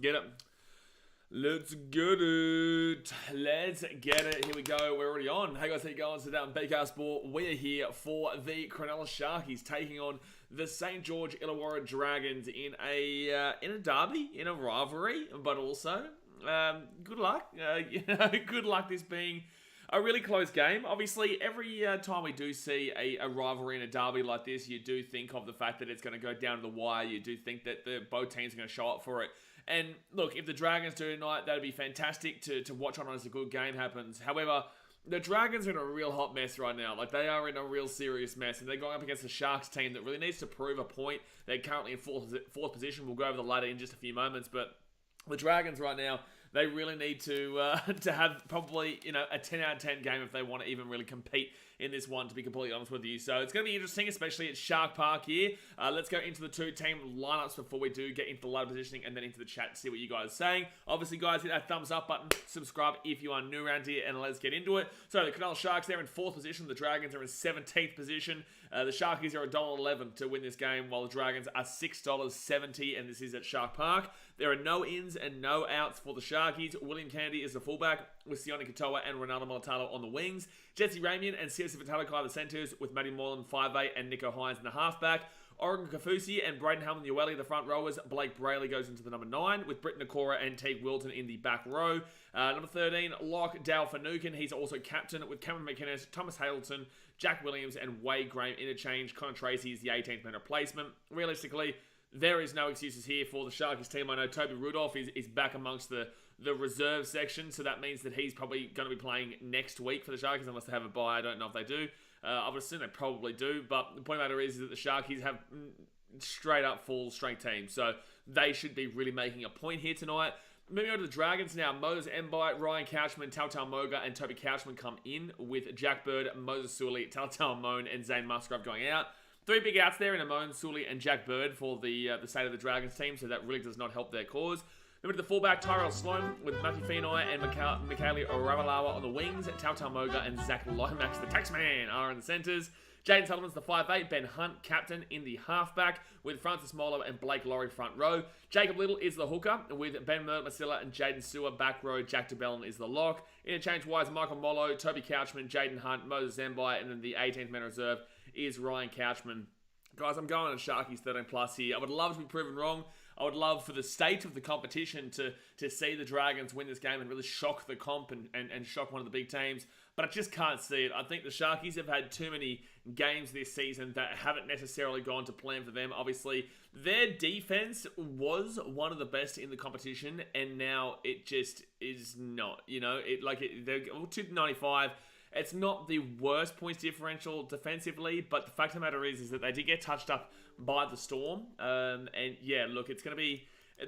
get it. Let's get it. Let's get it. Here we go. We're already on. Hey guys, how you going? Today on BKR Sport, we are here for the Cronulla Sharks taking on the St George Illawarra Dragons in a derby, in a rivalry, but also good luck. Good luck this being a really close game. Obviously, every time we do see a rivalry in a derby like this, you do think of the fact that it's going to go down to the wire. You do think that both teams are going to show up for it. And look, if the Dragons do tonight, that'd be fantastic to watch on as a good game happens. However, the Dragons are in a real hot mess right now. Like, they are in a real serious mess. And they're going up against the Sharks team that really needs to prove a point. They're currently in fourth position. We'll go over the ladder in just a few moments. But the Dragons right now, they really need to have probably, a 10 out of 10 game if they want to even really compete in this one, to be completely honest with you. So it's going to be interesting, especially at Shark Park here. Let's go into the two team lineups before we do get into the ladder positioning and then into the chat to see what you guys are saying. Obviously, guys, hit that thumbs up button, subscribe if you are new around here, and let's get into it. So the Cronulla Sharks, they're in 4th position. The Dragons are in 17th position. The Sharkies are $1.11 to win this game, while the Dragons are $6.70, and this is at Shark Park. There are no ins and no outs for the Sharkies. William Kennedy is the fullback, with Sione Katoa and Ronaldo Molitalo on the wings. Jesse Ramian and Siasi Vitalikai the centres, with Matty Moreland 5'8" and Nico Hines in the halfback. Oregon Kafusi and Braden Halman-Ueli, the front rowers. Blake Brayley goes into the number 9, with Britton Nakora and Teague Wilton in the back row. Number 13, Locke Dale Finucane. He's also captain, with Cameron McInnes, Thomas Hamilton, Jack Williams, and Wade Graham interchange. Connor Tracy is the 18th man replacement. Realistically, there is no excuses here for the Sharkies team. I know Toby Rudolph is back amongst the reserve section, so that means that he's probably going to be playing next week for the Sharkies, unless they have a bye. I don't know if they do. I would assume they probably do, but the point of the matter is that the Sharkies have straight up full strength team, so they should be really making a point here tonight. Moving on to the Dragons now. Moses Mbite, Ryan Couchman, Tautau Moga, and Toby Couchman come in, with Jack Bird, Moses Sully, Tautau Moan, and Zane Musgrove going out. 3 big outs there in Amon, Sully, and Jack Bird for the state of the Dragons team, so that really does not help their cause. Moving to the fullback, Tyrell Sloan, with Matthew Fenoi and Michaeli Oravalawa on the wings. Tautau Moga and Zach Lomax, the Taxman, are in the centres. Jaden Sullivan's the 5'8", Ben Hunt, captain, in the halfback, with Francis Molo and Blake Laurie front row. Jacob Little is the hooker, with Ben Masilla and Jaden Sewer back row. Jack DeBellin is the lock. Interchange-wise, Michael Molo, Toby Couchman, Jaden Hunt, Moses Mbite, and then the 18th man reserve is Ryan Couchman. Guys, I'm going on Sharkies 13+ here. I would love to be proven wrong. I would love for the state of the competition to see the Dragons win this game and really shock the comp and shock one of the big teams. But I just can't see it. I think the Sharkies have had too many games this season that haven't necessarily gone to plan for them. Obviously, their defense was one of the best in the competition, and now it just is not. They're 295. It's not the worst points differential defensively, but the fact of the matter is that they did get touched up by the Storm. And yeah, look, it's going to be...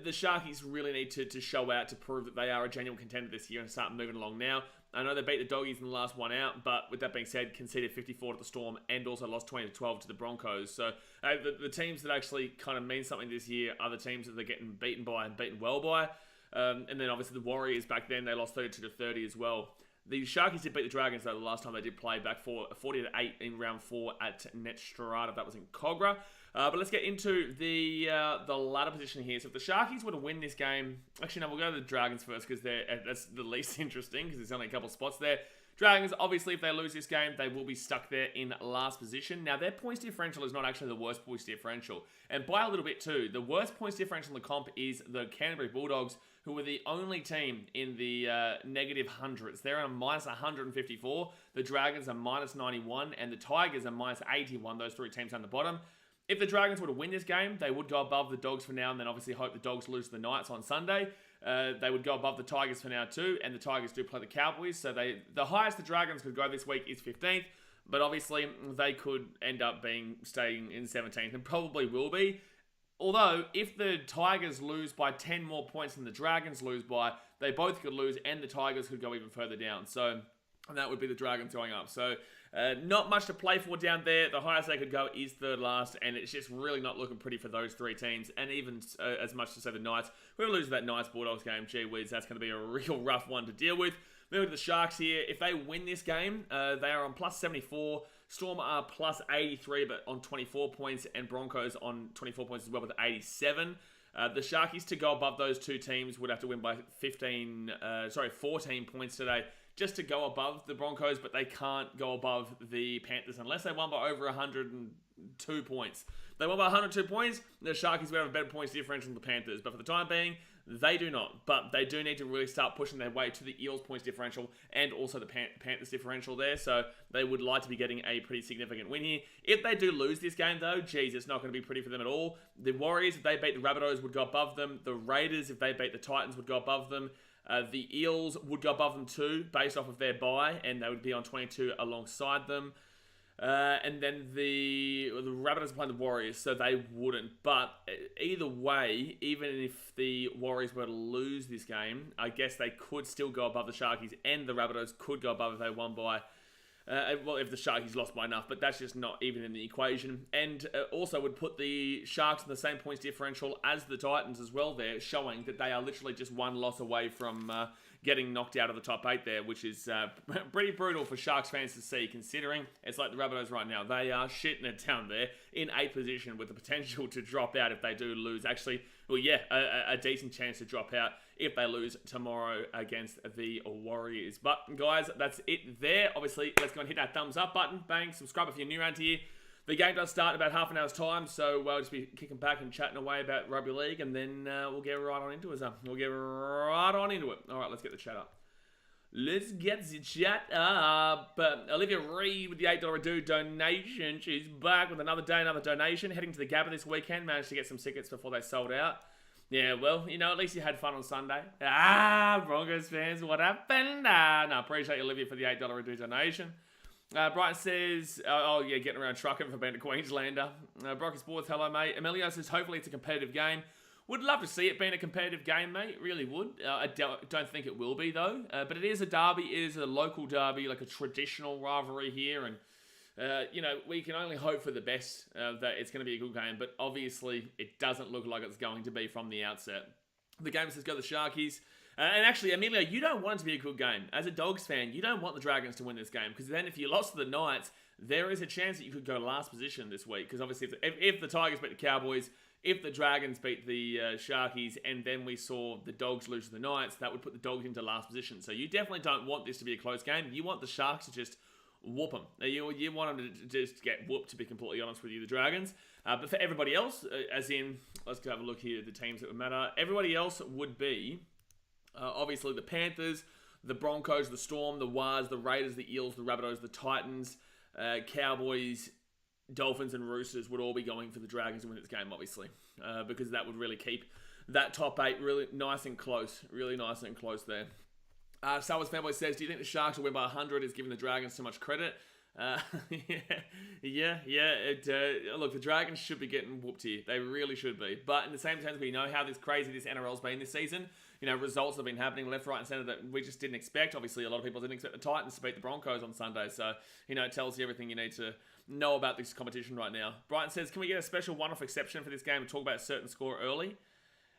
The Sharkies really need to show out to prove that they are a genuine contender this year and start moving along now. I know they beat the Doggies in the last one out, but with that being said, conceded 54 to the Storm and also lost 20-12 to the Broncos. So the teams that actually kind of mean something this year are the teams that they're getting beaten by and beaten well by. And then obviously the Warriors back then, they lost 32-30 as well. The Sharkies did beat the Dragons, though, the last time they did play, back for 40-8 in round 4 at Netstrata. That was in Cogra. But let's get into the ladder position here. So if the Sharkies were to win this game... Actually, no, we'll go to the Dragons first, because that's the least interesting, because there's only a couple of spots there. Dragons, obviously, if they lose this game, they will be stuck there in last position. Now, their points differential is not actually the worst points differential. And by a little bit, too. The worst points differential in the comp is the Canterbury Bulldogs, who were the only team in the negative hundreds. They're on minus 154. The Dragons are minus 91. And the Tigers are minus 81. Those 3 teams on the bottom. If the Dragons were to win this game, they would go above the Dogs for now, and then obviously hope the Dogs lose to the Knights on Sunday. They would go above the Tigers for now too, and the Tigers do play the Cowboys, so the highest the Dragons could go this week is 15th, but obviously they could end up staying in 17th, and probably will be. Although, if the Tigers lose by 10 more points than the Dragons lose by, they both could lose, and the Tigers could go even further down. So, and that would be the Dragons going up. So, not much to play for down there. The highest they could go is third last, and it's just really not looking pretty for those 3 teams. And even as much to say the Knights, whoever loses that Knights-Bulldogs game, gee whiz, that's going to be a real rough one to deal with. Moving to the Sharks here, if they win this game, they are on plus 74. Storm are plus 83, but on 24 points, and Broncos on 24 points as well with 87. The Sharkies, to go above those two teams, would have to win by 14 points today just to go above the Broncos, but they can't go above the Panthers unless they won by over 102 points. They won by 102 points, the Sharkies would have a better points differential than the Panthers, but for the time being, they do not. But they do need to really start pushing their way to the Eels points differential and also the Panthers differential there, so they would like to be getting a pretty significant win here. If they do lose this game though, geez, it's not going to be pretty for them at all. The Warriors, if they beat the Rabbitohs, would go above them. The Raiders, if they beat the Titans, would go above them. The Eels would go above them too, based off of their bye, and they would be on 22 alongside them. And then the Rabbitohs are playing the Warriors, so they wouldn't. But either way, even if the Warriors were to lose this game, I guess they could still go above the Sharkies, and the Rabbitohs could go above if they won by... well, if the Sharkies lost by enough, but that's just not even in the equation. And also would put the Sharks in the same points differential as the Titans as well there, showing that they are literally just one loss away from getting knocked out of the top 8 there, which is pretty brutal for Sharks fans to see, considering it's like the Rabbitohs right now. They are shitting it down there in 8th position with the potential to drop out if they do lose. Actually, well, yeah, a decent chance to drop out if they lose tomorrow against the Warriors. But, guys, that's it there. Obviously, let's go and hit that thumbs up button. Bang, subscribe if you're new around here. The game does start in about half an hour's time, so we'll just be kicking back and chatting away about rugby league, and then we'll get right on into it. We'll get right on into it. All right, let's get the chat up. Let's get the chat up. Olivia Reed with the $8 a do donation. She's back with another day, another donation. Heading to the Gabba this weekend. Managed to get some tickets before they sold out. Yeah, well, you know, at least you had fun on Sunday. Broncos fans, what happened? No, appreciate you, Olivia, for the $8 a do donation. Brighton says, oh yeah, getting around trucking for being a Queenslander. Brocky Sports, hello mate. Emilio says, hopefully it's a competitive game. Would love to see it being a competitive game, mate. Really would. I don't think it will be though. But it is a derby. It is a local derby, like a traditional rivalry here. And, you know, we can only hope for the best that it's going to be a good game. But obviously, it doesn't look like it's going to be from the outset. The game says go the Sharkies. And actually, Emilio, you don't want it to be a good game. As a Dogs fan, you don't want the Dragons to win this game. Because then if you lost to the Knights, there is a chance that you could go last position this week. Because obviously, if the Tigers beat the Cowboys, if the Dragons beat the Sharkies, and then we saw the Dogs lose to the Knights, that would put the Dogs into last position. So you definitely don't want this to be a close game. You want the Sharks to just whoop them. You want them to just get whooped, to be completely honest with you, the Dragons. But for everybody else, as in, let's go have a look here at the teams that would matter. Everybody else would be... obviously, the Panthers, the Broncos, the Storm, the Wars, the Raiders, the Eels, the Rabbitohs, the Titans, Cowboys, Dolphins, and Roosters would all be going for the Dragons to win this game, obviously, because that would really keep that top 8 really nice and close, there. Star Wars Fanboy says, do you think the Sharks will win by 100 is giving the Dragons too much credit? Yeah. Look, the Dragons should be getting whooped here. They really should be. But in the same sense, we know how crazy this NRL's been this season. You know, results have been happening left, right, and centre that we just didn't expect. Obviously, a lot of people didn't expect the Titans to beat the Broncos on Sunday. So, you know, it tells you everything you need to know about this competition right now. Brighton says, can we get a special one-off exception for this game and talk about a certain score early?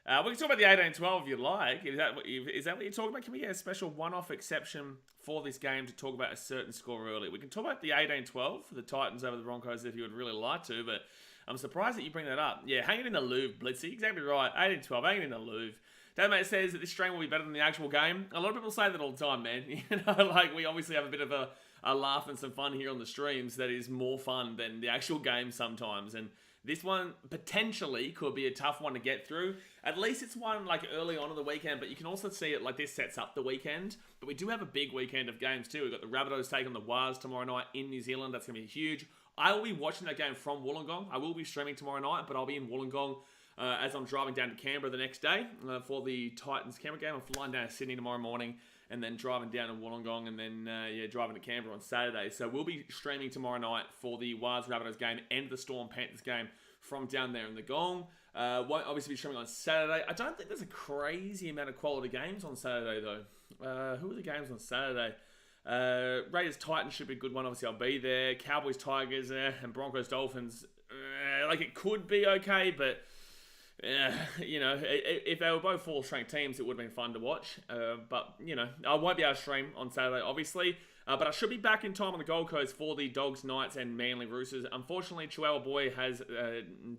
We can talk about the 18-12 if you like. Is that what you're talking about? Can we get a special one-off exception for this game to talk about a certain score early? We can talk about the 18-12 for the Titans over the Broncos if you would really like to, but I'm surprised that you bring that up. Yeah, hang it in the Louvre, Blitzy. Exactly right. 18-12, hang it in the Louvre. Dammate says that this stream will be better than the actual game. A lot of people say that all the time, man. You know, like, we obviously have a bit of a laugh and some fun here on the streams that is more fun than the actual game sometimes. And this one potentially could be a tough one to get through. At least it's one like early on in the weekend, but you can also see it like this sets up the weekend. But we do have a big weekend of games too. We've got the Rabbitohs taking the Wars tomorrow night in New Zealand. That's going to be huge. I will be watching that game from Wollongong. I will be streaming tomorrow night, but I'll be in Wollongong as I'm driving down to Canberra the next day for the Titans-Canberra game. I'm flying down to Sydney tomorrow morning and then driving down to Wollongong and then driving to Canberra on Saturday. So we'll be streaming tomorrow night for the Wars-Rabbitohs game and the Storm-Panthers game from down there in the Gong. Won't obviously be streaming on Saturday. I don't think there's a crazy amount of quality games on Saturday though. Who are the games on Saturday? Raiders-Titans should be a good one. Obviously I'll be there. Cowboys-Tigers and Broncos-Dolphins. Like it could be okay, but... you know, if they were both full-strength teams, it would have been fun to watch. But, you know, I won't be able to stream on Saturday, obviously. But I should be back in time on the Gold Coast for the Dogs, Knights, and Manly Roosters. Unfortunately, Chihuahua Boy has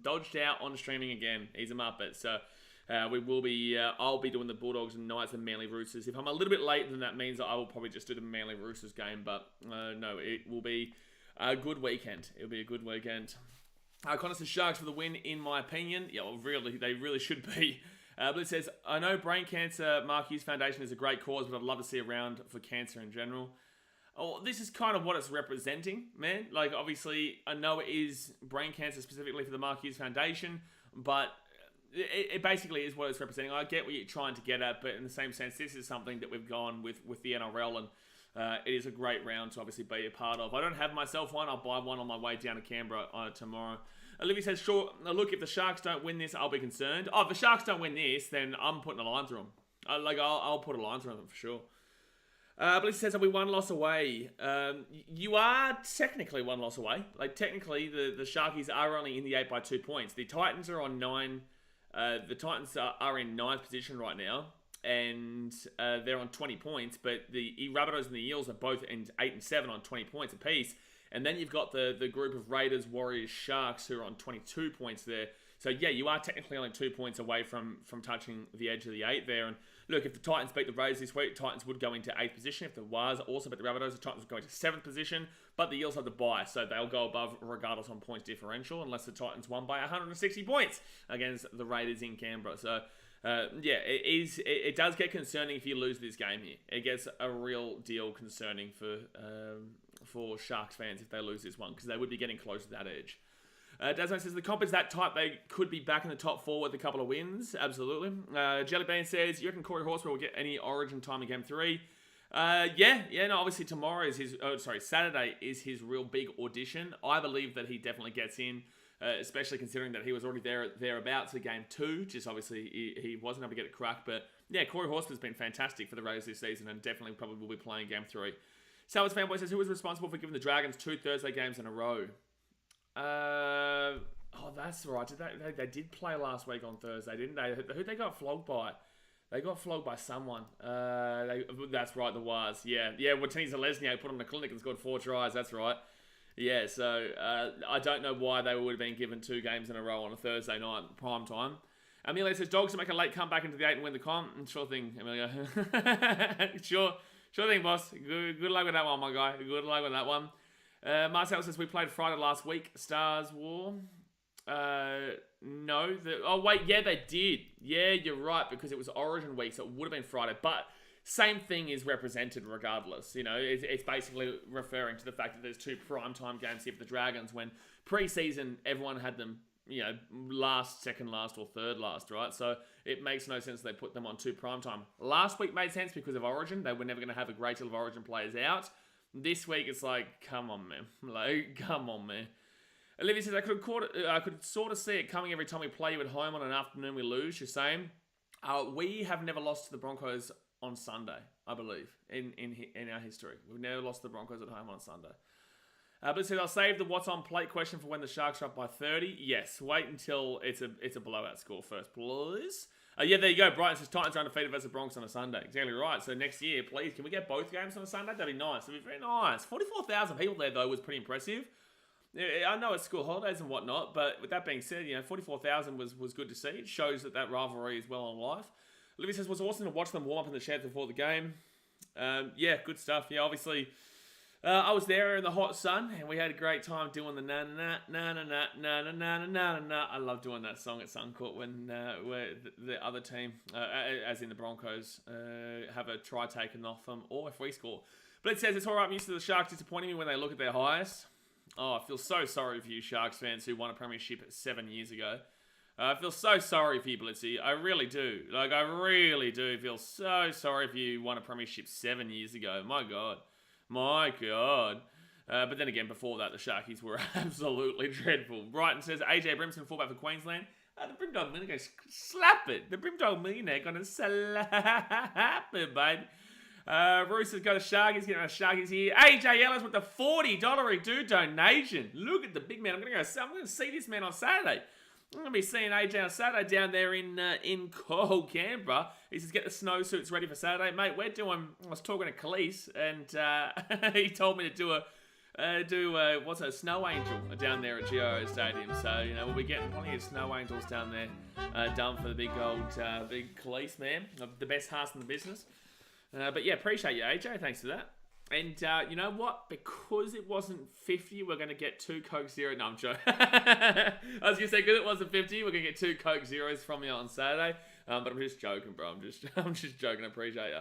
dodged out on streaming again. He's a muppet. So, we will be. I'll be doing the Bulldogs and Knights and Manly Roosters. If I'm a little bit late, then that means that I will probably just do the Manly Roosters game. But no, it will be a good weekend. It'll be a good weekend. Connor says Sharks for the win, in my opinion. Yeah, well, really, they really should be. But it says, I know Brain Cancer Mark Hughes Foundation is a great cause, but I'd love to see a round for cancer in general. Oh, this is kind of what it's representing, man. Like, obviously, I know it is brain cancer specifically for the Mark Hughes Foundation, but it basically is what it's representing. I get what you're trying to get at, but in the same sense, this is something that we've gone with the NRL, and it is a great round to obviously be a part of. I don't have myself one. I'll buy one on my way down to Canberra tomorrow. Olivia says, sure, look, if the Sharks don't win this, I'll be concerned. Oh, if the Sharks don't win this, then I'm putting a line through them. I'll put a line through them for sure. But it says, are we one loss away? You are technically one loss away. Like, technically, the Sharkies are only in the 8 by 2 points. The Titans are on 9. The Titans are in 9th position right now, and they're on 20 points. But the Rabbitohs and the Eels are both in 8 and 7 on 20 points apiece. And then you've got the group of Raiders, Warriors, Sharks who are on 22 points there. So, yeah, you are technically only 2 points away from touching the edge of the 8 there. And look, if the Titans beat the Raiders this week, Titans would go into 8th position. If the Wars also beat the Rabbitohs, the Titans would go into 7th position. But the Eels have the bye, so they'll go above regardless on points differential, unless the Titans won by 160 points against the Raiders in Canberra. So, yeah, it does get concerning if you lose this game here. It gets a real deal concerning for Sharks fans if they lose this one, because they would be getting close to that edge. Desmond says, the comp is that tight, they could be back in the top 4 with a couple of wins. Absolutely. Jellybean says, you reckon Corey Horsburgh will get any Origin time in Game 3? No, obviously tomorrow is Saturday is his real big audition. I believe that he definitely gets in, especially considering that he was already thereabouts at Game 2. Just obviously he wasn't able to get a crack, but yeah, Corey Horsburgh's been fantastic for the Raiders this season and definitely probably will be playing Game 3. Salvas Fanboy says, who was responsible for giving the Dragons 2 Thursday games in a row? That's right. They did play last week on Thursday, didn't they? Who they got flogged by? They got flogged by someone. That's right, the Wars. Yeah. Watini Zalesny put on the clinic and scored 4 tries. That's right. Yeah, so I don't know why they would have been given 2 games in a row on a Thursday night, prime time. Amelia says, Dogs to make a late comeback into the 8 and win the comp. Sure thing, Amelia. Sure thing, boss. Good luck with that one, my guy. Good luck with that one. Marcel says, we played Friday last week. Stars War. No. Yeah, they did. Yeah, you're right, because it was Origin week, so it would have been Friday. But same thing is represented regardless. You know, it's basically referring to the fact that there's 2 primetime games here for the Dragons, when pre-season everyone had them, you know, last, second last, or third last, right? So it makes no sense they put them on 2 primetime. Last week made sense because of Origin. They were never going to have a great deal of Origin players out. This week it's like, come on, man. Olivia says, I could sort of see it coming every time we play you at home on an afternoon we lose. You're saying we have never lost to the Broncos on Sunday, I believe, in our history. We've never lost to the Broncos at home on Sunday. But it says, I'll save the what's on plate question for when the Sharks are up by 30. Yes, wait until it's a blowout score first, please. Yeah, there you go. Brighton says Titans are undefeated versus the Bronx on a Sunday. Exactly right. So next year, please, can we get both games on a Sunday? That'd be nice. That'd be very nice. 44,000 people there, though, was pretty impressive. I know it's school holidays and whatnot, but with that being said, 44,000 was good to see. It shows that rivalry is well on life. Olivia says, was awesome to watch them warm up in the sheds before the game. Yeah, good stuff. Yeah, obviously, I was there in the hot sun, and we had a great time doing the na na na na na na na na na na. I love doing that song at Suncourt when the other team, as in the Broncos, have a try taken off them, or if we score. But it says, it's all right, I'm used to the Sharks disappointing me when they look at their highest. Oh, I feel so sorry for you Sharks fans who won a premiership 7 years ago. I feel so sorry for you, Blitzy. I really do. I really do feel so sorry for you who won a premiership 7 years ago. My God. But then again, before that, the Sharkies were absolutely dreadful. Brighton says, AJ Brimson, fullback for Queensland. The Brimdog Millionaire, slap it. The Brimdog Millionaire gonna slap it, babe. Roosters go to Sharkies, getting our Sharkies here. AJ Ellis with the $40 dude donation. Look at the big man. I'm gonna see this man on Saturday. I'm going to be seeing AJ on Saturday down there in cold Canberra. He says, get the snowsuits ready for Saturday. Mate, I was talking to Khalees, and he told me to do what's a snow angel down there at GIO Stadium. So, we'll be getting plenty of snow angels down there done for the big old, big Khalees, man. The best hearts in the business. But yeah, appreciate you, AJ. Thanks for that. And you know what? Because it wasn't 50, we're going to get 2 Coke Zero. No, I'm joking. I was going to say, because it wasn't 50, we're going to get 2 Coke Zeros from you on Saturday. But I'm just joking, bro. I'm just joking. I appreciate you.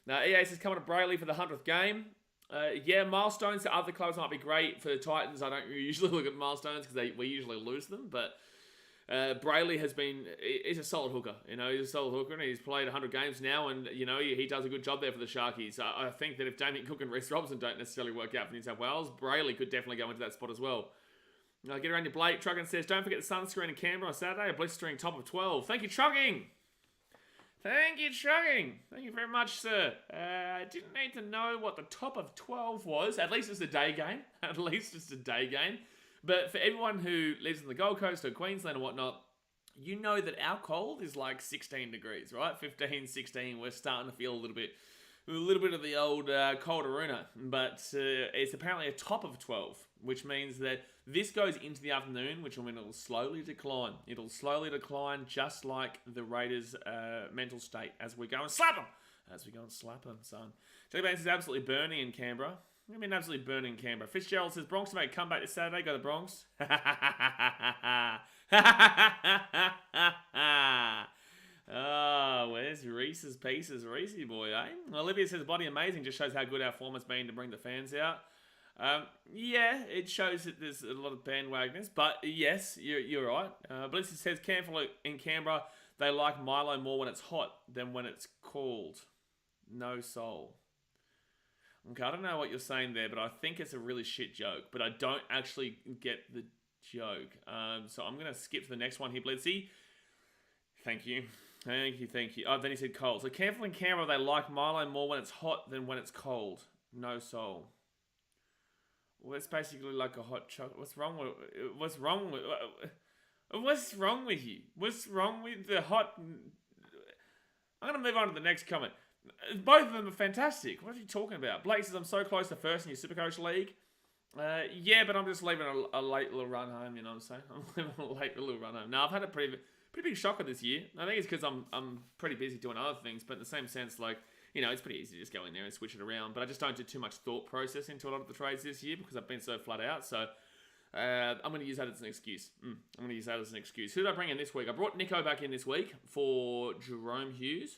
Now, EA says coming to Brayley for the 100th game. Yeah, milestones to other clubs might be great. For the Titans, I don't usually look at milestones because we usually lose them. But Brayley he's a solid hooker. He's a solid hooker and he's played 100 games now and, he does a good job there for the Sharkies. I think that if Damien Cook and Reece Robson don't necessarily work out for New South Wales, Brayley could definitely go into that spot as well. Get around your Blake. Trucking says, don't forget the sunscreen in Canberra on Saturday. A blistering top of 12. Thank you, Trucking. Thank you, Trucking. Thank you very much, sir. I didn't need to know what the top of 12 was. At least it's a day game. At least it's a day game. But for everyone who lives in the Gold Coast or Queensland or whatnot, you know that our cold is like 16 degrees, right? 15, 16. We're starting to feel a little bit of the old colderuna. But it's apparently a top of 12, which means that this goes into the afternoon, which will mean it'll slowly decline. It'll slowly decline just like the Raiders' mental state as we go and slap them. Son. Joey Banks is absolutely burning in Canberra. I mean, absolutely burning in Canberra. Fitzgerald says, Bronx to make a comeback this Saturday. Go the Bronx. Oh, where's Reese's Pieces? Reese boy, eh? Olivia says, bloody amazing. Just shows how good our form has been to bring the fans out. Yeah, it shows that there's a lot of bandwagoners. But yes, you're right. Blizzard says, careful in Canberra. They like Milo more when it's hot than when it's cold. No soul. Okay, I don't know what you're saying there, but I think it's a really shit joke. But I don't actually get the joke. So I'm going to skip to the next one here, Blitzy. Thank you. Oh, then he said cold. So careful in Canberra, they like Milo more when it's hot than when it's cold. No soul. Well, it's basically like a hot chocolate. What's wrong with you? What's wrong with you? What's wrong with the hot... I'm going to move on to the next comment. Both of them are fantastic. What are you talking about? Blake says, I'm so close to first in your Supercoach League. Yeah, but I'm just leaving a late little run home, you know what I'm saying? I'm leaving a late little run home. No, I've had a pretty big shocker this year. I think it's because I'm pretty busy doing other things, but in the same sense, like, it's pretty easy to just go in there and switch it around. But I just don't do too much thought process into a lot of the trades this year because I've been so flat out. So I'm going to use that as an excuse. Who did I bring in this week? I brought Nico back in this week for Jerome Hughes.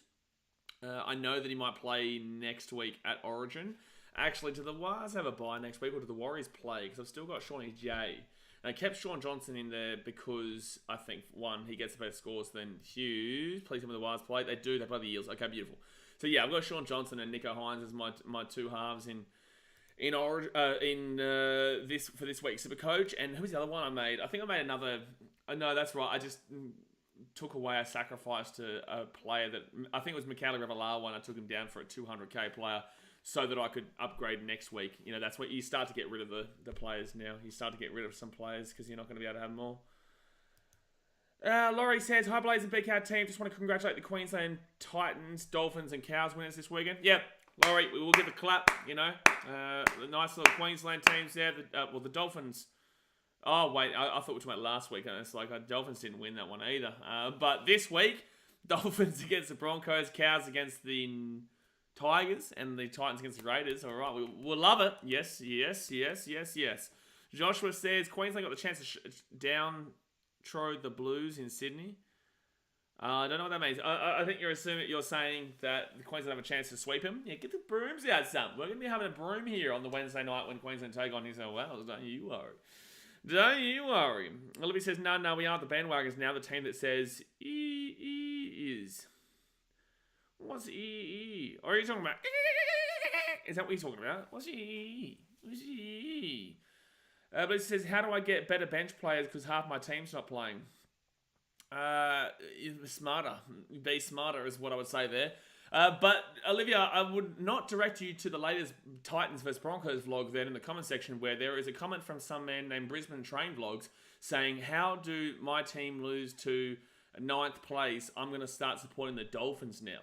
I know that he might play next week at Origin. Actually, do the Wars have a bye next week or do the Warriors play? Because I've still got Shawnee J. And I kept Sean Johnson in there because I think, one, he gets the better scores than Hughes. Please tell me the Wars play. They do. They play the Eels. Okay, beautiful. So yeah, I've got Sean Johnson and Nico Hines as my two halves in this week's Supercoach. And who's the other one I made? I think I made another. No, that's right. I just took away a sacrifice to a player that I think it was Mikhail Revelar one. I took him down for a 200k player so that I could upgrade next week. That's what you start to get rid of the players now. You start to get rid of some players because you're not going to be able to have them all. Laurie says, hi Blaze and BKR team. Just want to congratulate the Queensland Titans, Dolphins and Cows winners this weekend. Yep, Laurie, we will give a clap, the nice little Queensland teams there. The Dolphins... Oh, wait, I thought we were talking about last week, and it's like Dolphins didn't win that one either. But this week, Dolphins against the Broncos, Cows against the Tigers, and the Titans against the Raiders. All right, we'll love it. Yes. Joshua says, Queensland got the chance to downtrod the Blues in Sydney. I don't know what that means. I think you're saying that the Queensland have a chance to sweep him. Yeah, get the brooms out, son. We're going to be having a broom here on the Wednesday night when Queensland take on New South Wales. Don't you worry. Olivia says, no, we aren't the bandwagons now. The team that says is. What's E? Or are you talking about? Is that what you're talking about? What's E? But it says, how do I get better bench players because half my team's not playing? Smarter. Be smarter is what I would say there. But Olivia, I would not direct you to the latest Titans vs Broncos vlog there in the comment section where there is a comment from some man named Brisbane Train Vlogs saying, how do my team lose to 9th place? I'm going to start supporting the Dolphins now.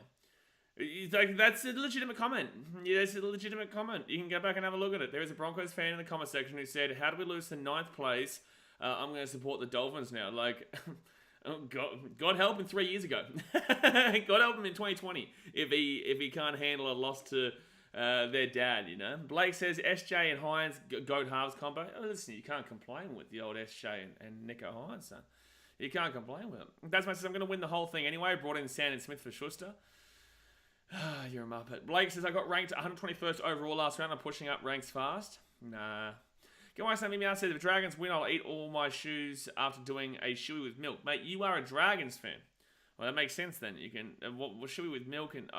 Like, that's a legitimate comment. Yeah, it's a legitimate comment. You can go back and have a look at it. There is a Broncos fan in the comment section who said, "How do we lose to 9th place? I'm going to support the Dolphins now." Like, oh, God help him 3 years ago. God help him in 2020 if he can't handle a loss to their dad, you know. Blake says SJ and Hines goat halves combo. Oh, listen, you can't complain with the old SJ and Nico Hines, son. You can't complain with him. That's why I says I'm going to win the whole thing anyway. Brought in Sandon Smith for Schuster. You're a muppet. Blake says I got ranked 121st overall last round. I'm pushing up ranks fast. Nah. Go on, Sammy Meow says if the Dragons win, I'll eat all my shoes after doing a shoey with milk. Mate, you are a Dragons fan. Well, that makes sense then. You can shoey with milk and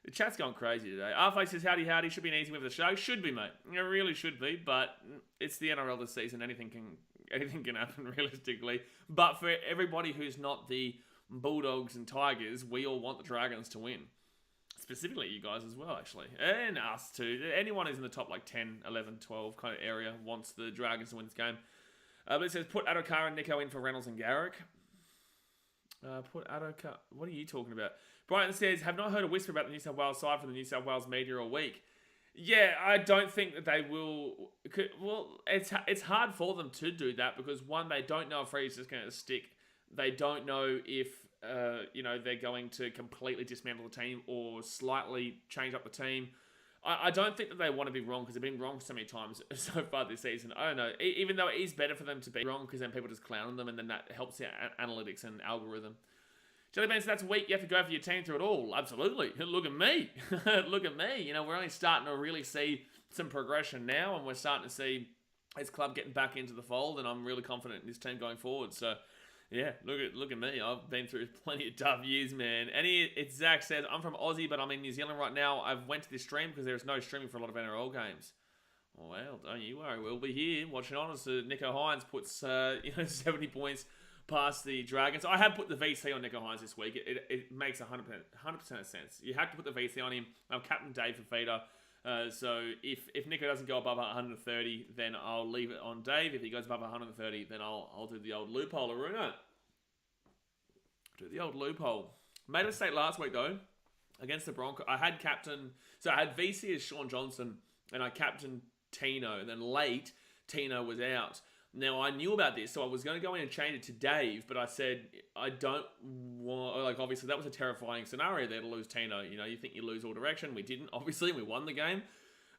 the chat's gone crazy today. Arflake says howdy. Should be an easy win for the Sharks. Should be, mate. It really should be. But it's the NRL this season. Anything can happen realistically. But for everybody who's not the Bulldogs and Tigers, we all want the Dragons to win. Specifically you guys as well, actually. And us too. Anyone who's in the top like 10, 11, 12 kind of area wants the Dragons to win this game. But it says put Adokar and Nico in for Reynolds and Garrick. Put Adokar... What are you talking about? Brighton says, have not heard a whisper about the New South Wales side from the New South Wales media all week. Yeah, I don't think that they will... Well, it's hard for them to do that because, one, they don't know if Reed's just going to stick. They don't know if... they're going to completely dismantle the team or slightly change up the team. I don't think that they want to be wrong because they've been wrong so many times so far this season. I don't know. Even though it is better for them to be wrong because then people just clown them and then that helps their analytics and algorithm. Jellyman says that's weak. You have to go for your team through it all. Absolutely. Look at me. Look at me. You know, we're only starting to really see some progression now and we're starting to see this club getting back into the fold and I'm really confident in this team going forward. So... yeah, look at me. I've been through plenty of tough years, man. It's Zach says, I'm from Aussie, but I'm in New Zealand right now. I've went to this stream because there's no streaming for a lot of NRL games. Well, don't you worry. We'll be here watching on as Nico Hines puts 70 points past the Dragons. I have put the VC on Nico Hines this week. It makes 100% of sense. You have to put the VC on him. I'm Captain Dave for feeder. So if Nico doesn't go above 130, then I'll leave it on Dave. If he goes above 130, then I'll do the old loophole, Aruna. Do the old loophole. Made a mistake last week though against the Broncos. I had VC as Sean Johnson, and I captained Tino. And then late, Tino was out. Now, I knew about this, so I was going to go in and change it to Dave, but I said, I don't want... like, obviously, that was a terrifying scenario there to lose Tino. You know, you think you lose all direction. We didn't, obviously. We won the game.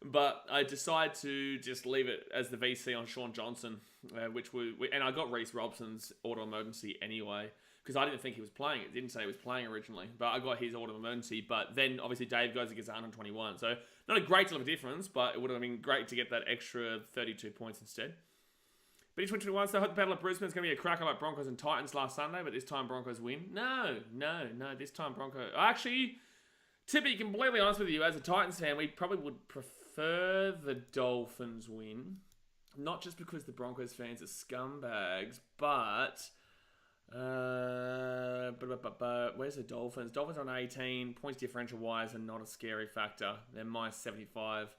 But I decided to just leave it as the VC on Sean Johnson, and I got Reece Robson's auto emergency anyway, because I didn't think he was playing. It didn't say he was playing originally, but I got his auto emergency. But then, obviously, Dave goes against 121. So, not a great deal of a difference, but it would have been great to get that extra 32 points instead. But each 2021, so I hope the Battle of Brisbane is going to be a cracker like Broncos and Titans last Sunday, but this time Broncos win. No, this time Broncos... Actually, to be completely honest with you, as a Titans fan, we probably would prefer the Dolphins win. Not just because the Broncos fans are scumbags, but where's the Dolphins? Dolphins are on 18. Points differential-wise are not a scary factor. They're minus 75.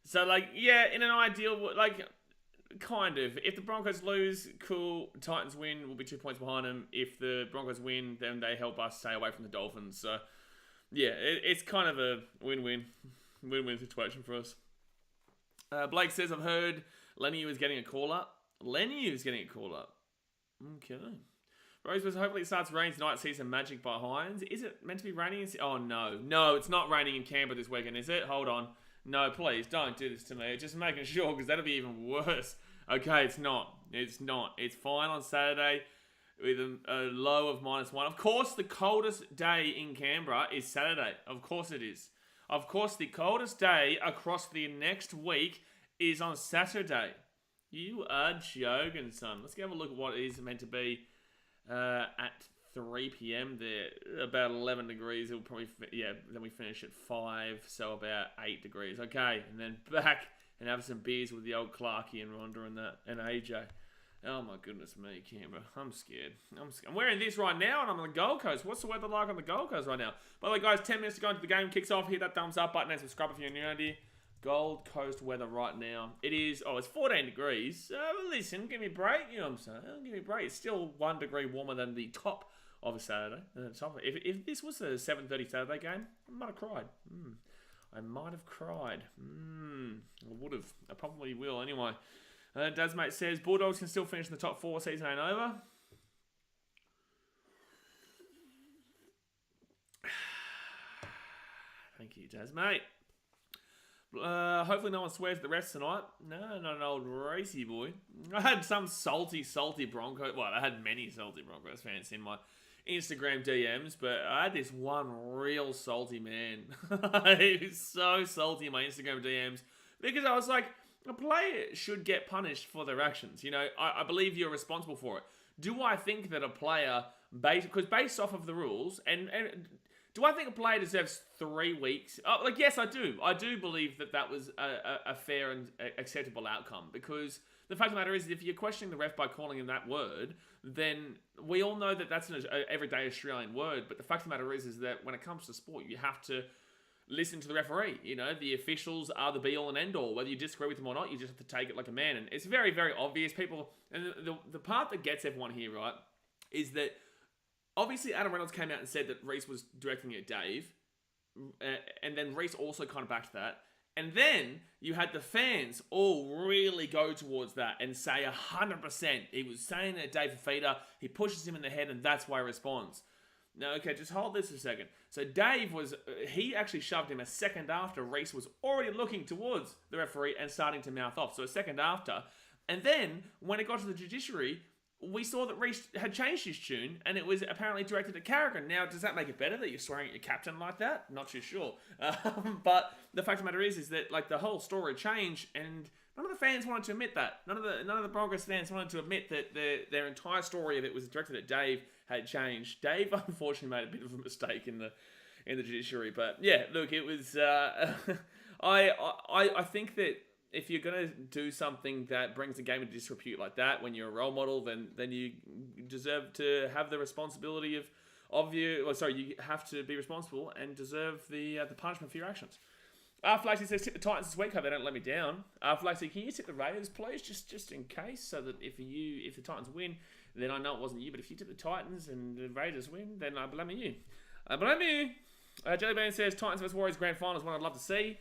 So, like, yeah, in an ideal... like... kind of. If the Broncos lose, cool. Titans win, we'll be 2 points behind them. If the Broncos win, then they help us stay away from the Dolphins. So, yeah, it's kind of a win-win situation for us. Blake says, I've heard Lenny is getting a call-up. Okay. Rose was hopefully it starts raining tonight, see some magic by Hines. Is it meant to be raining? Oh, no. No, it's not raining in Canberra this weekend, is it? Hold on. No, please, don't do this to me. Just making sure, because that'll be even worse. Okay, it's not. It's fine on Saturday with a low of -1. Of course, the coldest day in Canberra is Saturday. Of course it is. Of course, the coldest day across the next week is on Saturday. You are joking, son. Let's have a look at what it is meant to be at 3 p.m. there. About 11 degrees. It'll probably, then we finish at 5, so about 8 degrees. Okay, and then back and have some beers with the old Clarkie and Rhonda and AJ. Oh my goodness me, Canberra. I'm scared. I'm wearing this right now and I'm on the Gold Coast. What's the weather like on the Gold Coast right now? By the way, guys, 10 minutes to go into the game. Kicks off. Hit that thumbs up button and subscribe if you're new here. Gold Coast weather right now. It's 14 degrees. Listen, give me a break. You know what I'm saying? Give me a break. It's still 1 degree warmer than the top of a Saturday. If this was a 7:30 Saturday game, I might have cried. I might have cried. I would have. I probably will anyway. Dazmate says, Bulldogs can still finish in the top 4, season ain't over. Thank you, Dazmate. Hopefully no one swears at the refs tonight. No, not an old racy boy. I had some salty Broncos. Well, I had many salty Broncos fans in my Instagram DMs, but I had this one real salty man. He was so salty in my Instagram DMs because I was like, a player should get punished for their actions. You know, I believe you're responsible for it. Do I think that a player, based off of the rules, and do I think a player deserves 3 weeks? Yes, I do. I do believe that was a fair and acceptable outcome, because the fact of the matter is, if you're questioning the ref by calling him that word, then we all know that that's an everyday Australian word. But the fact of the matter is that when it comes to sport, you have to listen to the referee. You know, the officials are the be-all and end-all. Whether you disagree with them or not, you just have to take it like a man. And it's very, very obvious. People, and the part that gets everyone here, right, is that obviously Adam Reynolds came out and said that Reece was directing it at Dave. And then Reece also kind of backed that. And then you had the fans all really go towards that and say 100%. He was saying that Dave Fafita, he pushes him in the head, and that's why he responds. Now, okay, just hold this a second. So Dave he actually shoved him a second after Reece was already looking towards the referee and starting to mouth off. So a second after. And then, when it got to the judiciary, we saw that Reece had changed his tune, and it was apparently directed at Carrigan. Now, does that make it better that you're swearing at your captain like that? Not too sure. But the fact of the matter is that like the whole story changed, and none of the fans wanted to admit that. None of the Broncos fans wanted to admit that their entire story of it was directed at Dave had changed. Dave unfortunately made a bit of a mistake in the judiciary, but yeah, look, it was. I think that if you're going to do something that brings the game into disrepute like that, when you're a role model, then you deserve to have the responsibility you have to be responsible and deserve the punishment for your actions. Flaxy says, tip the Titans this week. Hope they don't let me down. Flaxy, can you tip the Raiders, please? Just in case, so that if the Titans win, then I know it wasn't you. But if you tip the Titans and the Raiders win, then I blame you. I blame you. Jellybean says, Titans vs Warriors Grand Final is one I'd love to see.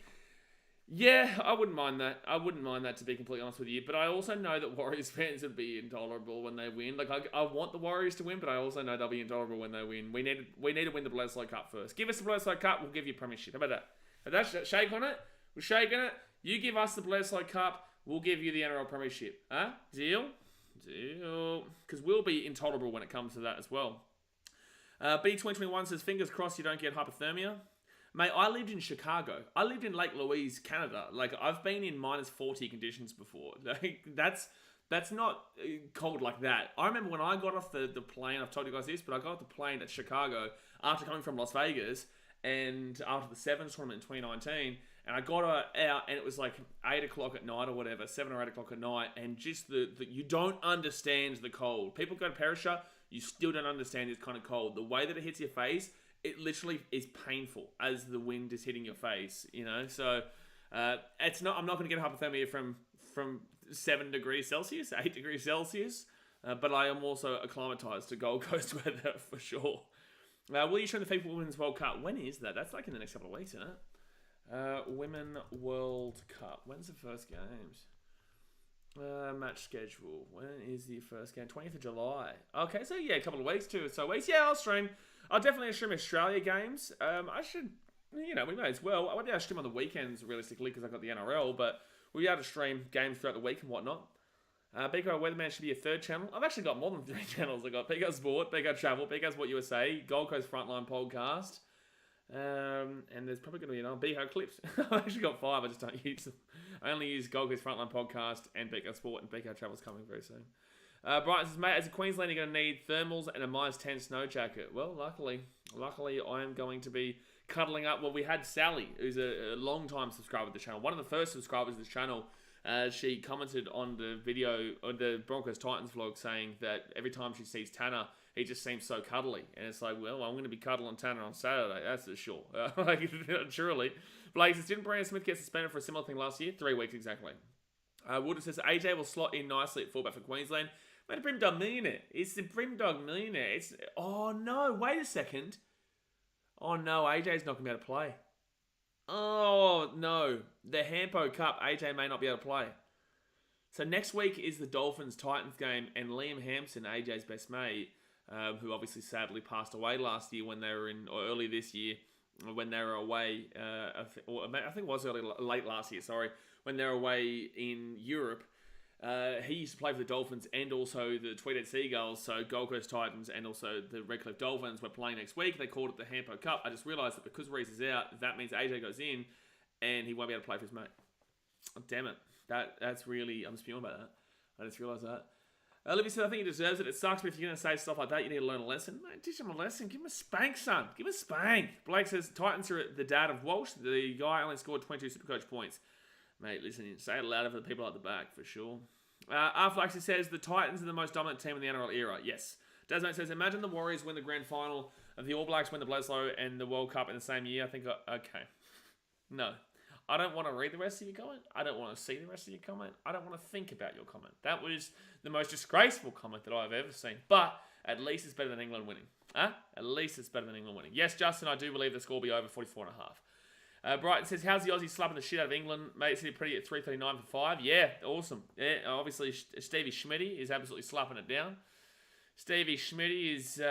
Yeah, I wouldn't mind that. To be completely honest with you. But I also know that Warriors fans would be intolerable when they win. Like, I want the Warriors to win, but I also know they'll be intolerable when they win. We need to win the Bledisloe Cup first. Give us the Bledisloe Cup, we'll give you a premiership. How about that? That's shake on it. We're shaking it. You give us the Bledisloe Cup, we'll give you the NRL premiership. Huh? Deal? Because we'll be intolerable when it comes to that as well. B2021 says, fingers crossed you don't get hypothermia. Mate, I lived in Chicago. I lived in Lake Louise, Canada. Like, I've been in minus 40 conditions before. Like, that's not cold like that. I remember when I got off the plane, I've told you guys this, but I got off the plane at Chicago after coming from Las Vegas and after the Sevens tournament in 2019, and I got out and it was like 8 o'clock at night or whatever, 7 or 8 o'clock at night, and just you don't understand the cold. People go to Perisher, you still don't understand this kind of cold. The way that it hits your face, it literally is painful as the wind is hitting your face, you know. So it's not. I'm not going to get hypothermia from 7 degrees Celsius, 8 degrees Celsius, but I am also acclimatized to Gold Coast weather for sure. Will you show the FIFA Women's World Cup? When is that? That's like in the next couple of weeks, isn't it? Women World Cup. When's the first games? Match schedule. When is the first game? 20th of July. Okay, so yeah, a couple of weeks, 2 or so weeks. Yeah, I'll stream. I'll definitely stream Australia games. I should, we may as well. I won't be able to stream on the weekends, realistically, because I've got the NRL, but we'll be able to stream games throughout the week and whatnot. BKR Weatherman should be a 3rd channel. I've actually got more than 3 channels. I've got BKR Sport, BKR Travel, BKR Sport USA, Gold Coast Frontline Podcast, and there's probably going to be another BKR Clips. I've actually got 5, I just don't use them. I only use Gold Coast Frontline Podcast and BKR Sport, and BKR Travel's coming very soon. Brighton says, mate, as a Queenslander, you're going to need thermals and a minus 10 snow jacket. Well, luckily, I am going to be cuddling up. Well, we had Sally, who's a long-time subscriber to the channel, one of the first subscribers to this channel. She commented on the video, on the Broncos Titans vlog, saying that every time she sees Tanner, he just seems so cuddly. And it's like, well, I'm going to be cuddling Tanner on Saturday, that's for sure. Truly. Blake says, didn't Brandon Smith get suspended for a similar thing last year? 3 weeks exactly. Woodard says, AJ will slot in nicely at fullback for Queensland. Mate, the Brimdog Millionaire. It's the Brimdog Millionaire. Oh, no. Wait a second. Oh, no. AJ's not going to be able to play. Oh, no. The Hampo Cup, AJ may not be able to play. So next week is the Dolphins-Titans game, and Liam Hampson, AJ's best mate, who obviously sadly passed away last year when they were or early this year, when they were away, I think it was late last year, when they were away in Europe. He used to play for the Dolphins and also the Tweed Seagulls, so Gold Coast Titans and also the Redcliffe Dolphins were playing next week. They called it the Hampo Cup. I just realised that because Reece is out, that means AJ goes in and he won't be able to play for his mate. Oh, damn it. That's really... I'm spewing about that. I just realised that. Olivia said, I think he deserves it. It sucks, but if you're going to say stuff like that, you need to learn a lesson. Mate, teach him a lesson. Give him a spank, son. Give him a spank. Blake says, Titans are the dad of Walsh. The guy only scored 22 Supercoach points. Mate, listen, say it louder for the people at the back, for sure. Arflaxi says, the Titans are the most dominant team in the NRL era. Yes. Desmond says, imagine the Warriors win the grand final and the All Blacks win the Bledisloe and the World Cup in the same year. I think, okay. No. I don't want to read the rest of your comment. I don't want to see the rest of your comment. I don't want to think about your comment. That was the most disgraceful comment that I've ever seen. But at least it's better than England winning. At least it's better than England winning. Yes, Justin, I do believe the score will be over 44.5. Brighton says, how's the Aussies slapping the shit out of England? Mate, City pretty at 339 for 5. Yeah, awesome. Yeah, obviously, Stevie Schmitty is absolutely slapping it down. Stevie Schmitty is,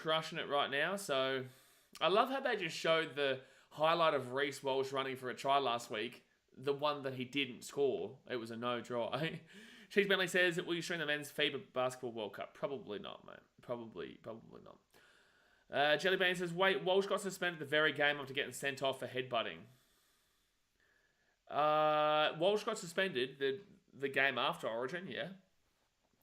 crushing it right now. So, I love how they just showed the highlight of Reece Walsh running for a try last week. The one that he didn't score. It was a no try. Cheese Bentley says, will you stream the men's FIBA Basketball World Cup? Probably not, mate. Probably not. Jellybean says, wait, Walsh got suspended the very game after getting sent off for headbutting. Walsh got suspended the game after Origin, yeah.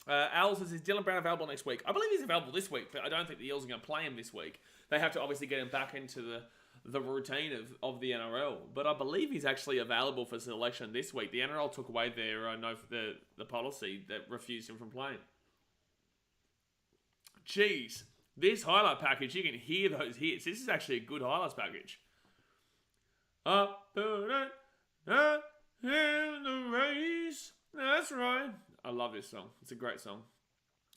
Al says, is Dylan Brown available next week? I believe he's available this week, but I don't think the Eels are going to play him this week. They have to obviously get him back into the routine of the NRL. But I believe he's actually available for selection this week. The NRL took away their the policy that refused him from playing. Jeez. This highlight package, you can hear those hits. This is actually a good highlights package. Up in the race. That's right. I love this song. It's a great song.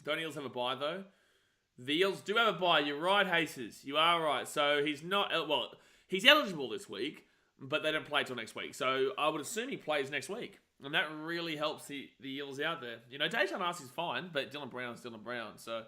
Don't Eels have a bye, though? The Eels do have a bye. You're right, Haces. You are right. So he's not... Well, he's eligible this week, but they don't play till next week. So I would assume he plays next week. And that really helps the Eels out there. You know, Dejan Arce is fine, but Dylan Brown's Dylan Brown. So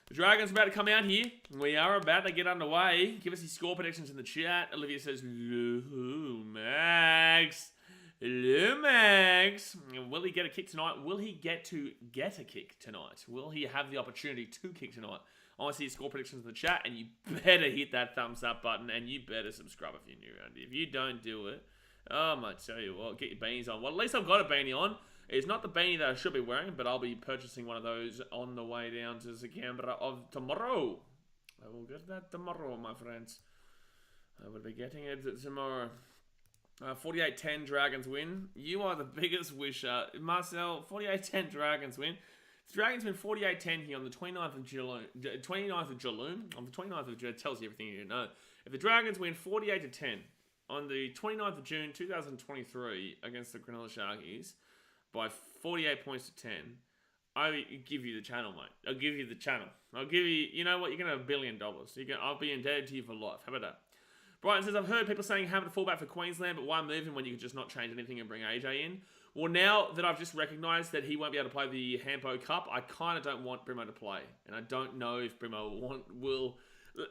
the Dragons are about to come out here. We are about to get underway. Give us your score predictions in the chat. Olivia says, hello, Max. Hello, Max. Will he get a kick tonight? Will he get a kick tonight? Will he have the opportunity to kick tonight? I want to see your score predictions in the chat, and you better hit that thumbs up button, and you better subscribe if you're new around here. If you don't do it, I might tell you what, get your beanies on. Well, at least I've got a beanie on. It's not the beanie that I should be wearing, but I'll be purchasing one of those on the way down to the Canberra of tomorrow. I will get that tomorrow, my friends. I will be getting it tomorrow. 48-10 Dragons win. You are the biggest wisher. Marcel, 48-10 Dragons win. The Dragons win 48-10 here on the 29th of July. 29th of July. On the 29th of July, tells you everything you need to know. If the Dragons win 48-10 on the 29th of June 2023 against the Cronulla Sharks by 48 points to 10, I give you the channel, mate. I'll give you the channel. I'll give you, you know what, you're going to have $1 billion. I'll be indebted to you for life. How about that? Brighton says, I've heard people saying having a fullback for Queensland, but why move him when you could just not change anything and bring AJ in? Well, now that I've just recognised that he won't be able to play the Hampo Cup, I kind of don't want Brimo to play. And I don't know if Brimo will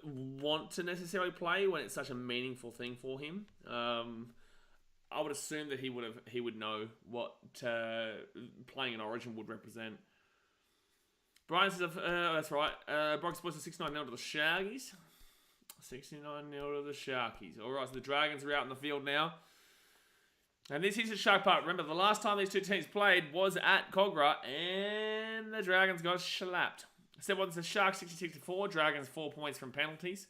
want to necessarily play when it's such a meaningful thing for him. I would assume that he would know what playing in Origin would represent. Brian says, that's right. Brock Sports is 69-0 to the Sharkies. 69-0 to the Sharkies. All right, so the Dragons are out in the field now. And this is the Shark part. Remember, the last time these two teams played was at Cogra, and the Dragons got slapped. Step one, the Sharks 66-4, Dragons 4 points from penalties.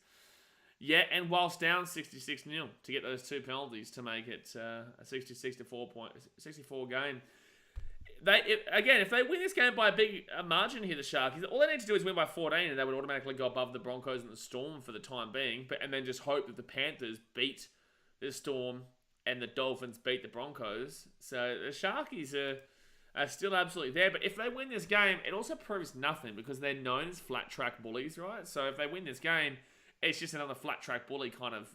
Yeah, and whilst down 66-0 to get those two penalties to make it a 64 game. If they win this game by a big margin here, the Sharkies, all they need to do is win by 14 and they would automatically go above the Broncos and the Storm for the time being, and then just hope that the Panthers beat the Storm and the Dolphins beat the Broncos. So the Sharkies are are still absolutely there. But if they win this game, it also proves nothing because they're known as flat track bullies, right? So if they win this game, it's just another flat track bully kind of,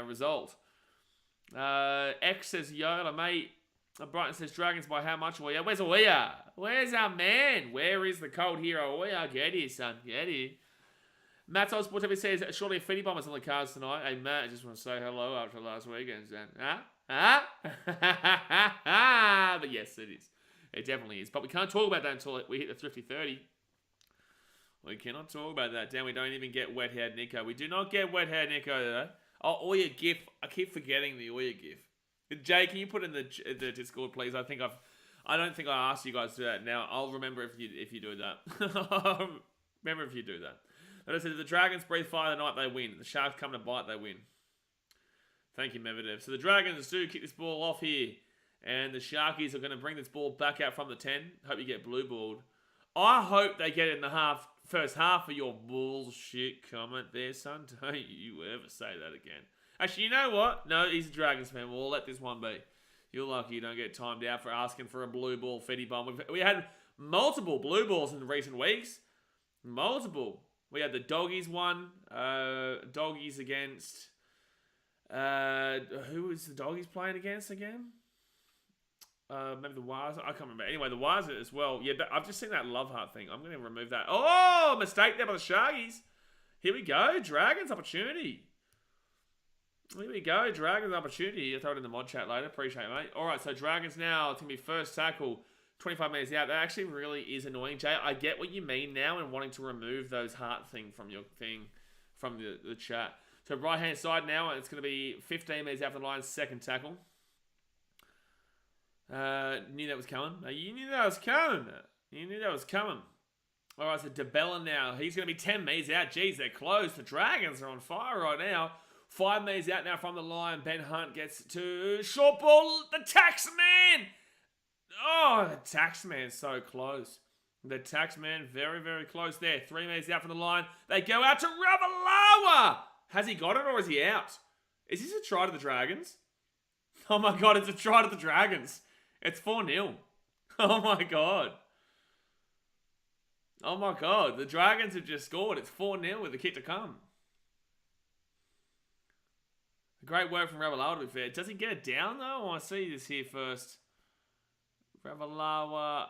result. X says, Yola, mate. Brighton says, Dragons by how much? Oya? Where's Oya? Where's our man? Where is the cold hero? Oya, get here, son. Get here. Matt Sport TV says, surely a feedy bomber's on the cards tonight. Hey, Matt, I just want to say hello after last weekend, son. Huh? But yes, it is. It definitely is. But we can't talk about that until we hit the Thrifty 30. We cannot talk about that. Damn, we don't even get wet-haired Nico. We do not get wet-haired Nico, though. Oh, Oya GIF. I keep forgetting the Oya GIF. Jay, can you put in the Discord, please? I don't think I asked you guys to do that. Now, I'll remember if you do that. Remember if you do that. But I said, if the Dragons breathe fire the night, they win. The Sharks come to bite, they win. Thank you, Medvedev. So the Dragons do kick this ball off here. And the Sharkies are going to bring this ball back out from the 10. Hope you get blue-balled. I hope they get it in the first half of your bullshit comment there, son. Don't you ever say that again. Actually, you know what? No, he's a Dragons fan. We'll let this one be. You're lucky you don't get timed out for asking for a blue ball fetty bomb. We had multiple blue balls in recent weeks. Multiple. We had the Doggies one. Doggies against... who was the Doggies playing against again? Maybe the Wires. I can't remember. Anyway, the Wires as well. Yeah, I've just seen that love heart thing. I'm going to remove that. Oh, mistake there by the Sharkies. Here we go. Dragons opportunity. Here we go. Dragons opportunity. I'll throw it in the mod chat later. Appreciate it, mate. All right, so Dragons now. It's going to be first tackle. 25 metres out. That actually really is annoying, Jay. I get what you mean now and wanting to remove those heart thing from your thing, from the chat. So right-hand side now, it's going to be 15 metres out from the line, second tackle. Knew that was coming. You knew that was coming. You knew that was coming. All right, so DeBella now. He's going to be 10 metres out. Jeez, they're close. The Dragons are on fire right now. 5 metres out now from the line. Ben Hunt gets to short ball. The Taxman. Oh, the Taxman's so close. The Taxman very, very close there. 3 metres out from the line. They go out to Ravalawa. Has he got it or is he out? Is this a try to the Dragons? Oh my God, it's a try to the Dragons. It's 4-0. Oh my God. Oh my God. The Dragons have just scored. It's 4-0 with the kick to come. Great work from Ravalawa, to be fair. Does he get it down though? I want to see this here first. Ravalawa.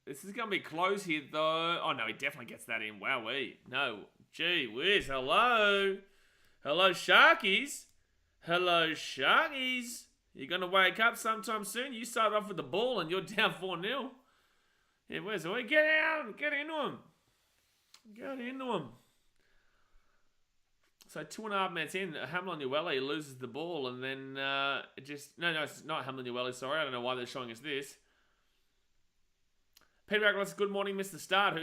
This is going to be close here though. Oh no, he definitely gets that in. Wowee. No. Gee whiz. Hello. Hello, Sharkies. Hello, Sharkies. You're going to wake up sometime soon. You start off with the ball and you're down 4-0. Yeah, where's the way? Get out. Get into him. Get into him. So 2.5 minutes in, Hamlin Uele loses the ball and then it just... No, it's not Hamlin Uele, sorry. I don't know why they're showing us this. Peter Backloss, good morning, Mr. Start.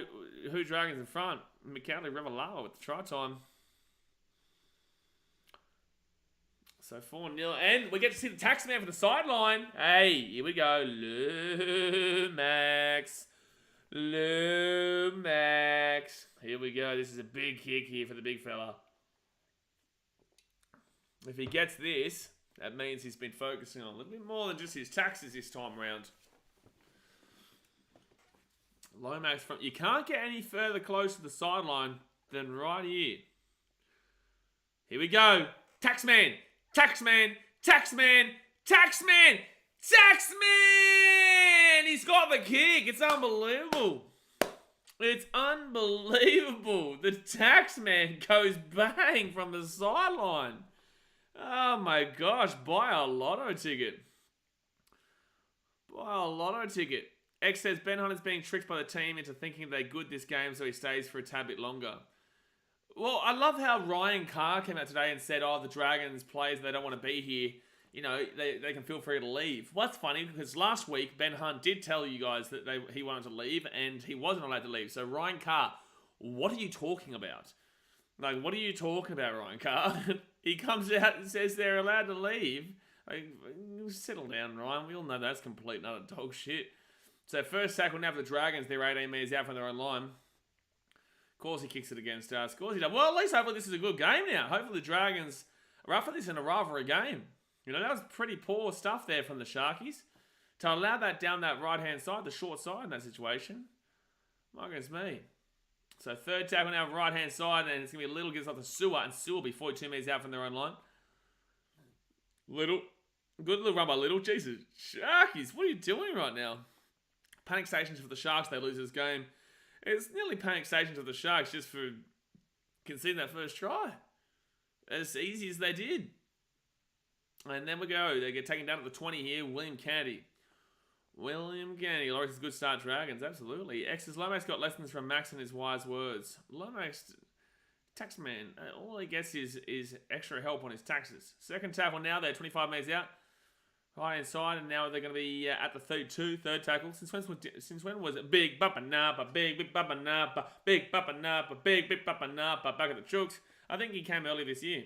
Who Dragons in front? McCauley Ravalawa with the try time. So 4-0. And we get to see the Taxman for the sideline. Hey, here we go. Lumax. Lumax. Here we go. This is a big kick here for the big fella. If he gets this, that means he's been focusing on a little bit more than just his taxes this time around. Lomax front. You can't get any further close to the sideline than right here. Here we go. Taxman. Taxman. Taxman. Taxman. Taxman. He's got the kick. It's unbelievable. It's unbelievable. The Taxman goes bang from the sideline. Oh my gosh. Buy a lotto ticket. Buy a lotto ticket. X says Ben Hunt is being tricked by the team into thinking they're good this game, so he stays for a tad bit longer. Well, I love how Ryan Carr came out today and said, oh, the Dragons players, they don't want to be here. You know, they can feel free to leave. Well, that's funny because last week, Ben Hunt did tell you guys that he wanted to leave and he wasn't allowed to leave. So, Ryan Carr, what are you talking about? Like, what are you talking about, Ryan Carr? He comes out and says they're allowed to leave. Like, settle down, Ryan. We all know that's complete and utter dog shit. So first tackle now for the Dragons. They're 18 metres out from their own line. Of course he kicks it against us. Of course he does. Well, at least hopefully this is a good game now. Hopefully the Dragons are up for this in a rather a game. You know, that was pretty poor stuff there from the Sharkies. To allow that down that right-hand side, the short side in that situation, my goodness me. So third tackle now, right-hand side, and it's going to be a Little gets off the Sewer, and Sewer will be 42 metres out from their own line. Little. Good little run by Little. Jesus. Sharkies, what are you doing right now? Panic stations for the Sharks, they lose this game. It's nearly panic stations of the Sharks just for conceding that first try. As easy as they did. And then we go. They get taken down at the 20 here. William Kennedy. Loris is a good start, Dragons. Absolutely. X's Lomax got lessons from Max and his wise words. Lomax, taxman, all he gets is extra help on his taxes. Second tackle now. They're 25 metres out. Right inside, and now they're going to be at the 32, third tackle. Since when was it? Big Bappa Napa, big Bappa Napa, big Bappa Napa, big Bappa Napa, back at the Chooks. I think he came early this year.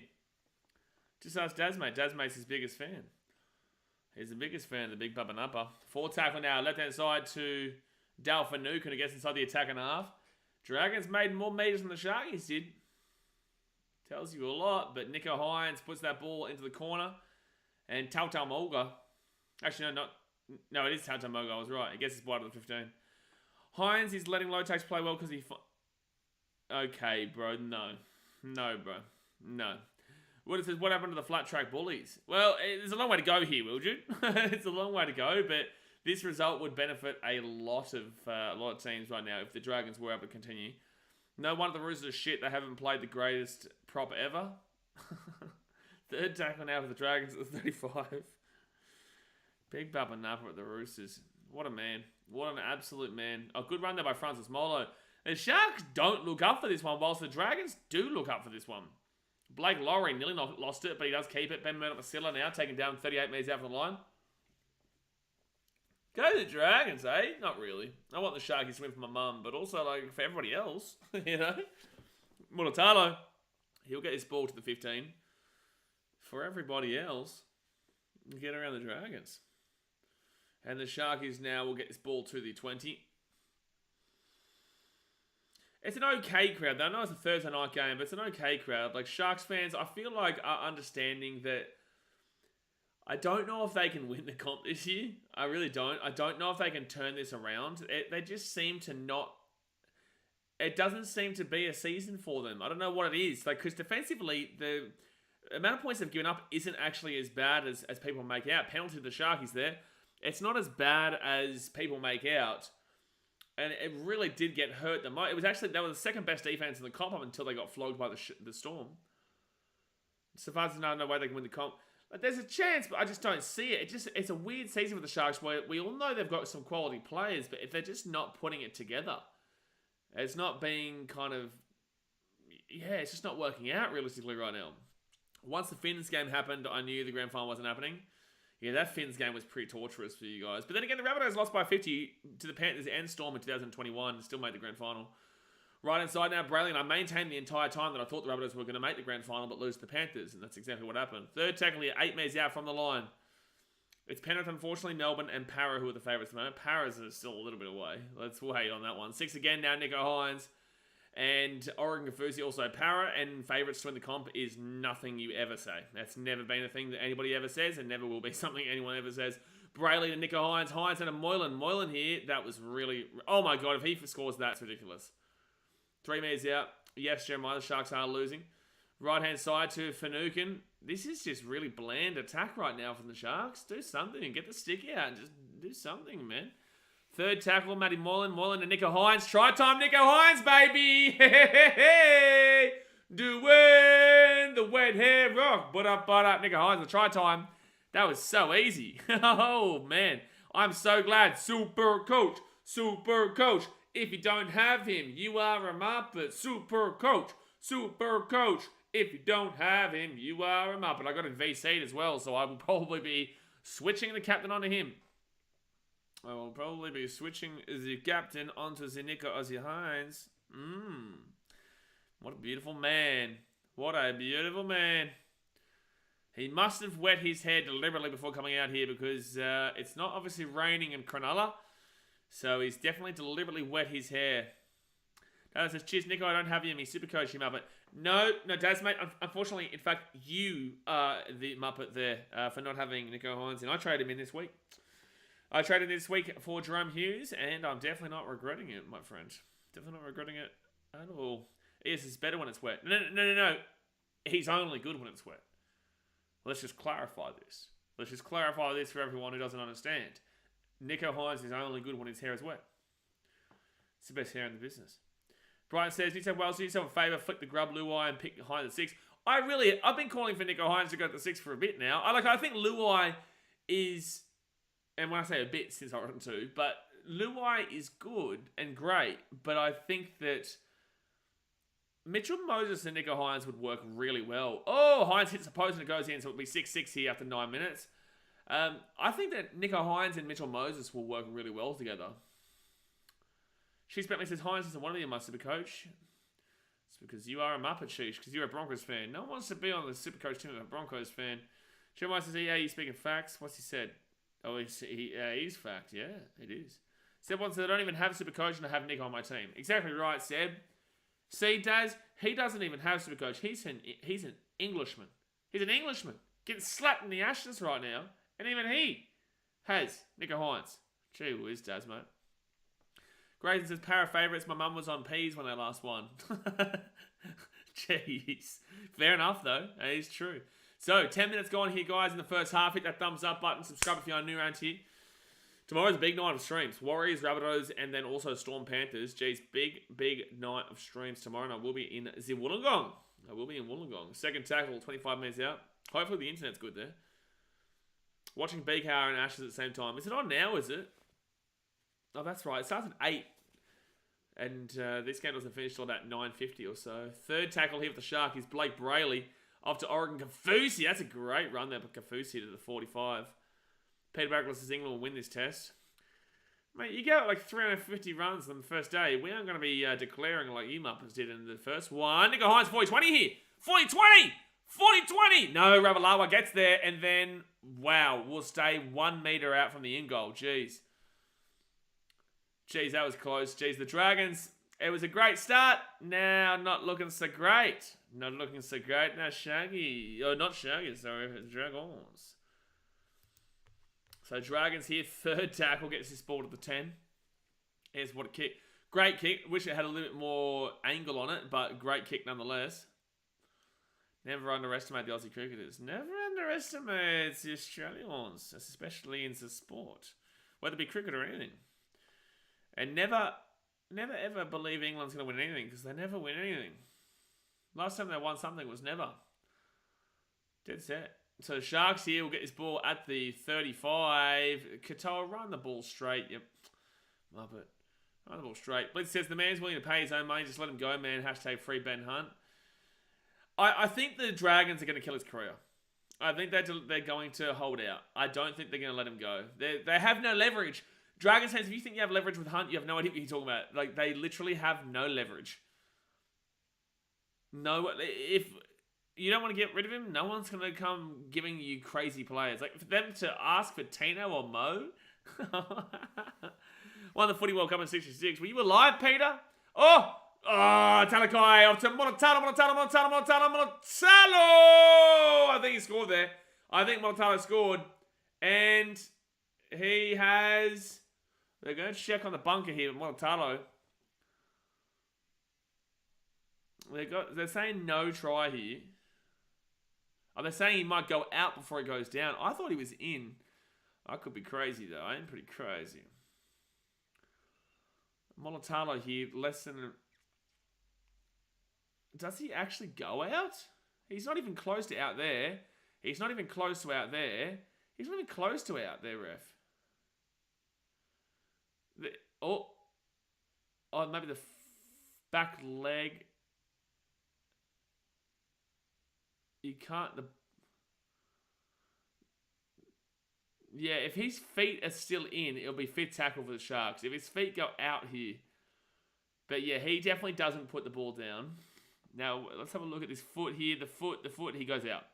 Just ask Dazmate. Dazmate's his biggest fan. He's the biggest fan of the big Bappa Napa. Fourth tackle now, left-hand side to Dal Finucane, who gets inside the attack and a half. Dragons made more metres than the Sharkies did. Tells you a lot, but Nico Hines puts that ball into the corner. And Tauta Moga. Actually, no, it is Tauta Moga. I was right. I guess it's wide of the 15. Hines is letting low tax play well because he... Okay, bro. No, bro. No. What it says, what happened to the flat track bullies? Well, there's a long way to go here, Wildred. It's a long way to go, but this result would benefit a lot of teams right now if the Dragons were able to continue. No one of the Roosters are shit. They haven't played the greatest prop ever. Third tackle now for the Dragons at the 35. Big Bappa Napa at the Roosters. What a man. What an absolute man. A good run there by Francis Molo. The Sharks don't look up for this one, whilst the Dragons do look up for this one. Blake Lowry nearly lost it, but he does keep it. Ben Murdoch-Masila now taking down 38 metres out from the line. Go to the Dragons, eh? Not really. I want the Sharkies to win for my mum, but also like for everybody else, you know? Mulatalo, he'll get his ball to the 15. For everybody else, get around the Dragons. And the Sharkies now will get this ball to the 20. It's an okay crowd, though. I know it's a Thursday night game, but it's an okay crowd. Like, Sharks fans, I feel like are understanding that I don't know if they can win the comp this year. I really don't. I don't know if they can turn this around. They just seem to not... It doesn't seem to be a season for them. I don't know what it is. Like, because defensively, the amount of points they've given up isn't actually as bad as people make out. Penalty to the Sharkies there. It's not as bad as people make out. And it really did get hurt the most. It was actually, that was the second best defense in the comp up until they got flogged by the Storm. So far as no way they can win the comp. Like, there's a chance, but I just don't see it. It's a weird season for the Sharks where we all know they've got some quality players, but if they're just not putting it together, it's not being kind of... Yeah, it's just not working out realistically right now. Once the Finns game happened, I knew the grand final wasn't happening. Yeah, that Finns game was pretty torturous for you guys. But then again, the Rabbitohs lost by 50 to the Panthers and Storm in 2021 and still made the grand final. Right inside now, Brayley, and I maintained the entire time that I thought the Rabbitohs were going to make the grand final but lose to the Panthers, and that's exactly what happened. Third tackle here, 8 metres out from the line. It's Penrith, unfortunately, Melbourne, and Para who are the favourites at the moment. Para's still a little bit away. Let's wait on that one. 6 again now, Nico Hines. And Oregon Kafusi, also Para, and favourites to win the comp is nothing you ever say. That's never been a thing that anybody ever says, and never will be something anyone ever says. Brayley to Nico Hines. Hines and a Moylan. Moylan here, that was really... Oh my God, if he scores that, it's ridiculous. 3 metres out. Yes, Jeremiah, the Sharks are losing. Right-hand side to Finucane. This is just really bland attack right now from the Sharks. Do something and get the stick out and just do something, man. Third tackle, Matty Moylan. Moylan to Nico Hines. Try time, Nico Hines, baby! Hey! Doing the wet hair rock. Butt up, Nico Hines. The try time. That was so easy. Oh, man. I'm so glad. Super coach. Super coach. If you don't have him, you are a muppet. Super coach. Super coach. If you don't have him, you are a muppet. I got him VC'd as well, so I will probably be switching the captain onto him. I will probably be switching the captain onto the Nico Ozzy Hines. What a beautiful man. What a beautiful man. He must have wet his hair deliberately before coming out here because it's not obviously raining in Cronulla. So he's definitely deliberately wet his hair. Dad says, cheers, Nico, I don't have you. Me super coach you, Muppet. No, Daz, mate. Unfortunately, in fact, you are the Muppet there for not having Nico Hines. And I traded him in this week. I traded this week for Jerome Hughes, and I'm definitely not regretting it, my friend. Definitely not regretting it at all. Yes, it's better when it's wet. No. He's only good when it's wet. Let's just clarify this. Let's just clarify this for everyone who doesn't understand. Nicho Hynes is only good when his hair is wet. It's the best hair in the business. Brian says, New South Wales, do yourself a favour, flick the grub Luai and pick Hynes at 6. I've been calling for Nicho Hynes to go to the 6 for a bit now. I think Luai is, and when I say a bit since I wrote 2, but Luai is good and great, but I think that Mitchell Moses and Nicho Hynes would work really well. Oh, Hynes hits the post and it goes in, so it'll be 6-6 here after 9 minutes. I think that Nicho Hynes and Mitchell Moses will work really well together. Sheesh Bentley says, Hynes doesn't want to be my super coach. It's because you are a Muppet, Sheesh, because you're a Broncos fan. No one wants to be on the super coach team of a Broncos fan. Jeremiah says, yeah, you speaking facts. What's he said? Oh, he's fact. Yeah, it is. Seb wants to, I don't even have super coach and I have Nick on my team. Exactly right, Seb. See, Daz, he doesn't even have super coach. He's an Englishman. He's an Englishman. Getting slapped in the ashes right now. And even he has Nicho Hynes. Gee whiz, Daz, mate. Grayson says, para favourites. My mum was on peas when they last won. Jeez. Fair enough, though. That is true. So, 10 minutes gone here, guys, in the first half. Hit that thumbs up button. Subscribe if you're new around here. Tomorrow's a big night of streams. Warriors, Rabbitohs, and then also Storm Panthers. Jeez, big night of streams tomorrow. And I will be in Wollongong. Second tackle, 25 minutes out. Hopefully the internet's good there. Watching BKR and Ashes at the same time. Is it on now, is it? Oh, that's right. It starts at 8. And this game doesn't finish till about 9:50 or so. Third tackle here for the Shark is Blake Brayley. Off to Oregon Kafusi. That's a great run there for Kafusi to the 45. Peter Backler says England will win this test. Mate, you get like 350 runs on the first day. We aren't going to be declaring like you Muppets did in the first one. Nicho Hynes 40-20 here. 40-20! 40-20! No, Ravalawa gets there and then, wow, we'll stay 1 metre out from the in goal. Jeez, that was close. Jeez, the Dragons, it was a great start. Now, not looking so great. Now, Shaggy. Oh, not Shaggy, sorry. Dragons. So, Dragons here. Third tackle gets this ball to the 10. Here's what a kick. Great kick. Wish it had a little bit more angle on it, but great kick nonetheless. Never underestimate the Aussie cricketers. Never underestimate the Australians, especially in the sport. Whether it be cricket or anything. And never ever believe England's going to win anything, because they never win anything. Last time they won something was never. Dead set. So the Sharks here will get this ball at the 35. Katoa, run the ball straight. Yep. Muppet. Run the ball straight. Blitz says the man's willing to pay his own money. Just let him go, man. Hashtag free Ben Hunt. I think the Dragons are going to kill his career. I think they're going to hold out. I don't think they're going to let him go. They have no leverage. Dragons fans, if you think you have leverage with Hunt, you have no idea what you're talking about. Like, they literally have no leverage. No, if you don't want to get rid of him, no one's going to come giving you crazy players. Like, for them to ask for Tino or Mo. Won the Footy World Cup in 66. Were you alive, Peter? Oh, Talakai off to Monotalo. I think he scored there. I think Monotalo scored. And he has... They're going to check on the bunker here with Monotalo. They're saying no try here. Oh, they're saying he might go out before he goes down. I thought he was in. I could be crazy, though. I am pretty crazy. Monotalo here, less than... Does he actually go out? He's not even close to out there. He's not even close to out there. He's not even close to out there, ref. Maybe the back leg. You can't... Yeah, if his feet are still in, it'll be fit tackle for the Sharks. If his feet go out here. But yeah, he definitely doesn't put the ball down. Now, let's have a look at this foot here. The foot, he goes out.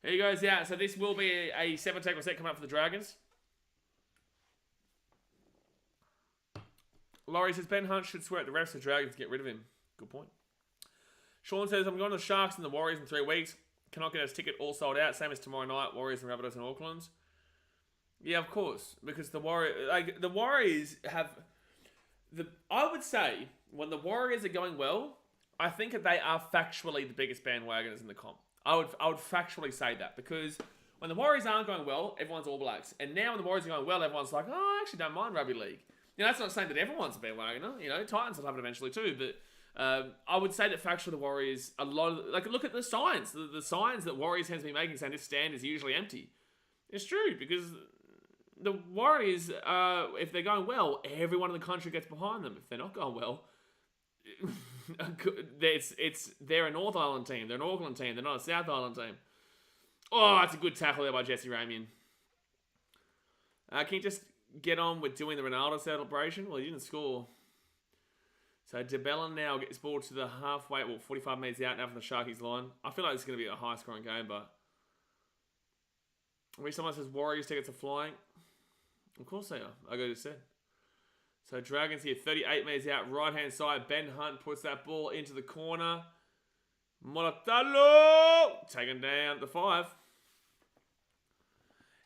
He goes out. So this will be a 7 tackle set coming up for the Dragons. Laurie says, Ben Hunt should swear at the refs of the Dragons to get rid of him. Good point. Sean says, I'm going to the Sharks and the Warriors in 3 weeks. Cannot get his ticket all sold out. Same as tomorrow night. Warriors and Rabbitohs in Auckland. Yeah, of course, because the Warriors have I would say when the Warriors are going well, I think that they are factually the biggest bandwagoners in the comp. I would factually say that because when the Warriors aren't going well, everyone's All Blacks, and now when the Warriors are going well, everyone's like, oh, I actually don't mind rugby league. That's not saying that everyone's a bandwagoner. Titans will have it eventually too, but. I would say that factually the Warriors, a lot of look at the signs. The signs that Warriors fans be making saying this stand is usually empty. It's true because the Warriors, if they're going well, everyone in the country gets behind them. If they're not going well, they're a North Island team, they're an Auckland team, they're not a South Island team. Oh, that's a good tackle there by Jesse Ramian. Can you just get on with doing the Ronaldo celebration? Well, he didn't score. So DeBellin now gets ball to the halfway, 45 metres out now from the Sharkies line. I feel like it's going to be a high-scoring game, but... Someone says Warriors tickets are flying. Of course they are. I just said. So Dragons here, 38 metres out, right-hand side. Ben Hunt puts that ball into the corner. Moratalo! Taken down at the 5.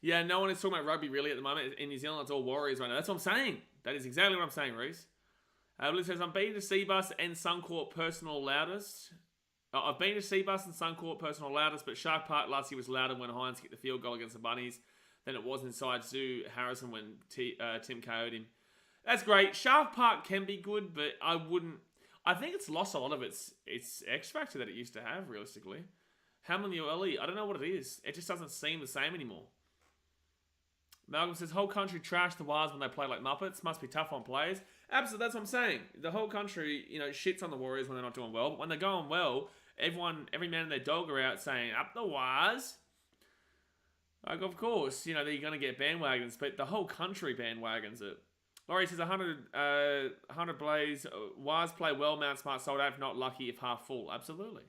Yeah, no one is talking about rugby really at the moment. In New Zealand, it's all Warriors right now. That's what I'm saying. That is exactly what I'm saying, Reese. Liz says, I'm being to Seabus and Suncorp personal loudest. I've been to Seabus and Suncorp personal loudest, but Shark Park last year was louder when Hines kicked the field goal against the Bunnies than it was inside Sue Harrison when Tim KO'd him. That's great. Shark Park can be good, but I think it's lost a lot of its X factor that it used to have, realistically. Hamlin ULE, I don't know what it is. It just doesn't seem the same anymore. Malcolm says, whole country trashed the Warriors when they play like Muppets. Must be tough on players. Absolutely, that's what I'm saying. The whole country, shits on the Warriors when they're not doing well. But when they're going well, every man and their dog are out saying, up the Warriors. Like, of course, they're going to get bandwagons, but the whole country bandwagons it. Laurie says, 100 Blaze. Warriors play well, Mount Smart sold out, if not lucky, if half full. Absolutely.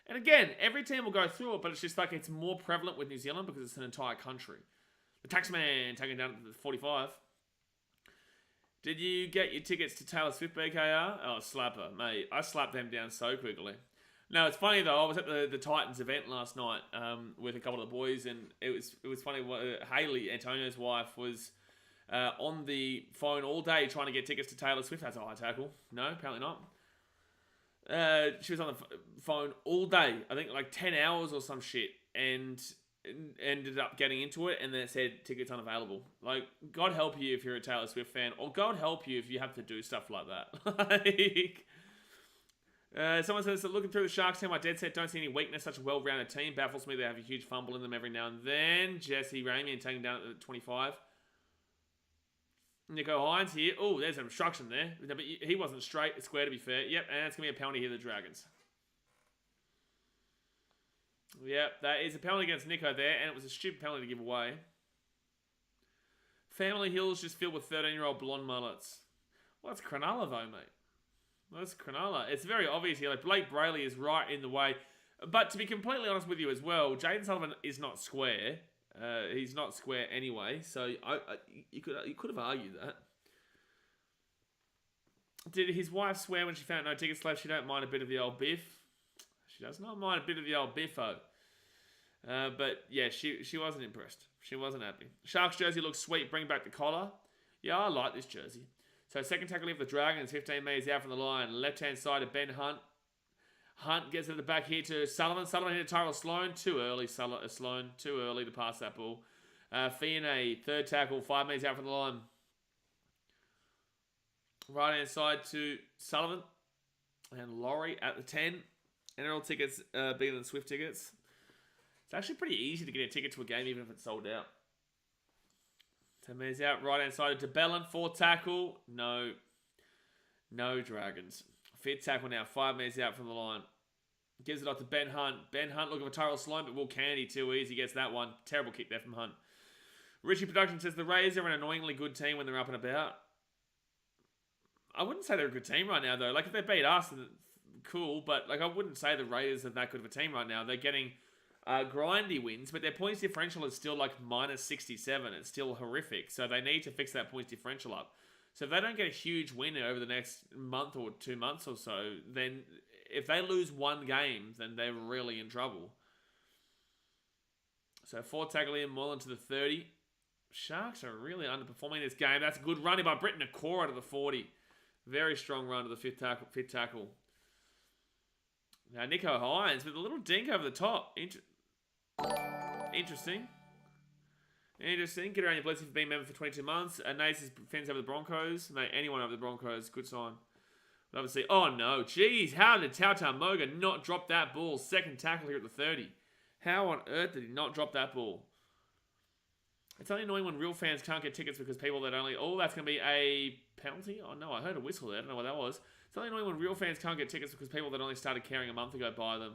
And again, every team will go through it, but it's just like it's more prevalent with New Zealand because it's an entire country. The Taxman taken down to 45. Did you get your tickets to Taylor Swift BKR? Oh, slapper, mate. I slapped them down so quickly. No, it's funny though. I was at the Titans event last night with a couple of the boys, and it was funny. Haley, Antonio's wife, was on the phone all day trying to get tickets to Taylor Swift. That's a high tackle. No, apparently not. She was on the phone all day. I think like 10 hours or some shit, and ended up getting into it, and then it said tickets unavailable. Like, God help you if you're a Taylor Swift fan, or God help you if you have to do stuff like that. Someone says that looking through the Sharks team, I dead set don't see any weakness. Such a well-rounded team. Baffles me they have a huge fumble in them every now and then. Jesse Ramian taking down at 25. Nico Hines here. Oh, there's an obstruction there. But he wasn't straight. It's square, to be fair. Yep, and it's going to be a penalty here, the Dragons. Yep, that is a penalty against Nico there, and it was a stupid penalty to give away. Family Hills just filled with 13-year-old blonde mullets. Well, that's Cronulla, though, mate. That's Cronulla. It's very obvious here. Like, Blake Brayley is right in the way. But to be completely honest with you as well, Jaden Sullivan is not square. He's not square anyway, so you could have argued that. Did his wife swear when she found no tickets left she don't mind a bit of the old biff? She does not mind a bit of the old biffo. But yeah, she wasn't impressed. She wasn't happy. Sharks jersey looks sweet. Bring back the collar. Yeah, I like this jersey. So second tackle of the Dragons, 15 metres out from the line. Left-hand side of Ben Hunt. Hunt gets at the back here to Sullivan. Sullivan here to Tyrell Sloan. Too early, Sloan. Too early to pass that ball. Fiona, third tackle, 5 metres out from the line. Right-hand side to Sullivan. And Laurie at the 10. NRL tickets bigger than Swift tickets. It's actually pretty easy to get a ticket to a game even if it's sold out. 10 metres out, right-hand side to Bellin, fourth tackle. No Dragons. Fifth tackle now, 5 metres out from the line. Gives it off to Ben Hunt. Ben Hunt looking for Tyrell Sloan, but Will Candy too easy. Gets that one. Terrible kick there from Hunt. Richie Production says the Rays are an annoyingly good team when they're up and about. I wouldn't say they're a good team right now, though. Like, if they beat us, cool, but like I wouldn't say the Raiders are that good of a team right now. They're getting grindy wins, but their points differential is still like minus 67. It's still horrific, so they need to fix that points differential up. So if they don't get a huge win over the next month or 2 months or so, then if they lose one game, then they're really in trouble. So fourth tackle in, Mullen to the 30. Sharks are really underperforming this game. That's a good running by Britton Nakora to the 40. Very strong run to the fifth tackle. Now, Nicho Hynes with a little dink over the top. Interesting. Get around your blessing for being a member for 22 months. Nace fends over the Broncos. Mate, anyone over the Broncos, good sign. But obviously, oh no, jeez, how did Tautau Moga not drop that ball? Second tackle here at the 30. How on earth did he not drop that ball? It's only annoying when real fans can't get tickets because people that only... Oh, that's going to be a penalty? Oh, no, I heard a whistle there. I don't know what that was. It's only annoying when real fans can't get tickets because people that only started caring a month ago buy them.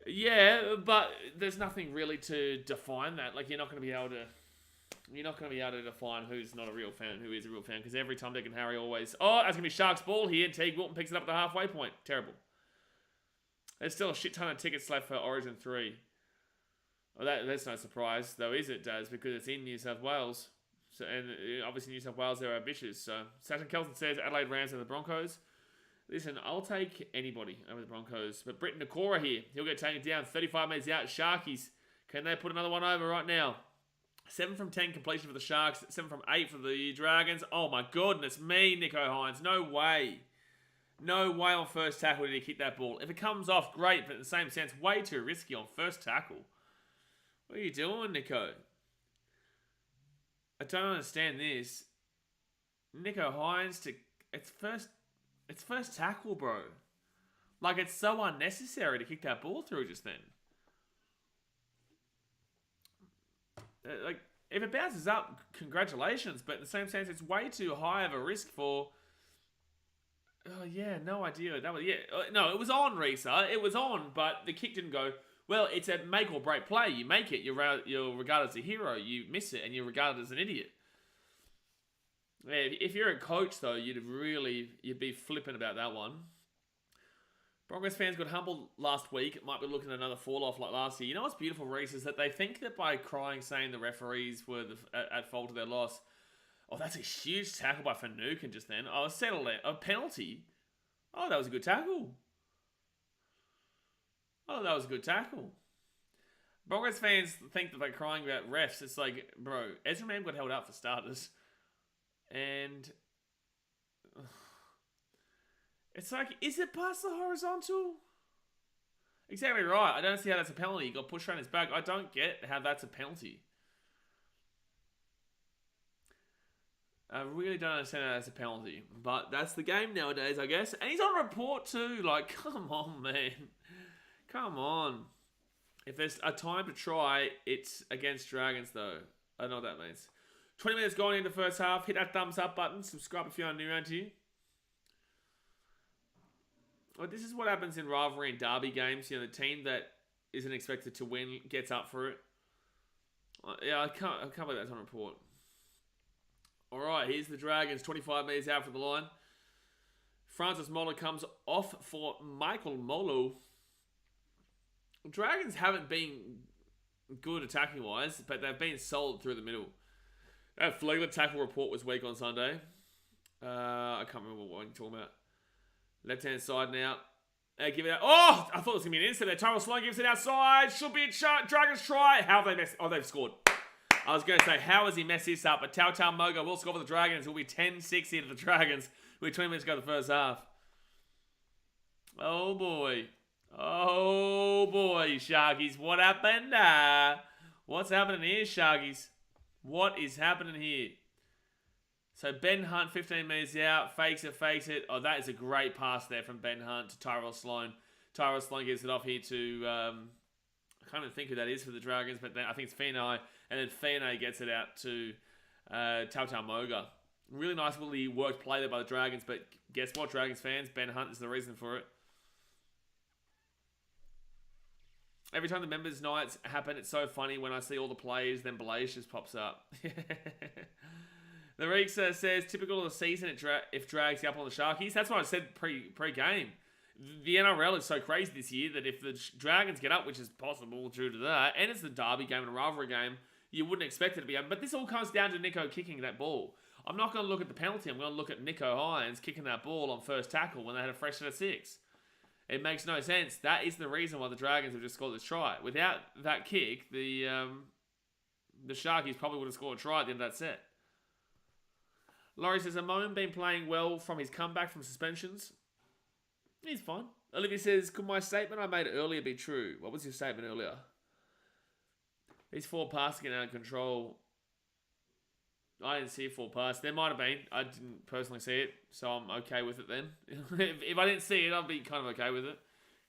Yeah, but there's nothing really to define that. Like, you're not going to be able to define who's not a real fan and who is a real fan because every time Dick and Harry always... Oh, that's going to be Sharks ball here. Teague Wilton picks it up at the halfway point. Terrible. There's still a shit ton of tickets left for Origin 3. Well, that's no surprise, though, is it, Daz? Because it's in New South Wales. So, and obviously New South Wales, they're ambitious. So, Saturn Kelson says Adelaide Rams over the Broncos. Listen, I'll take anybody over the Broncos. But Britton Nakora here, he'll get taken down. 35 metres out. Sharkies, can they put another one over right now? 7 from 10 completion for the Sharks. 7 from 8 for the Dragons. Oh, my goodness me, Nicho Hynes. No way. No way on first tackle did he kick that ball. If it comes off, great. But in the same sense, way too risky on first tackle. What are you doing, Nicho? I don't understand this. Nicho Hynes to... It's first tackle, bro. Like, it's so unnecessary to kick that ball through just then. Like, if it bounces up, congratulations. But in the same sense, it's way too high of a risk for... Oh, yeah, no idea. That was... Yeah, no, it was on, Risa. It was on, but the kick didn't go... Well, it's a make or break play. You make it, you're regarded as a hero. You miss it, and you're regarded as an idiot. Yeah, if you're a coach, though, you'd be flippant about that one. Broncos fans got humbled last week. It might be looking at another fall off like last year. You know what's beautiful, Reese, is that they think that by crying, saying the referees were at fault of their loss. Oh, that's a huge tackle by Finucane just then. Oh, settle it. A penalty. Oh, that was a good tackle. Oh, that was a good tackle. Broncos fans think that they're crying about refs. It's like, bro, Ezra Mam got held up for starters. And... It's like, is it past the horizontal? Exactly right. I don't see how that's a penalty. He got pushed around his back. I don't get how that's a penalty. I really don't understand how that's a penalty. But that's the game nowadays, I guess. And he's on report too. Like, come on, man. Come on. If there's a time to try, it's against Dragons, though. I don't know what that means. 20 minutes going into the first half. Hit that thumbs up button. Subscribe if you're new around here. Well, this is what happens in rivalry and derby games. You know, the team that isn't expected to win gets up for it. Yeah, I can't believe that's on report. All right, here's the Dragons. 25 metres out from the line. Francis Molo comes off for Michael Molo. Dragons haven't been good attacking-wise, but they've been solid through the middle. That Flegler tackle report was weak on Sunday. I can't remember what I'm talking about. Left-hand side now. Give it out. Oh! I thought it was going to be an instant there. Tyrell Sloan gives it outside. Should be a Dragons try. How have they messed... Oh, they've scored. I was going to say, how has he messed this up? But Tautau Moga will score for the Dragons. It will be 10-6 here to the Dragons. With 20 minutes to go the first half. Oh, boy. Oh, boy, Sharkies. What happened? What's happening here, Sharkies? What is happening here? So, Ben Hunt, 15 metres out. Fakes it. Oh, that is a great pass there from Ben Hunt to Tyrell Sloan. Tyrell Sloan gives it off here to... I can't even think who that is for the Dragons, but then I think it's Finai. And then Finai gets it out to Tautau Moga. Really nice, really worked play there by the Dragons, but guess what, Dragons fans? Ben Hunt is the reason for it. Every time the members' nights happen, it's so funny when I see all the plays, then Blaze just pops up. The Reeks says, typical of the season if Drags up on the Sharkies. That's what I said pre-game. The NRL is so crazy this year that if the Dragons get up, which is possible due to that, and it's the derby game and a rivalry game, you wouldn't expect it to be up. But this all comes down to Nicho kicking that ball. I'm not going to look at the penalty. I'm going to look at Nicho Hynes kicking that ball on first tackle when they had a fresh set of 6. It makes no sense. That is the reason why the Dragons have just scored this try. Without that kick, the the Sharkies probably would have scored a try at the end of that set. Laurie says, Amon been playing well from his comeback from suspensions? He's fine. Olivia says, could my statement I made earlier be true? What was your statement earlier? These 4 passes getting out of control. I didn't see a 4 pass. There might have been. I didn't personally see it, so I'm okay with it then. if I didn't see it, I'd be kind of okay with it.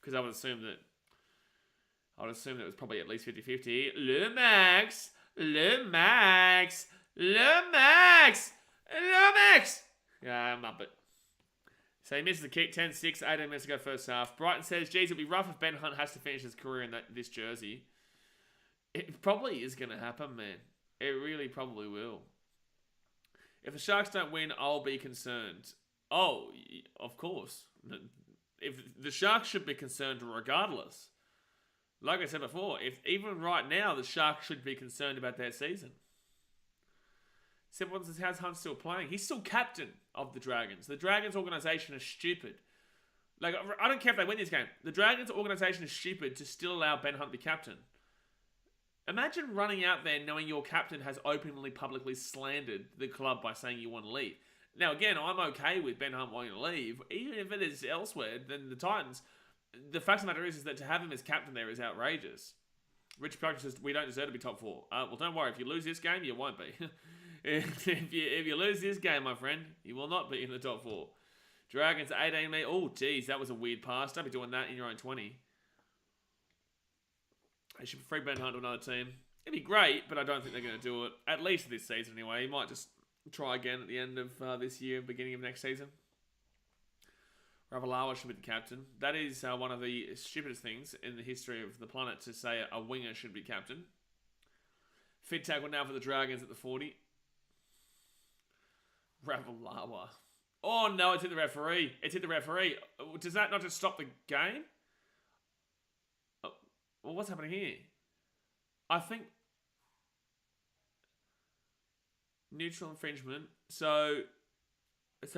Because I would assume that it was probably at least 50-50. Le Max! Yeah, I'm up it. So he misses the kick, 10-6, 18 minutes to go first half. Brighton says, geez, it'll be rough if Ben Hunt has to finish his career in this jersey. It probably is going to happen, man. It really probably will. If the Sharks don't win, I'll be concerned. Oh, of course. If the Sharks should be concerned regardless. Like I said before, even right now, the Sharks should be concerned about their season. Someone says, how's Hunt still playing? He's still captain of the Dragons. The Dragons organisation is stupid. Like, I don't care if they win this game. The Dragons organisation is stupid to still allow Ben Hunt to be captain. Imagine running out there knowing your captain has openly, publicly slandered the club by saying you want to leave. Now, again, I'm okay with Ben Hunt wanting to leave. Even if it is elsewhere than the Titans, the fact of the matter is that to have him as captain there is outrageous. Richard Proctor says, we don't deserve to be top 4. Well, don't worry. If you lose this game, you won't be. if you lose this game, my friend, you will not be in the top 4. Dragons 18 me. Oh, geez, that was a weird pass. Don't be doing that in your own 20. They should free Ben Hunt to another team. It'd be great, but I don't think they're going to do it. At least this season, anyway. He might just try again at the end of this year, beginning of next season. Ravalawa should be the captain. That is one of the stupidest things in the history of the planet to say a winger should be captain. Fit tackle now for the Dragons at the 40. Ravalawa. Oh no, it's hit the referee. Does that not just stop the game? Oh, well, what's happening here? I think neutral infringement. So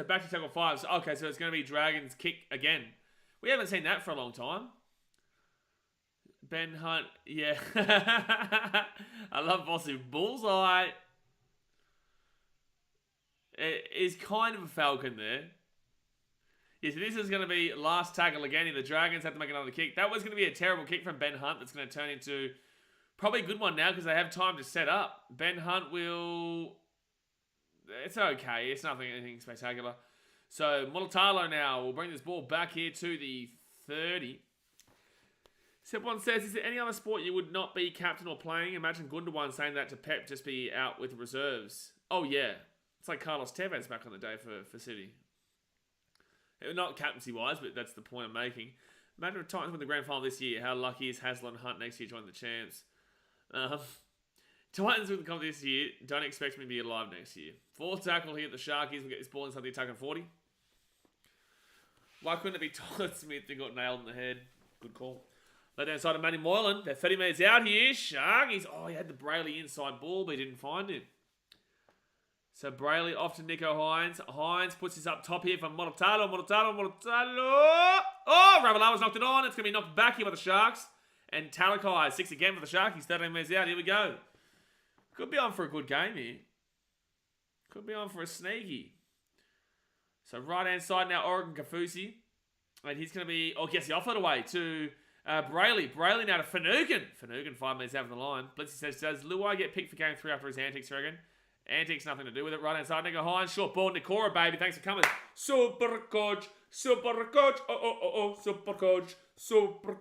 back to tackle 5. So, okay, so it's going to be Dragons kick again. We haven't seen that for a long time. Ben Hunt, yeah. I love Bossy. Bullseye. It is kind of a falcon there. Yeah, so this is going to be last tackle again. The Dragons have to make another kick. That was going to be a terrible kick from Ben Hunt that's going to turn into probably a good one now because they have time to set up. Ben Hunt will... It's okay. It's anything spectacular. So, Mulatalo now will bring this ball back here to the 30. Step1 says, is there any other sport you would not be captain or playing? Imagine Gundawan saying that to Pep, just be out with reserves. Oh, yeah. It's like Carlos Tevez back on the day for City. Not captaincy-wise, but that's the point I'm making. Imagine if Titans win the grand final this year. How lucky is Hasler and Hunt next year join the champs? Titans win the comp this year. Don't expect me to be alive next year. 4th tackle here at the Sharkies. We'll get this ball inside the attacking 40. Why couldn't it be Todd Smith who got nailed in the head? Good call. Let down side of Matty Moylan. They're 30 metres out here. Sharkies. Oh, he had the Brayley inside ball, but he didn't find him. So Brayley off to Nico Hines. Hines puts this up top here for Mortalo. Oh, Ravalawa's knocked it on. It's going to be knocked back here by the Sharks. And Talakai, 6 again for the Sharkies. 13 metres out. Here we go. Could be on for a good game here. Could be on for a sneaky. So right-hand side now, Oregon Kafusi. And he's going to be... Oh, gets the offload away to Brayley. Brayley now to Finucane. Finucane 5 metres out of the line. Blitzy says, does Luai get picked for game 3 after his antics, you reckon? Antics, nothing to do with it. Right-hand side, Nico Hines. Short ball, Nikora, baby. Thanks for coming. Super coach. Super coach. Super coach. Super coach.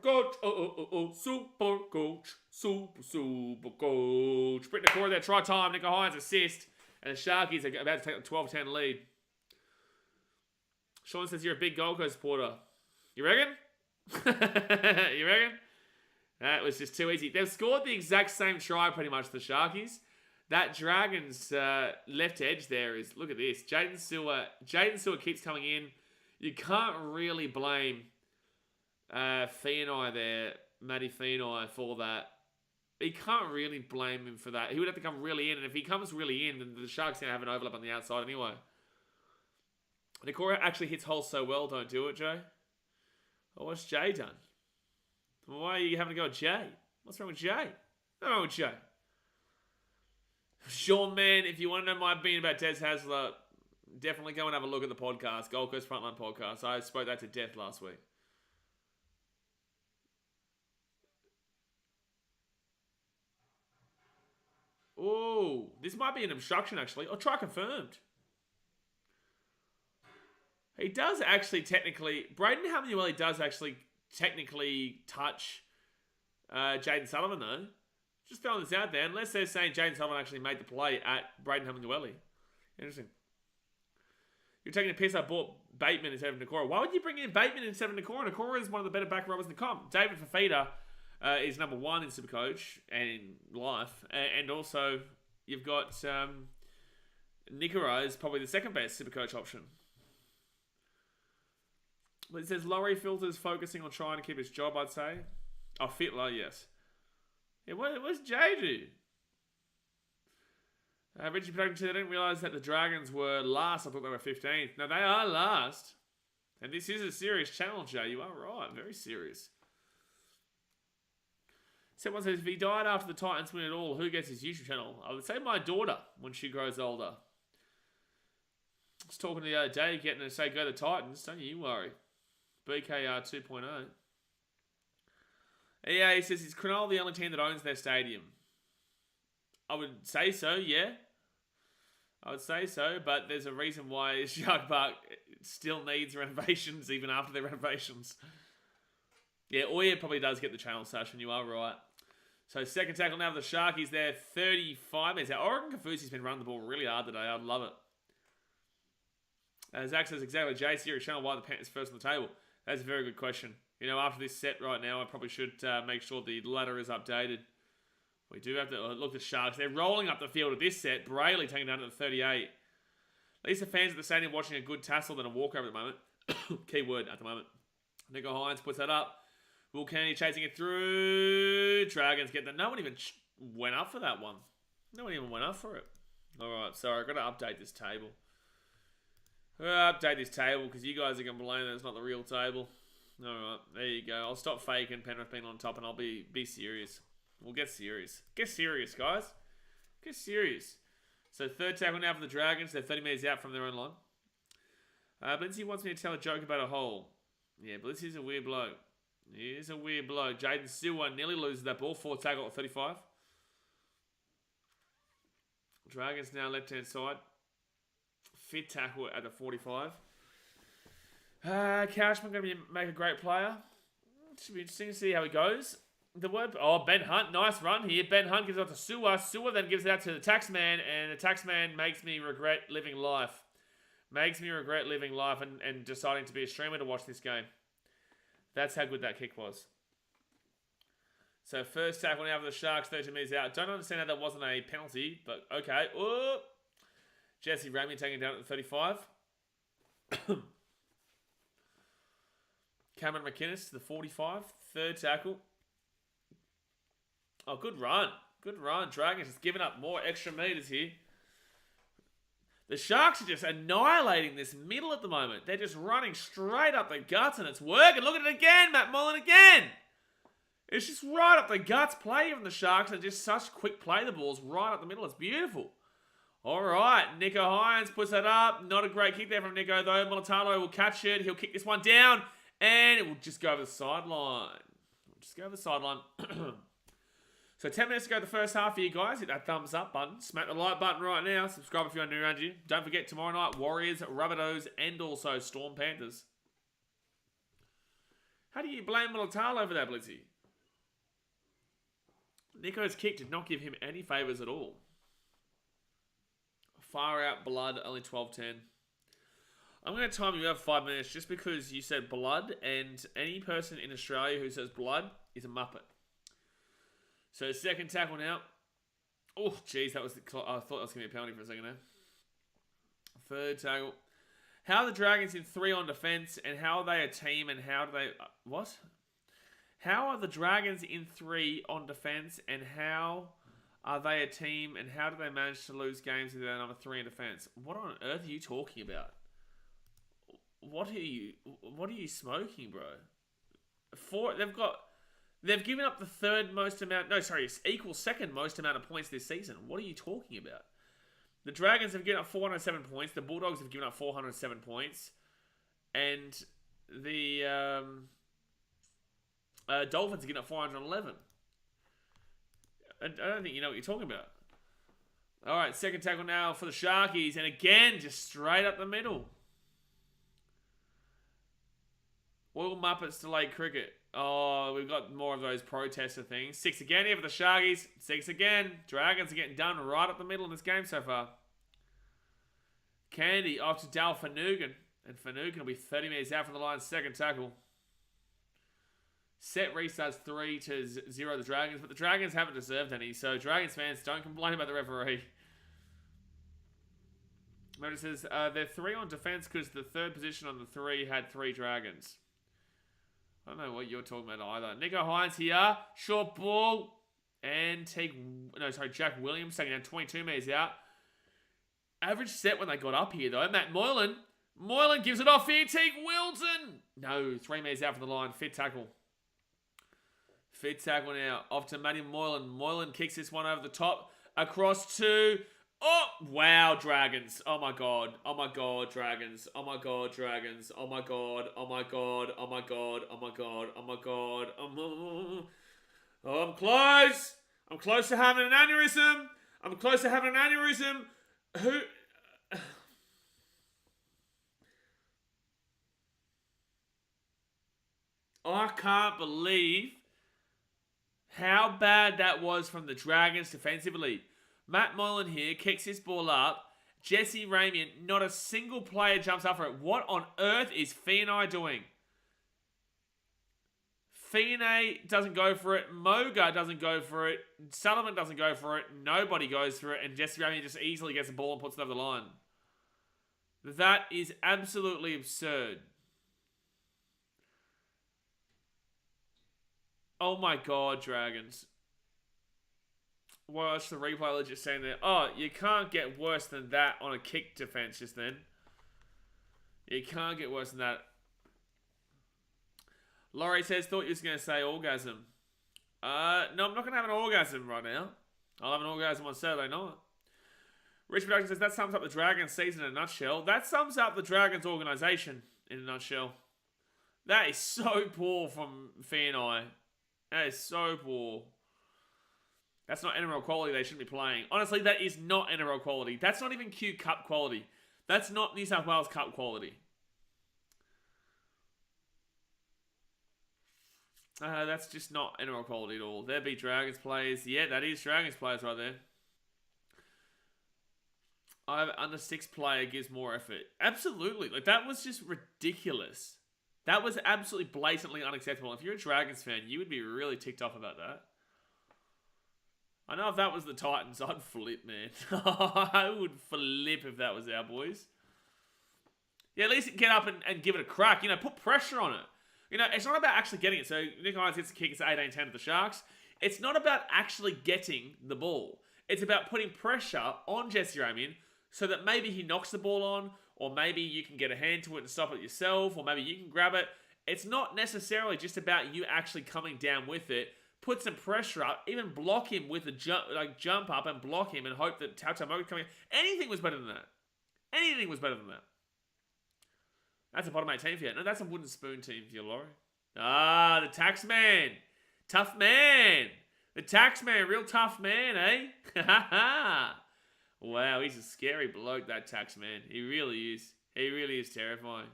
Super coach. Super coach. Britt Nikora there. Try time. Nico Hines assist. And the Sharkies are about to take a 12-10 lead. Sean says you're a big Gold Coast supporter. You reckon? You reckon? That was just too easy. They've scored the exact same try pretty much, the Sharkies. That Dragons left edge there is, look at this. Jaden Sewer keeps coming in. You can't really blame Fianai there, Matty Fianai, for that. You can't really blame him for that. He would have to come really in, and if he comes really in, then the Sharks are going to have an overlap on the outside anyway. Nikora actually hits holes so well, don't do it, Jay. Oh, what's Jay done? Why are you having to go with Jay? What's wrong with Jay? Nothing wrong with Jay. Sean, man, if you want to know my opinion about Des Hasler, definitely go and have a look at the podcast, Gold Coast Frontline Podcast. I spoke that to death last week. Oh, this might be an obstruction, actually. I'll try confirmed. He does actually technically... Braden Hamlin does actually technically touch Jaden Sullivan, though. Just throwing this out there. Unless they're saying Jaden Sullivan actually made the play at Braden Hamlin. Interesting. You're taking a piss. I bought Bateman instead of Nakora. Why would you bring in Bateman instead of Nakora? Nakora is one of the better back rowers in the comp. David Fafita is number 1 in Supercoach and in life. And also, you've got Nikora is probably the second best Supercoach option. But it says Laurie Filter's focusing on trying to keep his job, I'd say. Oh, Fitler, yes. Yeah, where's Jeju? Richie Production, I didn't realise that the Dragons were last. I thought they were 15th. No, they are last. And this is a serious challenge, Jay. You are right. Very serious. Someone says, if he died after the Titans win it all, who gets his YouTube channel? I would say my daughter when she grows older. I was talking the other day, getting her to say, go to the Titans. Don't you worry. BKR 2.0. Yeah, he says, is Cronulla the only team that owns their stadium? I would say so, yeah. I would say so, but there's a reason why Shark Park still needs renovations even after their renovations. Yeah, Oya probably does get the channel, Sasha, and you are right. So second tackle now for the Sharkies there, 35 minutes. Oregon Kafusi's been running the ball really hard today. I love it. Zach says exactly, Jay, serious channel, why the Panthers first on the table? That's a very good question. You know, after this set right now, I probably should make sure the ladder is updated. We do have to look at Sharks. They're rolling up the field at this set. Brayley taking down to the 38. At least the fans at the stadium watching a good tassel than a walkover at the moment. Key word at the moment. Nico Hines puts that up. Will Kennedy chasing it through. Dragons get that. No one even went up for that one. No one even went up for it. Alright, sorry. I've got to update this table. Update this table because you guys are going to blame that it's not the real table. Alright, there you go. I'll stop faking Penrith being on top and I'll be serious. We'll get serious. Get serious, guys. Get serious. So third tackle now for the Dragons. They're 30 metres out from their own line. Lindsay wants me to tell a joke about a hole. Yeah, but this is a weird bloke. He is a weird bloke. Jaden Stewart nearly loses that ball. Fourth tackle at 35. Dragons now left-hand side. Fifth tackle at the 45. Cashman going to make a great player. Should be interesting to see how he goes. Ben Hunt, nice run here. Ben Hunt gives it out to Sewer. Sewer then gives it out to the Taxman, and the Taxman makes me regret living life. Makes me regret living life and deciding to be a streamer to watch this game. That's how good that kick was. So first tackle now for the Sharks, 13 metres out. Don't understand how that wasn't a penalty, but okay. Oh. Jesse Ramey taking it down at the 35. Cameron McInnes to the 45. Third tackle. Oh, good run. Good run. Dragons just giving up more extra metres here. The Sharks are just annihilating this middle at the moment. They're just running straight up the guts and it's working. Look at it again, Matt Mullen again. It's just right up the guts play from the Sharks and just such quick play. The ball's right up the middle. It's beautiful. All right. Nico Hines puts that up. Not a great kick there from Nico though. Molitalo will catch it. He'll kick this one down and it will just go over the sideline. Just go over the sideline. So 10 minutes to go the first half for you guys. Hit that thumbs up button. Smack the like button right now. Subscribe if you're new around you. Don't forget tomorrow night, Warriors, Rabbitohs, and also Storm Panthers. How do you blame Molitalo for that, Blitzy? Nico's kick did not give him any favours at all. Far out blood, only 12-10. I'm going to time you out 5 minutes just because you said blood, and any person in Australia who says blood is a muppet. So second tackle now. Oh, jeez, that was I thought that was going to be a penalty for a second there. Third tackle. How are the Dragons in 3 on defence, and how are they a team, and how do they... what? How are the Dragons in 3 on defence, and how are they a team, and how do they manage to lose games with their number 3 in defence? What on earth are you talking about? What are you smoking, bro? They've given up the third most amount... No, sorry, equal second most amount of points this season. What are you talking about? The Dragons have given up 407 points. The Bulldogs have given up 407 points. And the Dolphins have given up 411. I don't think you know what you're talking about. All right, second tackle now for the Sharkies. And again, just straight up the middle. Will Muppets delay cricket? Oh, we've got more of those protester things. 6 again here for the Sharkies. 6 again. Dragons are getting done right up the middle in this game so far. Candy off to Dal Fanugan. And Fanugan will be 30 metres out from the line. Second tackle. Set restarts 3-0 the Dragons. But the Dragons haven't deserved any. So Dragons fans, don't complain about the referee. Notice says they're 3 on defence because the third position on the 3 had 3 Dragons. I don't know what you're talking about either. Nico Hines here. Short ball. And Jack Williams taking down 22 metres out. Average set when they got up here, though. Matt Moylan. Moylan gives it off here. Teague Wilton. No, 3 metres out for the line. Fit tackle. Fit tackle now. Off to Matty Moylan. Moylan kicks this one over the top. Across to... Oh, wow, Dragons. Oh, my God. Oh, my God, Dragons. Oh, my God, Dragons. Oh, my God. Oh, my God. Oh, my God. Oh, my God. Oh, my God. Oh, I'm close. I'm close to having an aneurysm. I'm close to having an aneurysm. Who... I can't believe how bad that was from the Dragons defensively. Matt Moylan here kicks his ball up. Jesse Ramian, not a single player jumps up for it. What on earth is Fianai doing? Fianai doesn't go for it. Moga doesn't go for it. Sullivan doesn't go for it. Nobody goes for it. And Jesse Ramian just easily gets the ball and puts it over the line. That is absolutely absurd. Oh my God, Dragons. Watch the replay legit saying there. Oh, you can't get worse than that on a kick defense just then. You can't get worse than that. Laurie says, thought you was going to say orgasm. No, I'm not going to have an orgasm right now. I'll have an orgasm on Saturday night. Rich Production says, that sums up the Dragons season in a nutshell. That sums up the Dragons organisation in a nutshell. That is so poor from Fianai. That is so poor. That's not NRL quality they shouldn't be playing. Honestly, that is not NRL quality. That's not even Q Cup quality. That's not New South Wales Cup quality. That's just not NRL quality at all. There be Dragons players. Yeah, that is Dragons players right there. Under 6 player gives more effort. Absolutely. Like, that was just ridiculous. That was absolutely blatantly unacceptable. If you're a Dragons fan, you would be really ticked off about that. I know if that was the Titans, I'd flip, man. I would flip if that was our boys. Yeah, at least get up and give it a crack. You know, put pressure on it. You know, it's not about actually getting it. So, Nick Hines gets the kick. It's 18-10 to the Sharks. It's not about actually getting the ball. It's about putting pressure on Jesse Ramian so that maybe he knocks the ball on, or maybe you can get a hand to it and stop it yourself, or maybe you can grab it. It's not necessarily just about you actually coming down with it. Put some pressure up, even block him with a jump up and block him and hope that Tautamoga's coming. Anything was better than that. Anything was better than that. That's a bottom 8 team for you. No, that's a wooden spoon team for you, Laurie. Ah, the tax man. Tough man. The tax man, real tough man, eh? Wow, he's a scary bloke, that tax man. He really is. He really is terrifying.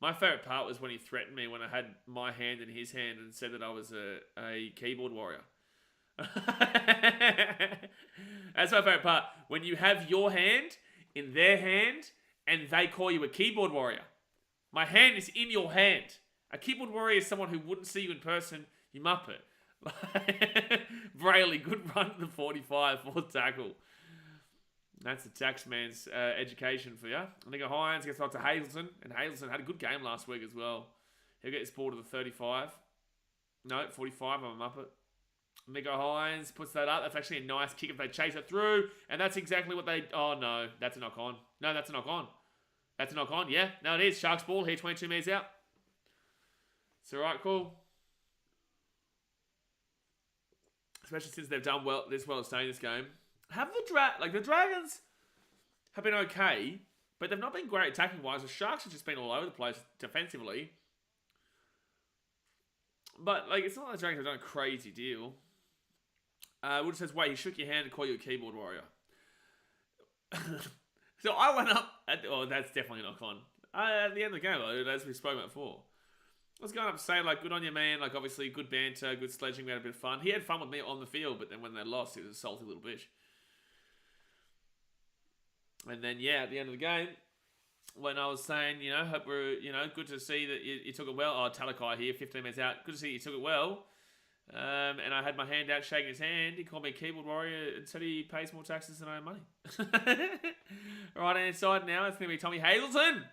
My favourite part was when he threatened me when I had my hand in his hand and said that I was a keyboard warrior. That's my favourite part. When you have your hand in their hand and they call you a keyboard warrior. My hand is in your hand. A keyboard warrior is someone who wouldn't see you in person, you muppet. Brayley, good run to the 45, 4th tackle. That's the taxman's education for you. Nico Hines gets off to Hazleton, and Hazleton had a good game last week as well. He'll get his ball to the 35. No, 45, I'm a muppet. Nico Hines puts that up. That's actually a nice kick if they chase it through, and that's exactly what they... Oh, no, that's a knock-on. No, that's a knock-on. That's a knock-on, yeah. No, it is. Sharks ball here, 22 metres out. It's all right, cool. especially since they've done well at staying this game. Have the Dragons have been okay, but they've not been great attacking wise. The Sharks have just been all over the place defensively. But it's not like the Dragons have done a crazy deal. Wood says, "Wait, he shook your hand and called you a keyboard warrior." So I went up. That's definitely not on. At the end of the game, as we spoke about before, I was going up saying, good on you, man. Obviously, good banter, good sledging. We had a bit of fun. He had fun with me on the field, but then when they lost, he was a salty little bitch. And then, at the end of the game, when I was saying, hope we're, good to see that you took it well. Oh, Talakai here, 15 minutes out. Good to see that you took it well. And I had my hand out shaking his hand. He called me a keyboard warrior and said he pays more taxes than I have money. Right hand side now, it's going to be Tommy Hazelton.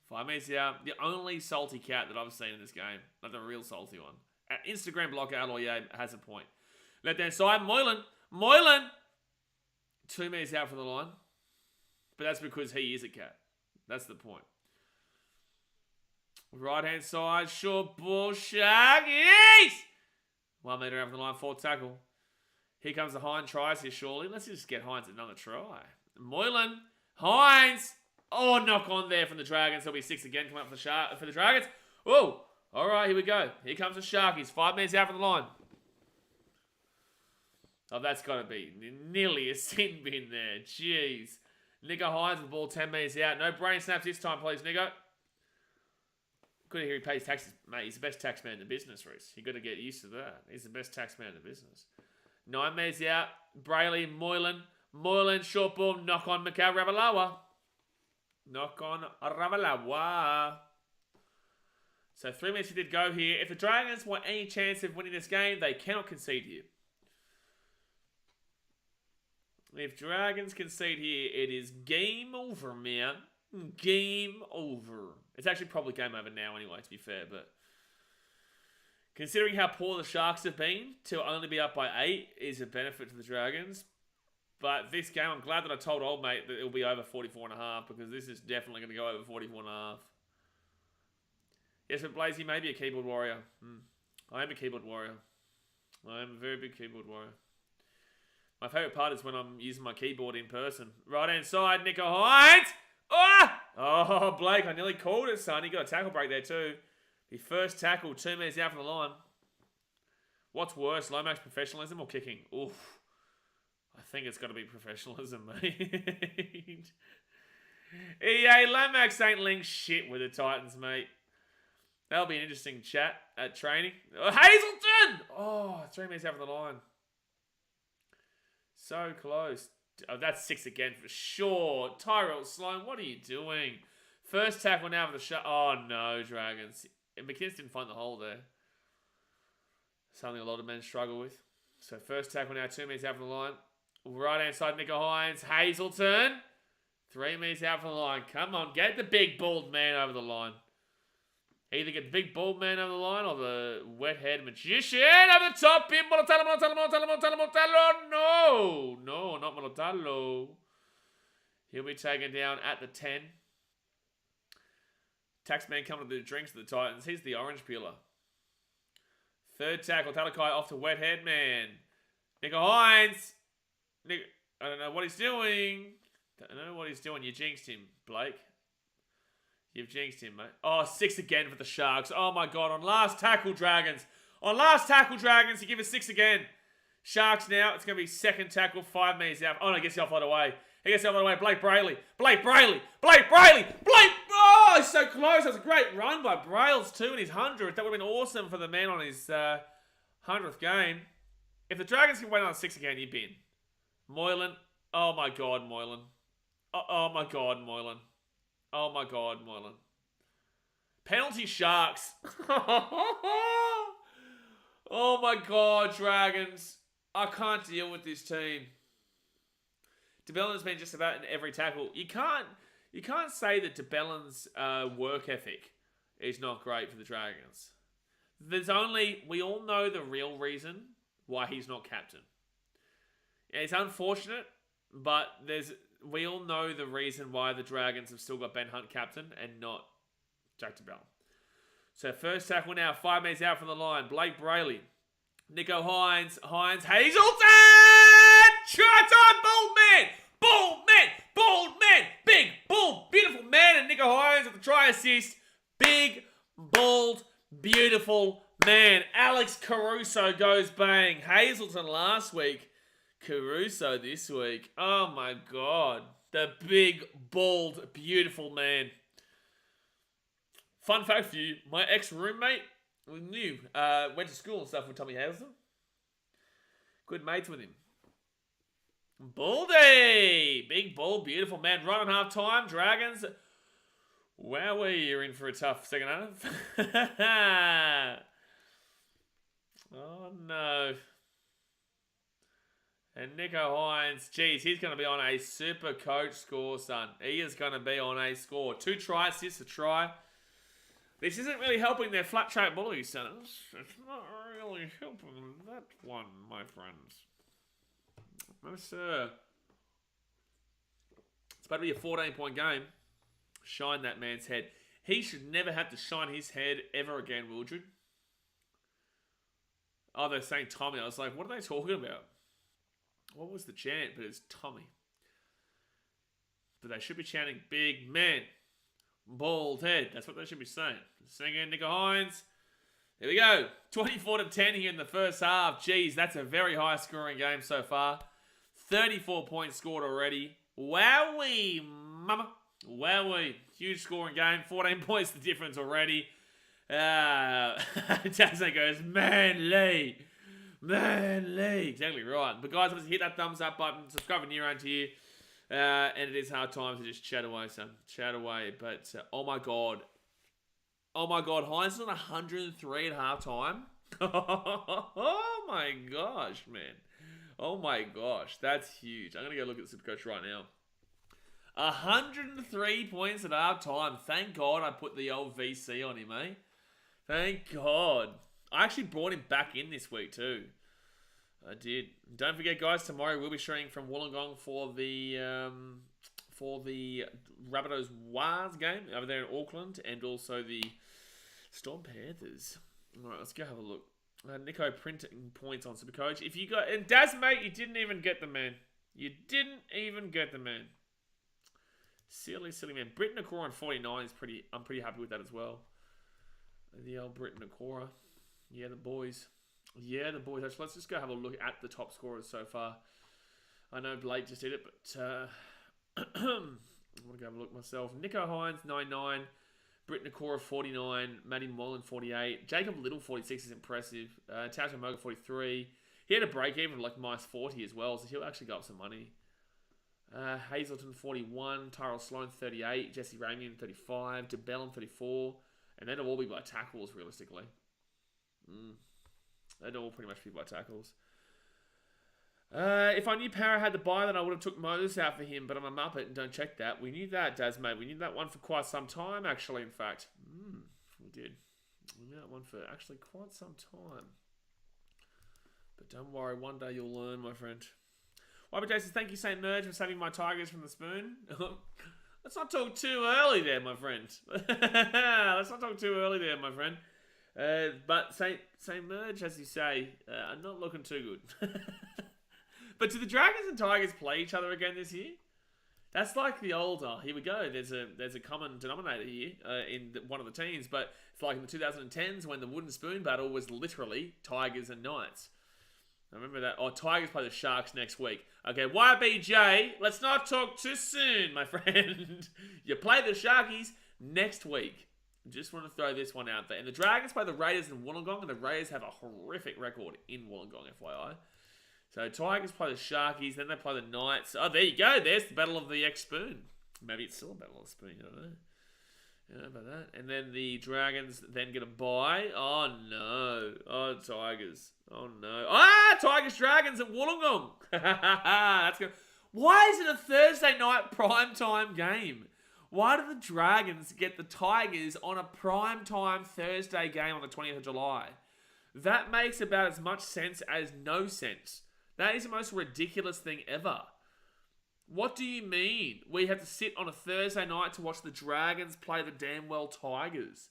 5 minutes out. The only salty cat that I've seen in this game. Like the real salty one. Instagram blocker Alloy has a point. Left hand side, Moylan. 2 minutes out from the line. But that's because he is a cat. That's the point. Right hand side, short ball, Sharkies! 1 metre out from the line, 4th tackle. Here comes the Hines tries here, surely. Let's just get Hines another try. Moylan, Hines! Oh, knock on there from the Dragons. There'll be 6 again coming up for the Dragons. Oh, all right, here we go. Here comes the Sharkies. 5 minutes out from the line. Oh, that's got to be nearly a sin bin there. Jeez. Nico Hines with the ball 10 metres out. No brain snaps this time, please, Nico. Good to hear he pays taxes. Mate, he's the best tax man in the business, Reese. You got to get used to that. He's the best tax man in the business. 9 metres out. Brayley, Moylan, short ball, knock on Mikau Ravalawa. Knock on Ravalawa. So 3 minutes he did go here. If the Dragons want any chance of winning this game, they cannot concede here. If Dragons concede here, it is game over, man. Game over. It's actually probably game over now anyway, to be fair, but considering how poor the Sharks have been, to only be up by 8 is a benefit to the Dragons. But this game, I'm glad that I told old mate that it'll be over 44.5, because this is definitely going to go over 44.5. Yes, but Blazy may be a keyboard warrior. I am a keyboard warrior. I am a very big keyboard warrior. My favourite part is when I'm using my keyboard in person. Right hand side, Nico Hines! Oh, Blake, I nearly called it, son. He got a tackle break there too. The first tackle, 2 minutes out from the line. What's worse, Lomax professionalism or kicking? Oof. I think it's got to be professionalism, mate. EA, Lomax ain't linked shit with the Titans, mate. That'll be an interesting chat at training. Hazelton! Oh, 3 minutes out from the line. So close. Oh, that's 6 again for sure. Tyrell Sloan, what are you doing? First tackle now for the shot. Oh, no, Dragons. McInnes didn't find the hole there. Something a lot of men struggle with. So first tackle now, 2 minutes out from the line. Right-hand side, Nico Hines. Hazelton. 3 minutes out from the line. Come on, get the big bald man over the line. Either get the big bald man over the line or the wet-haired magician over the top. No, not Molotalo. He'll be taken down at the 10. Taxman coming to the drinks of the Titans. He's the orange peeler. Third tackle, Talakai off to wet-haired man. Nico Hines. I don't know what he's doing. You jinxed him, Blake. You've jinxed him, mate. Oh, 6 again for the Sharks. Oh, my God. On last tackle, Dragons. You give us 6 again. Sharks now. It's going to be second tackle, 5 minutes out. Oh, no, he gets the offload away. Blake Brayley. Oh, he's so close. That was a great run by Brails, too, in his 100th. That would have been awesome for the man on his 100th game. If the Dragons can win on 6 again, you'd be in. Moylan. Oh, my God, Moylan. Oh, my God, Moylan. Oh my God, Moylan. Penalty Sharks. Oh my God, Dragons. I can't deal with this team. DeBellin's been just about in every tackle. You can't say that DeBellin's work ethic is not great for the Dragons. We all know the real reason why he's not captain. It's unfortunate, but we all know the reason why the Dragons have still got Ben Hunt captain and not Jack DeBellin. So first tackle now, 5 minutes out from the line. Blake Brayley. Nico Hines, Hazelton! Try time, bold man! Bold man! Big, bold, beautiful man, and Nico Hines with the try assist. Big, bold, beautiful man. Alex Caruso goes bang. Hazelton last week. Caruso this week. Oh my God. The big, bald, beautiful man. Fun fact for you, my ex-roommate knew, went to school and stuff with Tommy Hazelton. Good mates with him. Baldy! Big, bald, beautiful man. Right on half time, Dragons. Wowee, you're in for a tough second half. Oh no. And Nico Hines, geez, he's going to be on a super coach score, son. He is going to be on a score. 2 try assists, a try. This isn't really helping their flat track bullies, son. It's not really helping that one, my friends. No, sir. It's about to be a 14-point game. Shine that man's head. He should never have to shine his head ever again, Wildred. Oh, they're saying Tommy. I was like, what are they talking about? What was the chant? But it's Tommy. But they should be chanting big man. Bald head. That's what they should be saying. Singing Nico Hines. Here we go. 24-10 here in the first half. Jeez, that's a very high scoring game so far. 34 points scored already. Wowee, mama. Wowee. Huge scoring game. 14 points the difference already. Tazza goes, Manly. Exactly right. But guys, obviously hit that thumbs up button. Subscribe if you're around here. And it is hard time to just chat away, son. Chat away. But, oh my God. Hines is on 103 at halftime. Oh my gosh, man. Oh my gosh. That's huge. I'm going to go look at the Supercoach right now. 103 points at halftime. Thank God I put the old VC on him, eh? Thank God. I actually brought him back in this week too. I did. Don't forget, guys, tomorrow we'll be streaming from Wollongong for the Rabbitohs Wars game over there in Auckland, and also the Storm Panthers. All right, let's go have a look. Nico printing points on Supercoach. If you got, and Daz, mate, you didn't even get the man. Silly man. Britton Nakora on 49 is pretty. I'm pretty happy with that as well. The old Britton Nakora. Yeah, the boys. Actually, let's just go have a look at the top scorers so far. I know Blake just did it, but I want to go have a look myself. Nico Hines, 99. Britton Nakora, 49. Matty Mullen, 48. Jacob Little, 46 is impressive. Tauta Moga, 43. He had a break even of like minus 40 as well, so he'll actually go up some money. Hazelton, 41. Tyrell Sloan, 38. Jesse Ramian, 35. DeBellum, 34. And then it'll all be by tackles, realistically. They'd all pretty much be by tackles. If I knew Para had the bye, then I would have took Moses out for him, but I'm a muppet and don't check that. We knew that, Daz, mate. We knew that one for quite some time, actually, in fact. We did. We knew that one for actually quite some time. But don't worry, one day you'll learn, my friend. Wyber Jason, thank you, St. Merge, for saving my Tigers from the spoon. Let's not talk too early there, my friend. But St. Merge, as you say, are not looking too good. But do the Dragons and Tigers play each other again this year? That's like the old, here we go, there's a common denominator here in one of the teams, but it's like in the 2010s when the wooden spoon battle was literally Tigers and Knights. I remember that. Oh, Tigers play the Sharks next week. Okay, YBJ, let's not talk too soon, my friend. You play the Sharkies next week. Just want to throw this one out there. And the Dragons play the Raiders in Wollongong, and the Raiders have a horrific record in Wollongong, FYI. So Tigers play the Sharkies, then they play the Knights. Oh, there you go. There's the Battle of the X-Spoon. Maybe it's still a Battle of the Spoon, I don't know. You know about that. And then the Dragons then get a bye. Oh, no. Oh, Tigers. Oh, no. Tigers Dragons at Wollongong. That's good. Why is it a Thursday night primetime game? Why do the Dragons get the Tigers on a primetime Thursday game on the 20th of July? That makes about as much sense as no sense. That is the most ridiculous thing ever. What do you mean? We have to sit on a Thursday night to watch the Dragons play the damn well Tigers.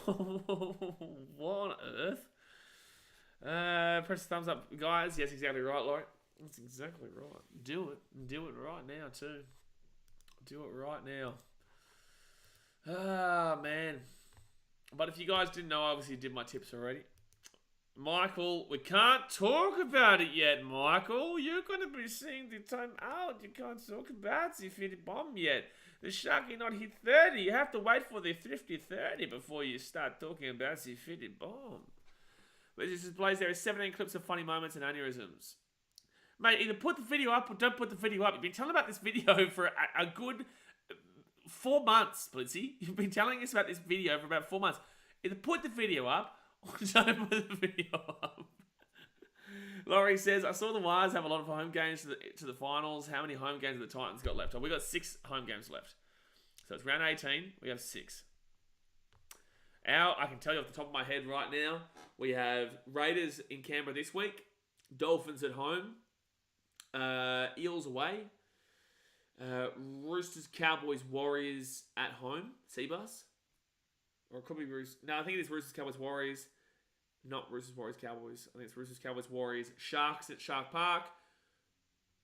What on earth? Press the thumbs up, guys. Yes, exactly right, Laurie. That's exactly right. Do it. Do it right now, too. Do it right now. Ah, man. But if you guys didn't know, I obviously did my tips already. Michael, we can't talk about it yet, Michael. You're going to be seeing the time out. You can't talk about the 50 bomb yet. The Sharky not hit 30. You have to wait for the 50-30 before you start talking about the 50 bomb. But this displays there are 17 clips of funny moments and aneurysms. Mate, either put the video up or don't put the video up. You've been telling about this video for a good 4 months, Blitzy. You've been telling us about this video for about 4 months. Either put the video up or don't put the video up. Laurie says, I saw the Wires have a lot of home games to the finals. How many home games have the Titans got left? Oh, we got 6 home games left. So it's round 18. We have 6. I can tell you off the top of my head right now, we have Raiders in Canberra this week, Dolphins at home, Eels away, Roosters, Cowboys, Warriors at home, Seabus. Or it could be Roosters. No, I think it is Roosters, Cowboys, Warriors. Not Roosters, Warriors, Cowboys. I think it's Roosters, Cowboys, Warriors. Sharks at Shark Park.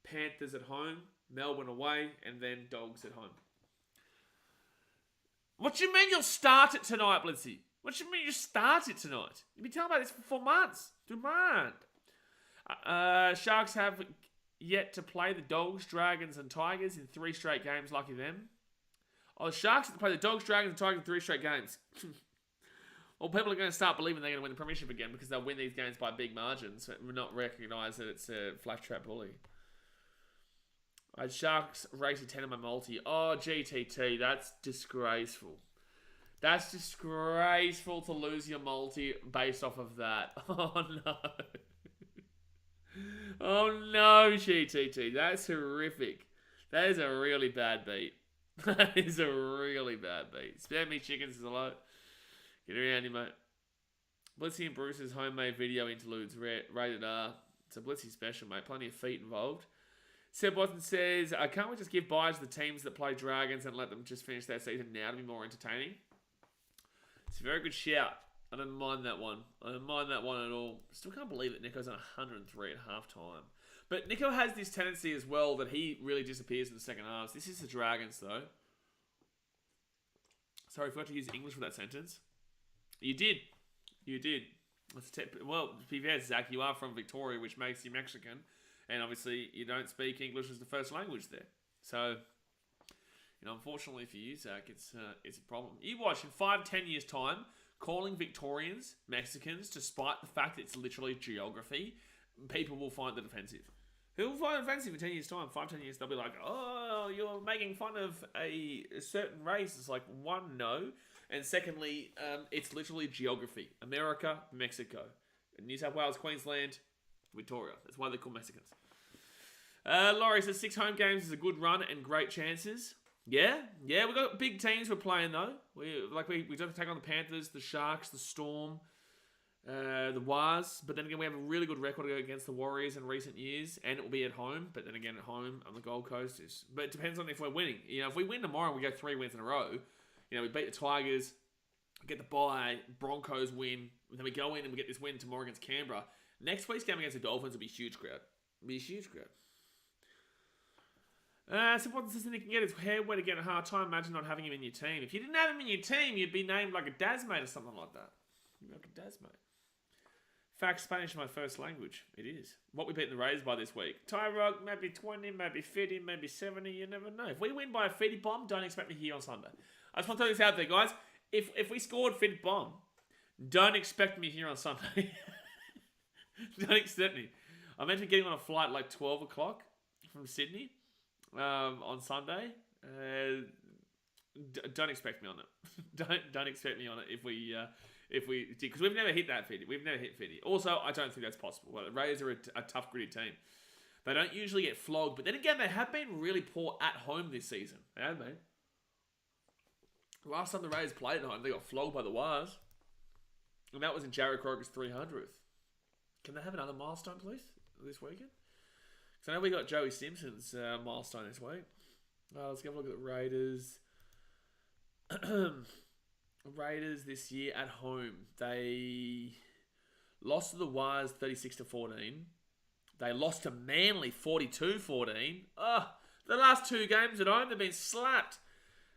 Panthers at home. Melbourne away. And then Dogs at home. What do you mean you'll start it tonight, Blitzy? What do you mean you start it tonight? You've been telling about this for 4 months. Demand. Sharks have yet to play the Dogs, Dragons, and Tigers in 3 straight games. Lucky them. Oh, the Sharks have to play the Dogs, Dragons, and Tigers in 3 straight games. Well, people are going to start believing they're going to win the premiership again because they'll win these games by big margins and not recognise that it's a flash trap bully. Sharks rated 10 on my multi. Oh, GTT, that's disgraceful. That's disgraceful to lose your multi based off of that. Oh, no. Oh, no, GTT. That's horrific. That is a really bad beat. That is a really bad beat. Spam me chickens is a lot. Get around you, mate. Blitzy and Bruce's homemade video interludes rated R. It's a Blitzy special, mate. Plenty of feet involved. Seb Watson says, can't we just give buys to the teams that play Dragons and let them just finish their season now to be more entertaining? It's a very good shout. I don't mind that one. I don't mind that one at all. Still can't believe that Nico's on 103 at halftime. But Nico has this tendency as well that he really disappears in the second half. This is the Dragons, though. Sorry, I forgot to use English for that sentence. You did. You did. Well, to be fair, Zach, you are from Victoria, which makes you Mexican. And obviously, you don't speak English as the first language there. So, unfortunately for you, Zach, it's a problem. You watch, in 5-10 years' time, calling Victorians Mexicans, despite the fact that it's literally geography, people will find it offensive. Who will find it offensive in 10 years' time? 5-10 years, they'll be like, oh, you're making fun of a certain race. It's like, one, no. And secondly, it's literally geography. America, Mexico. New South Wales, Queensland, Victoria. That's why they're called Mexicans. Laurie says 6 home games is a good run and great chances. Yeah, we've got big teams we're playing though. We got to take on the Panthers, the Sharks, the Storm, the Wars. But then again, we have a really good record against the Warriors in recent years, and it will be at home. But then again, at home on the Gold Coast but it depends on if we're winning. If we win tomorrow and we go 3 wins in a row, we beat the Tigers, get the bye, Broncos win, and then we go in and we get this win tomorrow against Canberra. Next week's game against the Dolphins will be a huge crowd. So what does he can get his hair wet again at half time? Imagine not having him in your team. If you didn't have him in your team, you'd be named like a Dasmate or something like that. You'd be like a Dasmate. Fact, Spanish is my first language. It is. What we beat the Rays by this week. Tyrog, maybe 20, maybe 50, maybe 70. You never know. If we win by a 50 bomb, don't expect me here on Sunday. I just want to throw this out there, guys. If we scored 50 bomb, don't expect me here on Sunday. Don't expect me. I'm meant to be getting on a flight like 12 o'clock from Sydney on Sunday. Don't expect me on it. Don't expect me on it if we because we've never hit that 50. We've never hit 50. Also, I don't think that's possible. Well, the Rays are a tough, gritty team. They don't usually get flogged, but then again, they have been really poor at home this season. They have been. Last time the Rays played at home, they got flogged by the Wires, and that was in Jared Croker's 300th. Can they have another milestone, please, this weekend? Because I know we got Joey Simpson's milestone this week. Let's have a look at the Raiders. Raiders this year at home. They Lost to the Wires 36-14. They lost to Manly 42-14. The last 2 games at home, they've been slapped.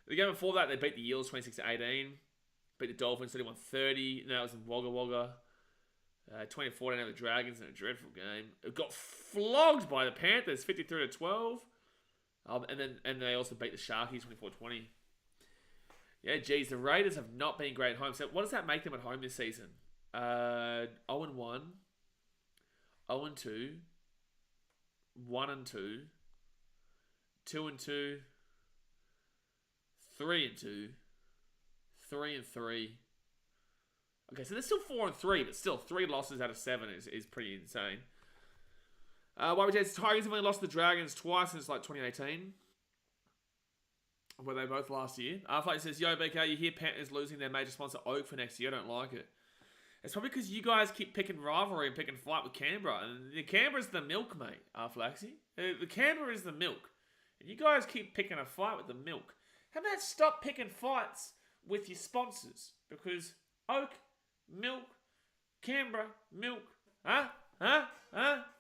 The game before that, they beat the Eels 26-18. Beat the Dolphins 31-30. And that was in Wagga Wagga. 2014 over the Dragons in a dreadful game. It got flogged by the Panthers 53-12. And they also beat the Sharkies 24-20. Yeah, geez, the Raiders have not been great at home. So what does that make them at home this season? 0-1, 0-2, 1-2, 2-2, 3-2, 3-3. Okay, so they're still 4-3, but still 3 losses out of 7 is pretty insane. Tigers have only lost to the Dragons twice since like 2018. Were they both last year? Arflake says, yo, BK, you hear Panthers losing their major sponsor Oak for next year. I don't like it. It's probably because you guys keep picking rivalry and picking fight with Canberra. And the Canberra's the milk, mate, Arflaxy. The Canberra is the milk. And you guys keep picking a fight with the milk. How about stop picking fights with your sponsors? Because Oak, milk, Canberra, milk.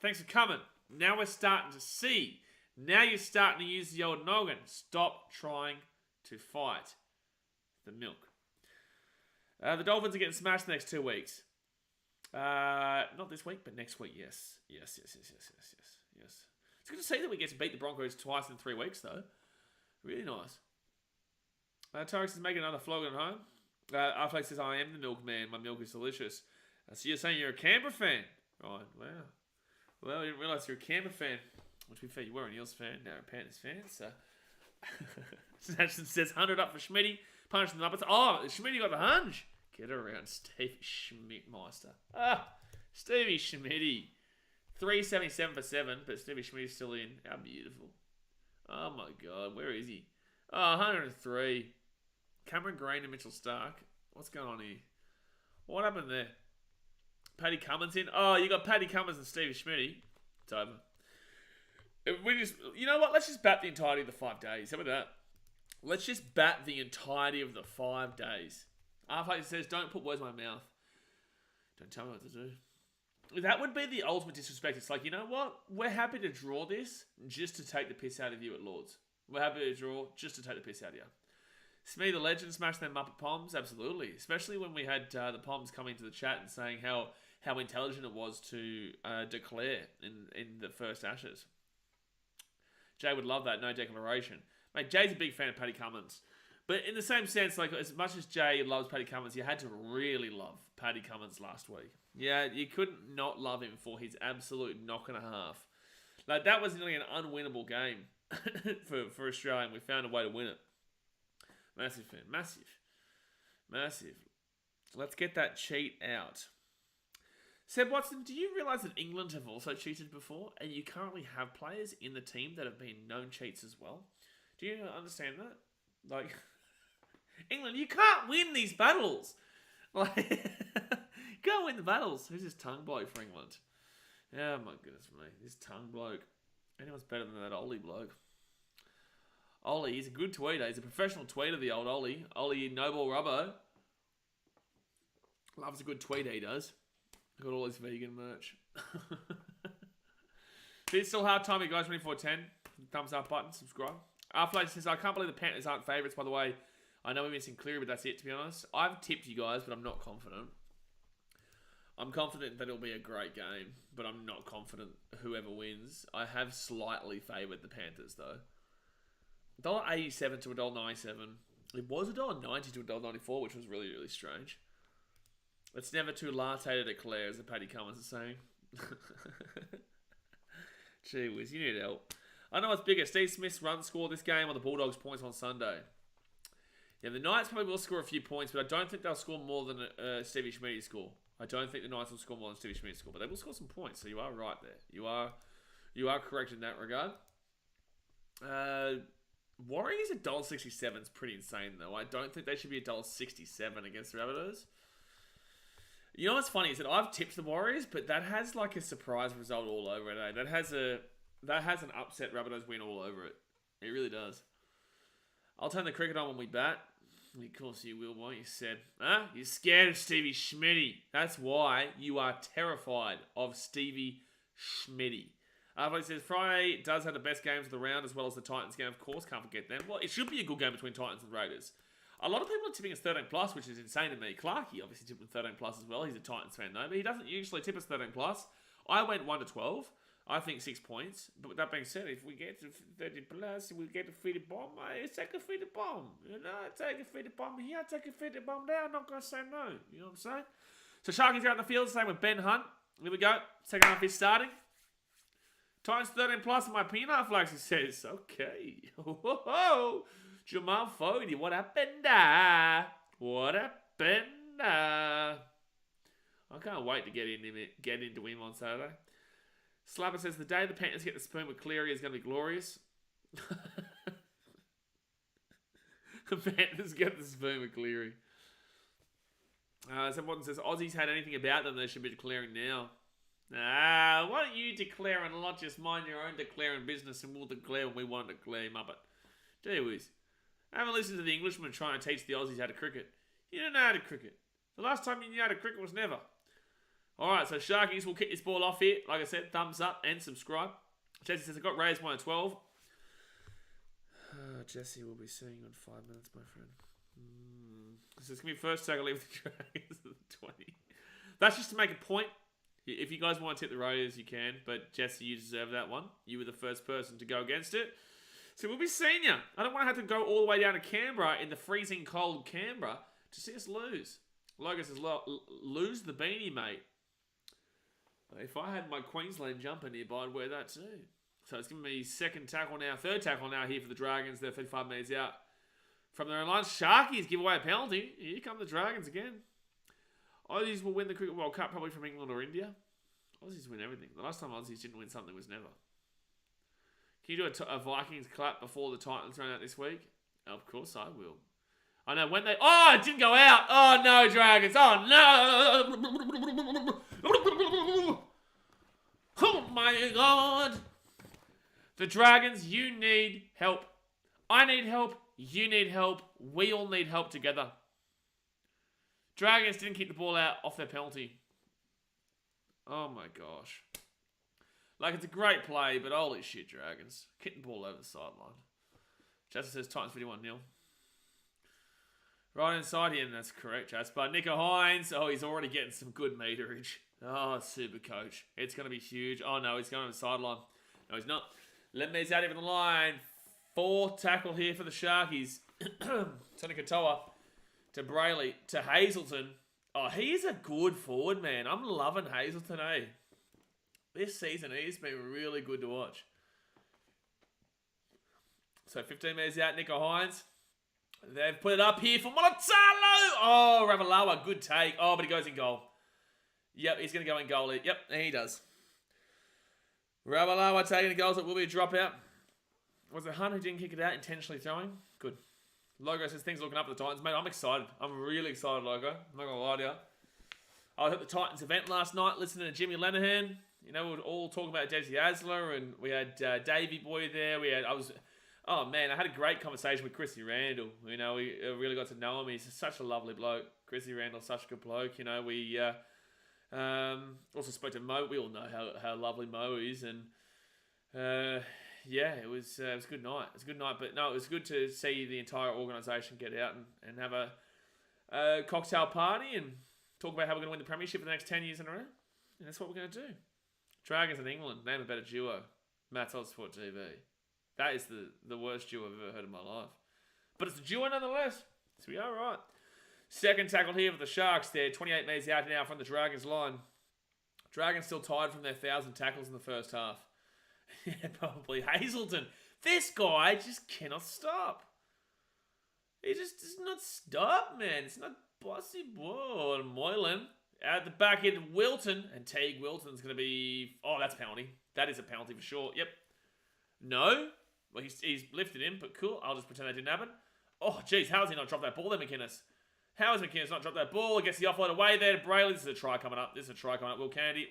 Thanks for coming. Now we're starting to see. Now you're starting to use the old noggin. Stop trying to fight the milk. The Dolphins are getting smashed the next 2 weeks. Not this week, but next week, yes. Yes. It's good to see that we get to beat the Broncos twice in 3 weeks, though. Really nice. Torres is making another flog at home. Arflake says, I am the milkman. My milk is delicious. So you're saying you're a Canberra fan? Right, wow. Well, I didn't realise you're a Canberra fan. Which, to be fair, you were an Eels fan, now a Panthers fan, so... Snatchton says, 100 up for Schmitty. Punch them up. Oh, Schmitty got the hunch. Get around, Stevie Schmidtmeister. Stevie Schmitty. 377 for 7, but Stevie Schmitty's still in. How beautiful. Oh, my God. Where is he? 103. Cameron Green and Mitchell Stark. What's going on here? What happened there? Paddy Cummins in. Oh, you got Paddy Cummins and Stevie Schmitty. It's over. You know what? Let's just bat the entirety of the 5 days. How about that? Let's just bat the entirety of the 5 days. Arflake says, don't put words in my mouth. Don't tell me what to do. That would be the ultimate disrespect. It's like, you know what? We're happy to draw this just to take the piss out of you at Lords. We're happy to draw just to take the piss out of you. Smee the Legend smashed them up at Poms. Absolutely. Especially when we had the Poms coming to the chat and saying how intelligent it was to declare in the first Ashes. Jay would love that, no declaration. Mate, Jay's a big fan of Paddy Cummins. But in the same sense, like as much as Jay loves Paddy Cummins, you had to really love Paddy Cummins last week. Yeah, you couldn't not love him for his absolute knock and a half. Like, that was nearly an unwinnable game for Australia, and we found a way to win it. Massive fan. Massive. Let's get that cheat out. Seb Watson, do you realise that England have also cheated before, and you currently have players in the team that have been known cheats as well? Do you understand that? Like, England, you can't win these battles. Like, you can't win the battles. Who's this tongue bloke for England? Oh my goodness me, this tongue bloke. Anyone's better than that Ollie bloke. Ollie, he's a good tweeter. He's a professional tweeter, the old Ollie. Ollie Noble Rubbo. Loves a good tweet, he does. Got all his vegan merch. If it's still hard time, you guys, 2410. Thumbs up button, subscribe. Arflake says, I can't believe the Panthers aren't favourites, by the way. I know we're missing Cleary, but that's it, to be honest. I've tipped you guys, but I'm not confident. I'm confident that it'll be a great game, but I'm not confident whoever wins. I have slightly favoured the Panthers, though. $1.87 to $1.97. It was $1.90 to $1.94, which was really, really strange. It's never too latte to declare, as the Paddy Cummins is saying. Gee whiz, you need help. I know what's bigger, Steve Smith's run score this game or the Bulldogs' points on Sunday. Yeah, the Knights probably will score a few points, but I don't think they'll score more than Stevie Schmidt's score. I don't think the Knights will score more than Stevie Schmidt's score, but they will score some points, so you are right there. You are correct in that regard. Warriors $1.67 is pretty insane, though. I don't think they should be $1.67 against the Rabbitohs. You know what's funny is that I've tipped the Warriors, but that has like a surprise result all over it. That has an upset Rabbitohs win all over it. It really does. I'll turn the cricket on when we bat. Of course you will, won't you, Seb? Huh? You're scared of Stevie Schmitty. That's why you are terrified of Stevie Schmitty. But he says, Friday does have the best games of the round as well as the Titans game. Of course, can't forget them. Well, it should be a good game between Titans and Raiders. A lot of people are tipping us 13+, which is insane to me. Clarkey obviously tipped 13+ as well. He's a Titans fan, though. But he doesn't usually tip us 13+. I went 1-12. I think 6 points. But with that being said, if we get to 30+, we get a defeated bomb. I take a defeated bomb. You know, I take a defeated bomb here. I take a defeated bomb there. I'm not going to say no. You know what I'm saying? So Sharkies out in the field. Same with Ben Hunt. Here we go. Second half is starting. Titans 13+, in my opinion, Flax, he says. Okay. Whoa. Jamal Fogarty, what happened? What happened? I can't wait to get into him on Saturday. Slapper says, the day the Panthers get the spoon with Cleary is going to be glorious. The Panthers get the spoon with Cleary. Someone says, Aussies had anything about them, they should be declaring now. Why don't you declare and not just mind your own declaring business, and we'll declare when we want to declare, Muppet. Gee whiz. I haven't listened to the Englishman trying to teach the Aussies how to cricket. You don't know how to cricket. The last time you knew how to cricket was never. Alright, so Sharkies will kick this ball off here. Like I said, thumbs up and subscribe. Jesse says, I got raised 1-12. Jesse will be seeing you in 5 minutes, my friend. This is going to be first tackle leave the Dragons at the 20. That's just to make a point. If you guys want to tip the Raiders, you can. But Jesse, you deserve that one. You were the first person to go against it. So we'll be seeing you. I don't want to have to go all the way down to Canberra in the freezing cold Canberra to see us lose. Logan says, lose the beanie, mate. If I had my Queensland jumper nearby, I'd wear that too. So it's giving me third tackle now here for the Dragons. They're 35 metres out from their own line. Sharkies give away a penalty. Here come the Dragons again. Aussies will win the Cricket World Cup probably from England or India. Aussies win everything. The last time Aussies didn't win something was never. Can you do a Vikings clap before the Titans run out this week? Of course I will. I know when they... Oh, it didn't go out. Oh, no, Dragons. Oh, no. Oh, my God. The Dragons, you need help. I need help. You need help. We all need help together. Dragons didn't keep the ball out off their penalty. Oh, my gosh. Like, it's a great play, but holy shit, Dragons. Kick the ball over the sideline. Jasper says Titans 51-0. Right inside here, and that's correct, Jasper. Nico Hines. Oh, he's already getting some good meterage. Oh, super coach. It's going to be huge. Oh, no, he's going on the sideline. No, he's not. Lemonhead's out even the line. 4 tackle here for the Sharkies. Tony Katoa to Brayley to Hazelton. Oh, he's a good forward, man. I'm loving Hazelton, eh? This season, he's been really good to watch. So 15 metres out, Nico Hines. They've put it up here for Monotalo. Oh, Ravalawa, good take. Oh, but he goes in goal. Yep, he's going to go in goal. Yep, he does. Ravalawa taking the goals. It will be a dropout. Was it Hunt who didn't kick it out, intentionally throwing? Good. Logo says things looking up for the Titans. Mate, I'm excited. I'm really excited, Logo. I'm not going to lie to you. I was at the Titans event last night listening to Jimmy Lenihan. You know, we were all talking about Desi Asler, and we had Davey Boy there. Oh man, I had a great conversation with Chrissy Randall. You know, we really got to know him. He's such a lovely bloke. Chrissy Randall's such a good bloke. You know, we also spoke to Mo. We all know how lovely Mo is, and yeah, it was a good night. It was a good night, but no, it was good to see the entire organisation get out and have a cocktail party and talk about how we're going to win the premiership for the next 10 years in a row. And that's what we're going to do. Dragons in England, name a better duo. Matt's Oddsport TV. That is the worst duo I've ever heard in my life. But it's a duo nonetheless. So we are right. Second tackle here for the Sharks there. 28 metres out now from the Dragons line. Dragons still tied from their 1,000 tackles in the first half. Yeah, probably Hazelton. This guy just cannot stop. He just does not stop, man. It's not possible. Moylan at the back end, Wilton. And Teague Wilton's going to be... Oh, that's a penalty. That is a penalty for sure. Yep. No. Well, he's lifted him, but cool. I'll just pretend that didn't happen. Oh, jeez. How has he not dropped that ball there, McInnes? How has McInnes not dropped that ball? Gets the offload away there to Brayley. This is a try coming up. Will Candy.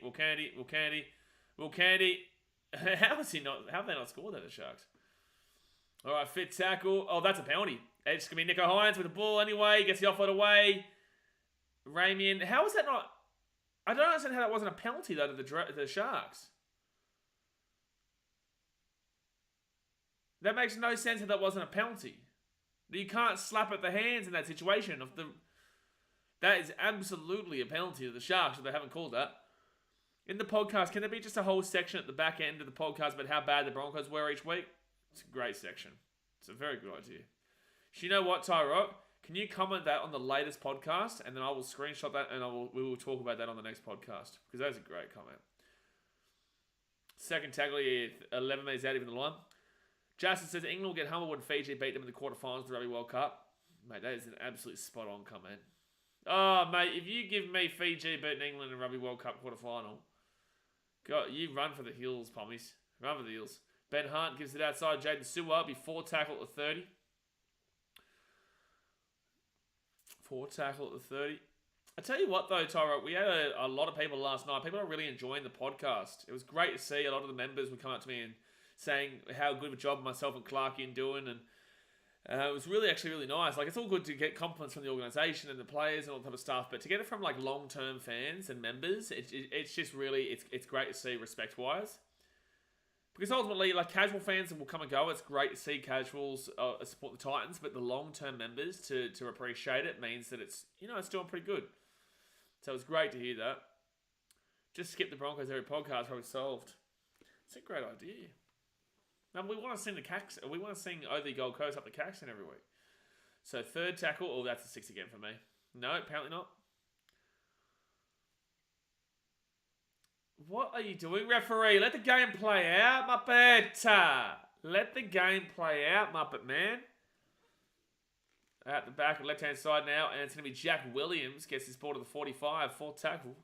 How have they not scored that, the Sharks? All right, fit tackle. Oh, that's a penalty. It's going to be Nico Hines with the ball anyway. Gets the offload away. Ramian. How was that not... I don't understand how that wasn't a penalty, though, to the Sharks. That makes no sense that that wasn't a penalty. You can't slap at the hands in that situation. That is absolutely a penalty to the Sharks if they haven't called that. In the podcast, can there be just a whole section at the back end of the podcast about how bad the Broncos were each week? It's a great section. It's a very good idea. You know what, Tyrod? Can you comment that on the latest podcast? And then I will screenshot that and we will talk about that on the next podcast. Because that is a great comment. Second tackle here, 11 minutes out even the line. Justin says England will get humbled when Fiji beat them in the quarterfinals of the Rugby World Cup. Mate, that is an absolute spot-on comment. Oh, mate, if you give me Fiji beating England in the Rugby World Cup quarterfinal, God, you run for the hills, Pommies. Run for the hills. Ben Hunt gives it outside. Jaden Sewell before tackle at the 30. 4 tackle at the 30. I tell you what, though, Tyro, we had a lot of people last night. People are really enjoying the podcast. It was great to see a lot of the members would come up to me and saying how good of a job myself and Clarky are doing, and it was actually really nice. Like, it's all good to get compliments from the organisation and the players and all that type of stuff, but to get it from like long-term fans and members, it's just really it's great to see respect-wise. Because ultimately, like, casual fans will come and go. It's great to see casuals support the Titans, but the long-term members to appreciate it means that it's doing pretty good. So it's great to hear that. Just skip the Broncos every podcast, probably solved. It's a great idea. Now we want to sing the Caxton. We want to sing "Oh the Gold Coast" up the Caxton every week. So third tackle. Oh, that's a 6 again for me. No, apparently not. What are you doing, referee? Let the game play out, Muppet. Let the game play out, Muppet man. At the back, left-hand side now, and it's going to be Jack Williams. Gets his ball to the 45, 4th tackle.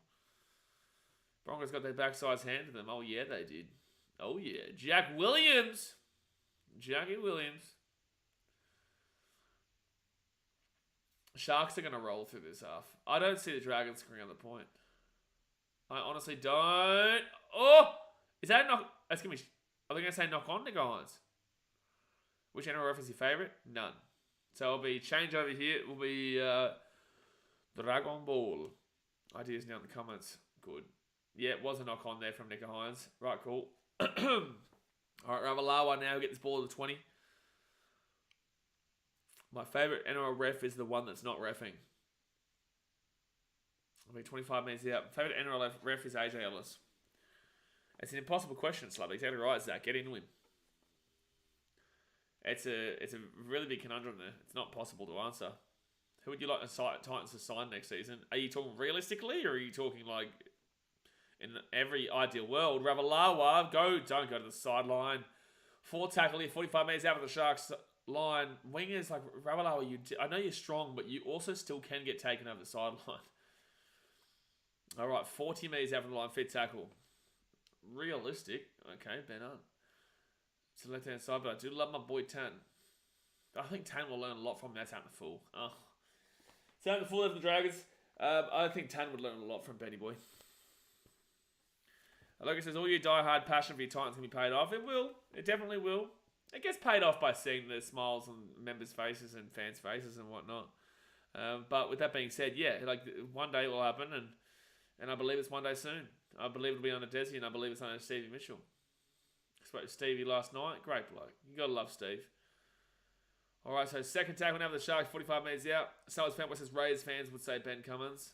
Broncos got their backsides handed to them. Oh, yeah, they did. Oh, yeah. Jack Williams. Jackie Williams. Sharks are going to roll through this half. I don't see the Dragons scoring on the point. I honestly don't. Oh! Is that a knock? That's going to be... Are they going to say knock on to guys? Which NRL ref is your favourite? None. So it'll be change over here. It will be Dragon Ball. Ideas now in the comments. Good. Yeah, it was a knock on there from Nico Hines. Right, cool. Alright, Ravalawa now get this ball to the 20. My favourite NRL ref is the one that's not reffing. I'll be 25 minutes out. Favourite NRL ref is AJ Ellis. It's an impossible question, Slubby. Exactly right, Zach. Get into him. It's a really big conundrum there. It's not possible to answer. Who would you like the Titans to sign next season? Are you talking realistically, or are you talking like in every ideal world? Ravalawa, don't go to the sideline. 4 tackle here, 45 metres out of the Sharks line. Wingers like Ravalawa, I know you're strong, but you also still can get taken over the sideline. All right, 40 metres out of the line, 5th tackle. Realistic. Okay, Ben Hunt. It's the left-hand side, but I do love my boy Tan. I think Tan will learn a lot from that's out the full. Oh. So out the full of the Dragons. I think Tan would learn a lot from Benny Boy. Logan says, all your die-hard passion for your Titans can be paid off. It will. It definitely will. It gets paid off by seeing the smiles on members' faces and fans' faces and whatnot. But with that being said, yeah, like one day it will happen, and I believe it's one day soon. I believe it'll be under Desi, and I believe it's under Stevie Mitchell. I spoke to Stevie last night. Great bloke. You got to love Steve. All right, so second tackle now for the Sharks, 45 minutes out. Sellers fan versus Rays fans would say Ben Cummins.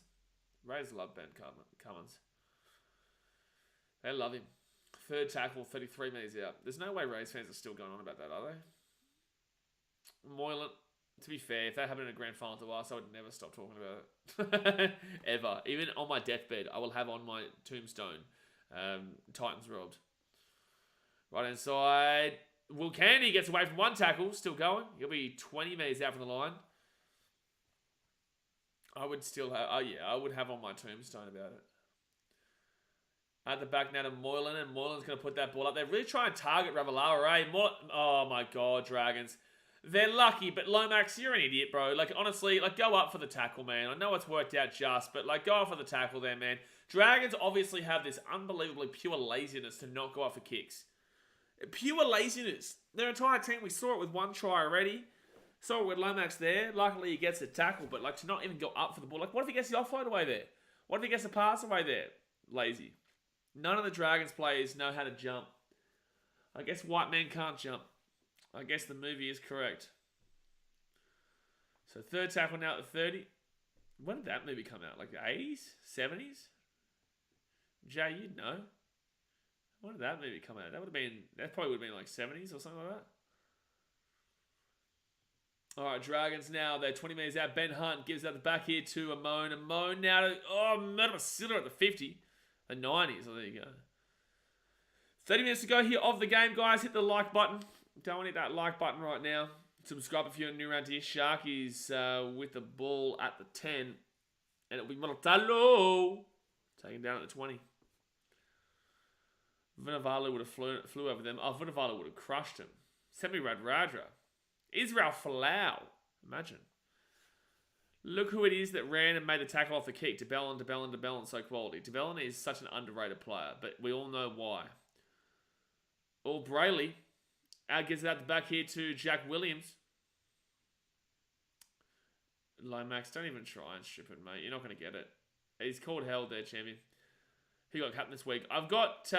Rays love Ben Cummins. They love him. Third tackle, 33 minutes out. There's no way Rays fans are still going on about that, are they? Moylan, to be fair, if that happened in a grand final to us, I would never stop talking about it. Ever. Even on my deathbed, I will have on my tombstone, Titans robbed. Right inside. Will Candy gets away from one tackle. Still going. He'll be 20 metres out from the line. I would still have... Oh, yeah. I would have on my tombstone about it. At the back now to Moylan. And Moylan's going to put that ball up. They're really trying to target Ravalawa, eh? Oh, my God, Dragons. They're lucky, but Lomax, you're an idiot, bro. Like, honestly, like, go up for the tackle, man. I know it's worked out just, but, like, go up for the tackle there, man. Dragons obviously have this unbelievably pure laziness to not go up for kicks. Pure laziness. Their entire team, we saw it with one try already. So with Lomax there, luckily he gets a tackle, but like to not even go up for the ball. Like, what if he gets the offload away there? What if he gets the pass away there? Lazy. None of the Dragons players know how to jump. I guess white men can't jump. I guess the movie is correct. So third tackle now at the 30. When did that movie come out? Like the 80s? 70s? Jay, you'd know. When did that movie come out? That probably would have been like 70s or something like that. Alright, Dragons now. They're 20 metres out. Ben Hunt gives out the back here to Amon. Amon now to... Metamasilla at the 50. The 90s. Oh, there you go. 30 minutes to go here of the game, guys. Hit the like button. Don't hit that like button right now. Subscribe if you're new around here. Sharkies with the ball at the 10. And it'll be Monotalo taken down at the 20. Vunivalu would have flew over them. Oh, Vunivalu would have crushed him. Semi Radradra. Israel Folau. Imagine. Look who it is that ran and made the tackle off the kick. DeBellin, so quality. DeBellin is such an underrated player, but we all know why. Or Brayley. Gives it out the back here to Jack Williams. Lomax, don't even try and strip it, mate. You're not going to get it. He's called hell there, champion. He got captain this week. I've got,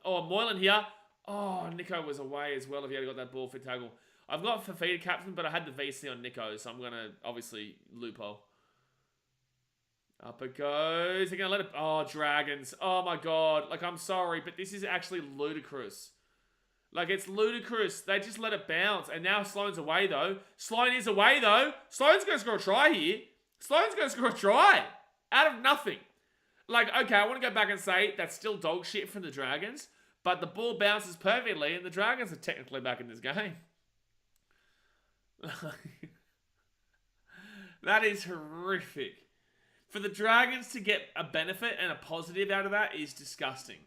Moylan here. Oh, Nico was away as well if he had got that ball for tackle. I've got Fafita captain, but I had the VC on Nico, so I'm going to, obviously, loophole. Up it goes. They're going to let it... Oh, Dragons. Oh, my God. Like, I'm sorry, but this is actually ludicrous. Like, it's ludicrous. They just let it bounce. And now Sloane's away, though. Sloane is away, though. Sloane's going to score a try here. Sloane's going to score a try. Out of nothing. Like, okay, I want to go back and say that's still dog shit from the Dragons. But the ball bounces perfectly, and the Dragons are technically back in this game. That is horrific. For the Dragons to get a benefit and a positive out of that is disgusting.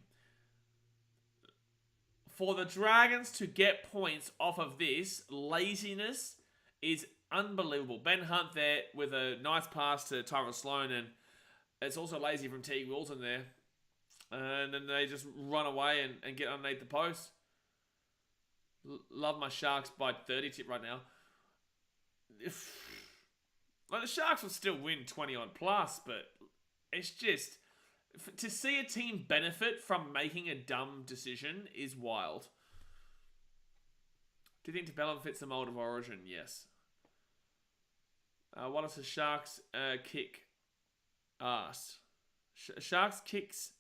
For the Dragons to get points off of this, laziness is unbelievable. Ben Hunt there with a nice pass to Tyrell Sloan, and it's also lazy from Teague Wilton there. And then they just run away and get underneath the post. Love my Sharks by 30 tip right now. Like, the Sharks will still win 20 odd plus, but it's just... To see a team benefit from making a dumb decision is wild. Do you think DeBellin fits the mold of Origin? Yes. What is the Sharks kick ass? Sharks kicks...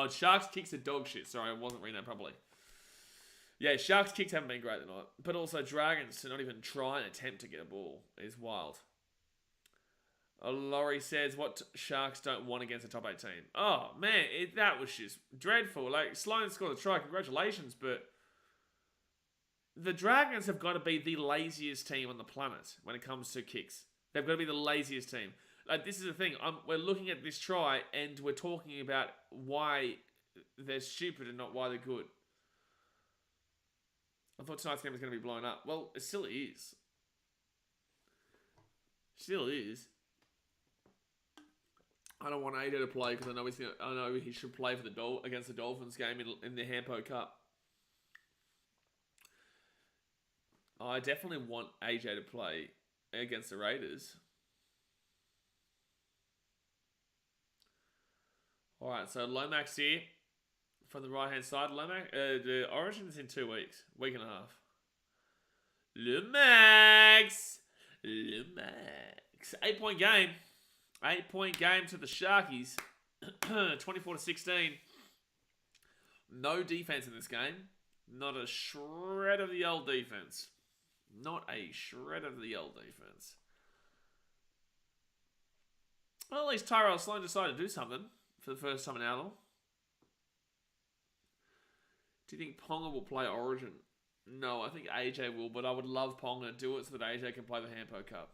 Sharks kicks are dog shit. Sorry, I wasn't reading that properly. Yeah, Sharks kicks haven't been great tonight. But also Dragons to not even try and attempt to get a ball is wild. Laurie says, what Sharks don't want against a top 8 team? Oh, man, that was just dreadful. Like, Sloan scored a try. Congratulations, but the Dragons have got to be the laziest team on the planet when it comes to kicks. They've got to be the laziest team. Like, this is the thing. We're looking at this try, and we're talking about why they're stupid and not why they're good. I thought tonight's game was going to be blown up. Well, it still is. Still is. I don't want AJ to play because I know he should play for against the Dolphins game in the Hampo Cup. I definitely want AJ to play against the Raiders. All right, so Lomax here from the right hand side. Lomax, the Origin's in 2 weeks, week and a half. Lomax, 8-point game. 8-point game to the Sharkies. 24-16. No defense in this game. Not a shred of the old defense. Not a shred of the old defense. Well, at least Tyrell Sloan decided to do something for the first time in Outlaw. Do you think Ponga will play Origin? No, I think AJ will, but I would love Ponga to do it so that AJ can play the Hampo Cup.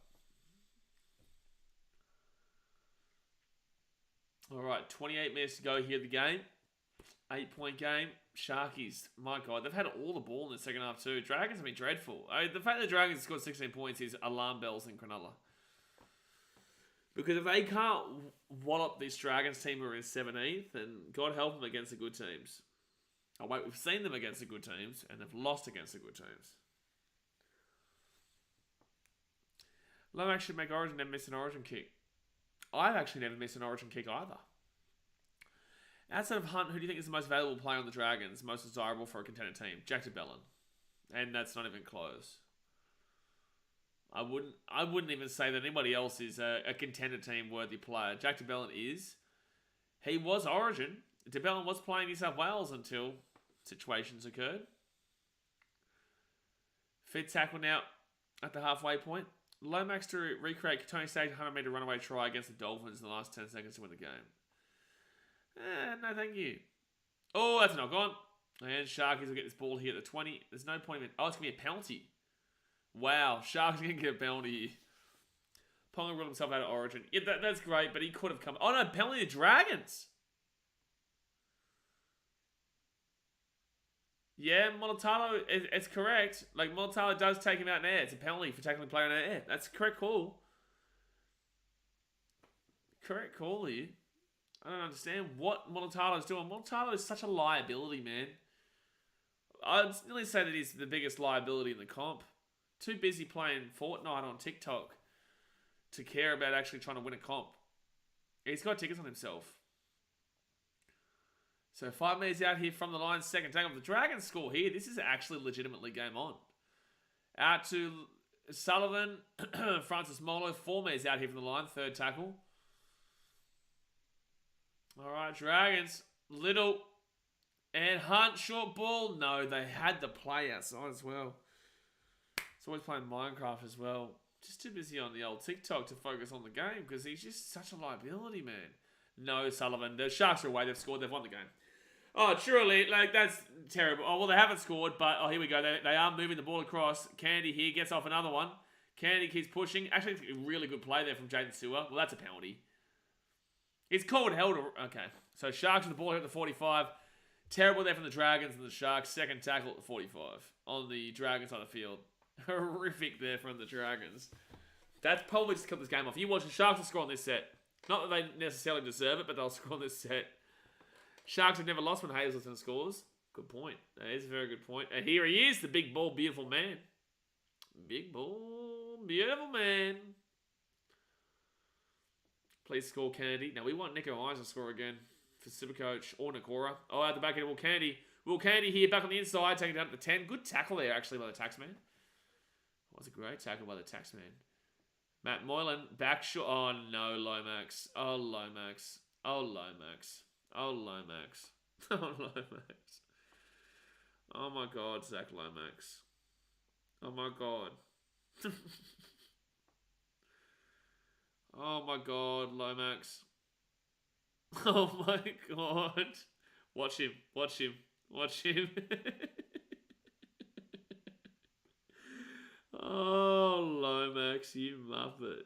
All right, 28 minutes to go here at the game. 8-point game. Sharkies, my God, they've had all the ball in the second half too. Dragons have been dreadful. The fact that the Dragons scored 16 points is alarm bells in Cronulla. Because if they can't wallop this Dragons team who are in 17th, then God help them against the good teams. Oh wait, we've seen them against the good teams, and they've lost against the good teams. Lomax should make Origin, never miss an Origin kick. I've actually never missed an Origin kick either. Outside of Hunt, who do you think is the most valuable player on the Dragons, most desirable for a contender team? Jack DeBellin. And that's not even close. I wouldn't even say that anybody else is a contender team worthy player. Jack DeBellin is. He was Origin. DeBellin was playing New South Wales until situations occurred. Fit tackle now at the halfway point. Lomax to recreate Tony Stagg's 100-metre runaway try against the Dolphins in the last 10 seconds to win the game. No, thank you. Oh, that's a knock on. And Sharkies will get this ball here at the 20. There's no point in... Oh, it's going to be a penalty. Wow, Sharks are going to get a penalty here. Ponga ruled himself out of Origin. Yeah, that's great, but he could have come... Oh, no, penalty to Dragons. Yeah, Monotalo, it's correct. Like, Monotalo does take him out in air. It's a penalty for tackling a player in air. That's a correct call. Correct call here. I don't understand what Monotalo's doing. Monotalo is such a liability, man. I'd nearly say that he's the biggest liability in the comp. Too busy playing Fortnite on TikTok to care about actually trying to win a comp. He's got tickets on himself. So 5 minutes out here from the line, second tackle. The Dragons score here. This is actually legitimately game on. Out to Sullivan, Francis Molo. 4 minutes out here from the line, third tackle. All right, Dragons. Little and Hunt, short ball. No, they had the play outside as well. He's always playing Minecraft as well. Just too busy on the old TikTok to focus on the game because he's just such a liability, man. No, Sullivan. The Sharks are away. They've scored. They've won the game. Oh, truly, like, that's terrible. Oh, well, they haven't scored, but, oh, here we go. They are moving the ball across. Candy here gets off another one. Candy keeps pushing. Actually, a really good play there from Jaden Sewer. Well, that's a penalty. It's called held. Okay. So, Sharks with the ball here at the 45. Terrible there from the Dragons and the Sharks. Second tackle at the 45 on the Dragons side of the field. Horrific there from the Dragons. That's probably just cut this game off. You watch the Sharks will score on this set. Not that they necessarily deserve it, but they'll score on this set. Sharks have never lost when Hazleton scores. Good point. That is a very good point. And here he is, the big ball, beautiful man. Big ball, beautiful man. Please score Kennedy. Now we want Nico Hines to score again for Supercoach or Nakora. Oh, at the back end, Will Kennedy. Will Kennedy here, back on the inside, taking it down to the 10. Good tackle there, actually, by the Taxman. That was a great tackle by the Taxman. Matt Moylan, back shot. Oh, no, Lomax. Oh, Lomax. Oh, Lomax. Oh, Lomax. Oh, Lomax. Oh, my God, Zach Lomax. Oh, my God. Oh, my God, Lomax. Oh, my God. Watch him. Watch him. Watch him. Oh, Lomax, you muppet.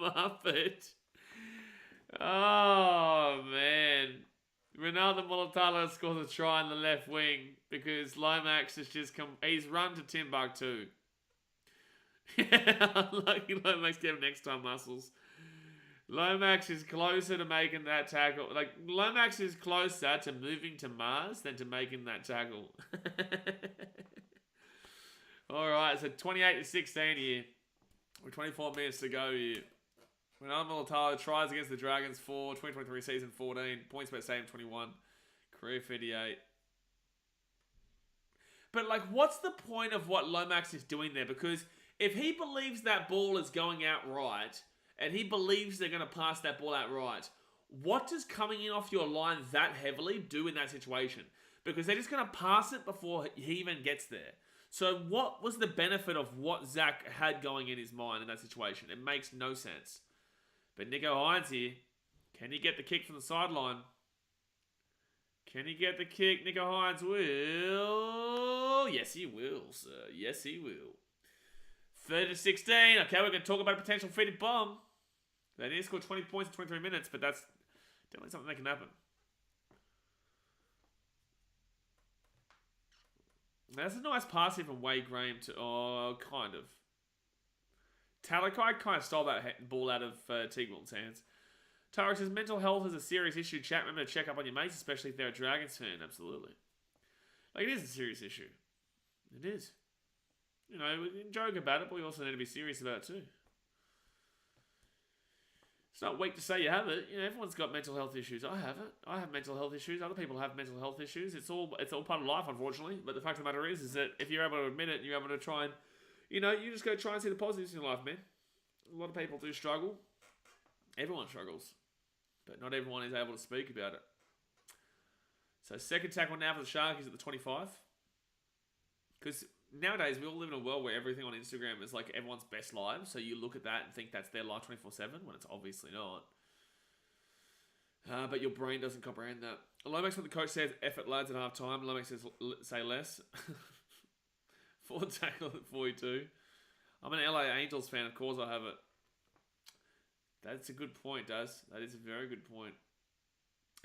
Muppet. Oh, man. Ronaldo Molotalo scores a try in the left wing because Lomax has just come... He's run to Timbuktu. Lucky Lomax get him next time, Muscles. Lomax is closer to making that tackle. Like, Lomax is closer to moving to Mars than to making that tackle. Alright, so 28-16 here. With 24 minutes to go here. Ronaldo Molotalo tries against the Dragons for 2023 season 14. Points per save 21. Career 58. But, like, what's the point of what Lomax is doing there? Because if he believes that ball is going out right, and he believes they're going to pass that ball out right, what does coming in off your line that heavily do in that situation? Because they're just going to pass it before he even gets there. So what was the benefit of what Zach had going in his mind in that situation? It makes no sense. But Nico Hines here, can he get the kick from the sideline? Can he get the kick? Nico Hines will. Yes, he will, sir. Yes, he will. 30-16. Okay, we're going to talk about a potential fitted bomb. They need to score 20 points in 23 minutes, but that's definitely something that can happen. That's a nice pass here from Wade Graham to... Oh, kind of. Talakai kind of stole that ball out of Teague Wilton's hands. Tarek says, mental health is a serious issue. Chat, remember to check up on your mates, especially if they're a Dragons fan. Absolutely. Like, it is a serious issue. It is. you know, we can joke about it, but we also need to be serious about it too. It's not weak to say you have it. You know, everyone's got mental health issues. I have it. I have mental health issues. Other people have mental health issues. It's all part of life, unfortunately. But the fact of the matter is that if you're able to admit it, and you're able to try and, you know, you just go try and see the positives in your life, man. A lot of people do struggle. Everyone struggles, but not everyone is able to speak about it. So second tackle now for the Sharkies at the 25. Because nowadays we all live in a world where everything on Instagram is like everyone's best lives. So you look at that and think that's their life 24/7 when it's obviously not. But your brain doesn't comprehend that. Lomax, when the coach says effort lads at half time, Lomax says say less. Forward tackle at 42. I'm an LA Angels fan, of course I have it. That's a good point, Daz. That is a very good point.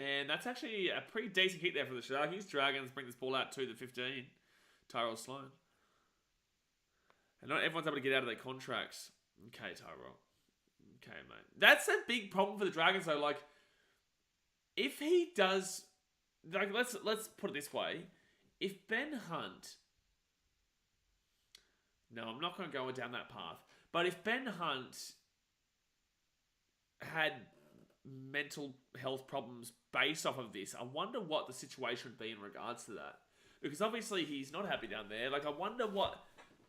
And that's actually a pretty decent kick there for the Sharkies. Dragons bring this ball out to the 15. Tyrell Sloan. And not everyone's able to get out of their contracts. Okay, Tyrell. Okay, mate. That's a big problem for the Dragons, though. Like, if he does... Like, let's put it this way. If Ben Hunt... No, I'm not going to go down that path. But if Ben Hunt had mental health problems based off of this, I wonder what the situation would be in regards to that. Because obviously he's not happy down there. Like, I wonder what...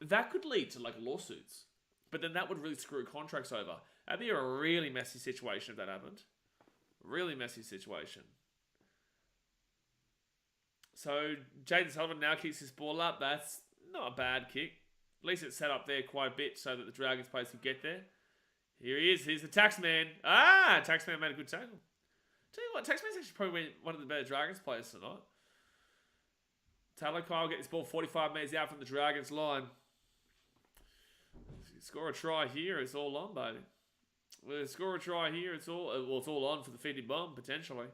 That could lead to, like, lawsuits. But then that would really screw contracts over. That'd be a really messy situation if that happened. Really messy situation. So, Jaden Sullivan now kicks his ball up. That's not a bad kick. At least it's set up there quite a bit so that the Dragons players could get there. Here he is. Here's the Taxman. Ah! Taxman made a good tackle. Tell you what, Taxman's actually probably one of the better Dragons players tonight. Taylor Kyle gets this ball 45 metres out from the Dragons line. Score a try here, it's all on, baby. Well, score a try here, it's all on for the fitted bomb, potentially.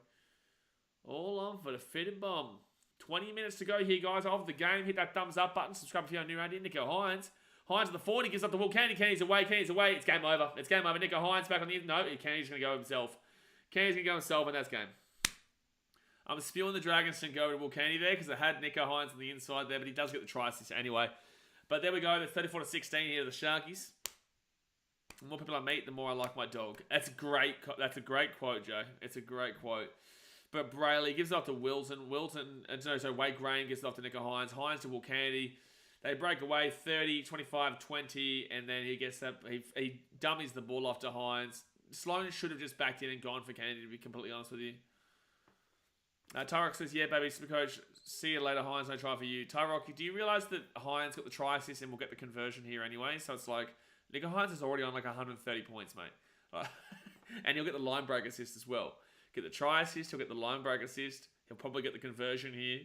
All on for the fitted bomb. 20 minutes to go here, guys. Off the game. Hit that thumbs up button. Subscribe if you're new around here. Nico Hines. Hines at the 40 gives up the Will Candy. Kenny's away. Kenny's away. It's game over. It's game over. Nico Hines back on the... No, Kenny's going to go himself. Kenny's going to go himself, and that's game. I'm spewing the Dragons to go to Will Candy there because I had Nico Hines on the inside there, but he does get the try assist anyway. But there we go. That's 34-16 here to the Sharkies. The more people I meet, the more I like my dog. That's a great quote, Joe. It's a great quote. But Brayley gives it off to Wilton. Wade Graham gives it off to Nico Hines. Hines to Will Candy. They break away 30, 25, 20, and then he gets that. He dummies the ball off to Hines. Sloan should have just backed in and gone for Candy, to be completely honest with you. Tyrok says, yeah, baby, Supercoach, see you later, Hines, no try for you. Tyrok, do you realise that Hines got the try assist and will get the conversion here anyway? So it's like, Nico Hines is already on like 130 points, mate. And he'll get the line break assist as well. Get the try assist, he'll get the line break assist, he'll probably get the conversion here.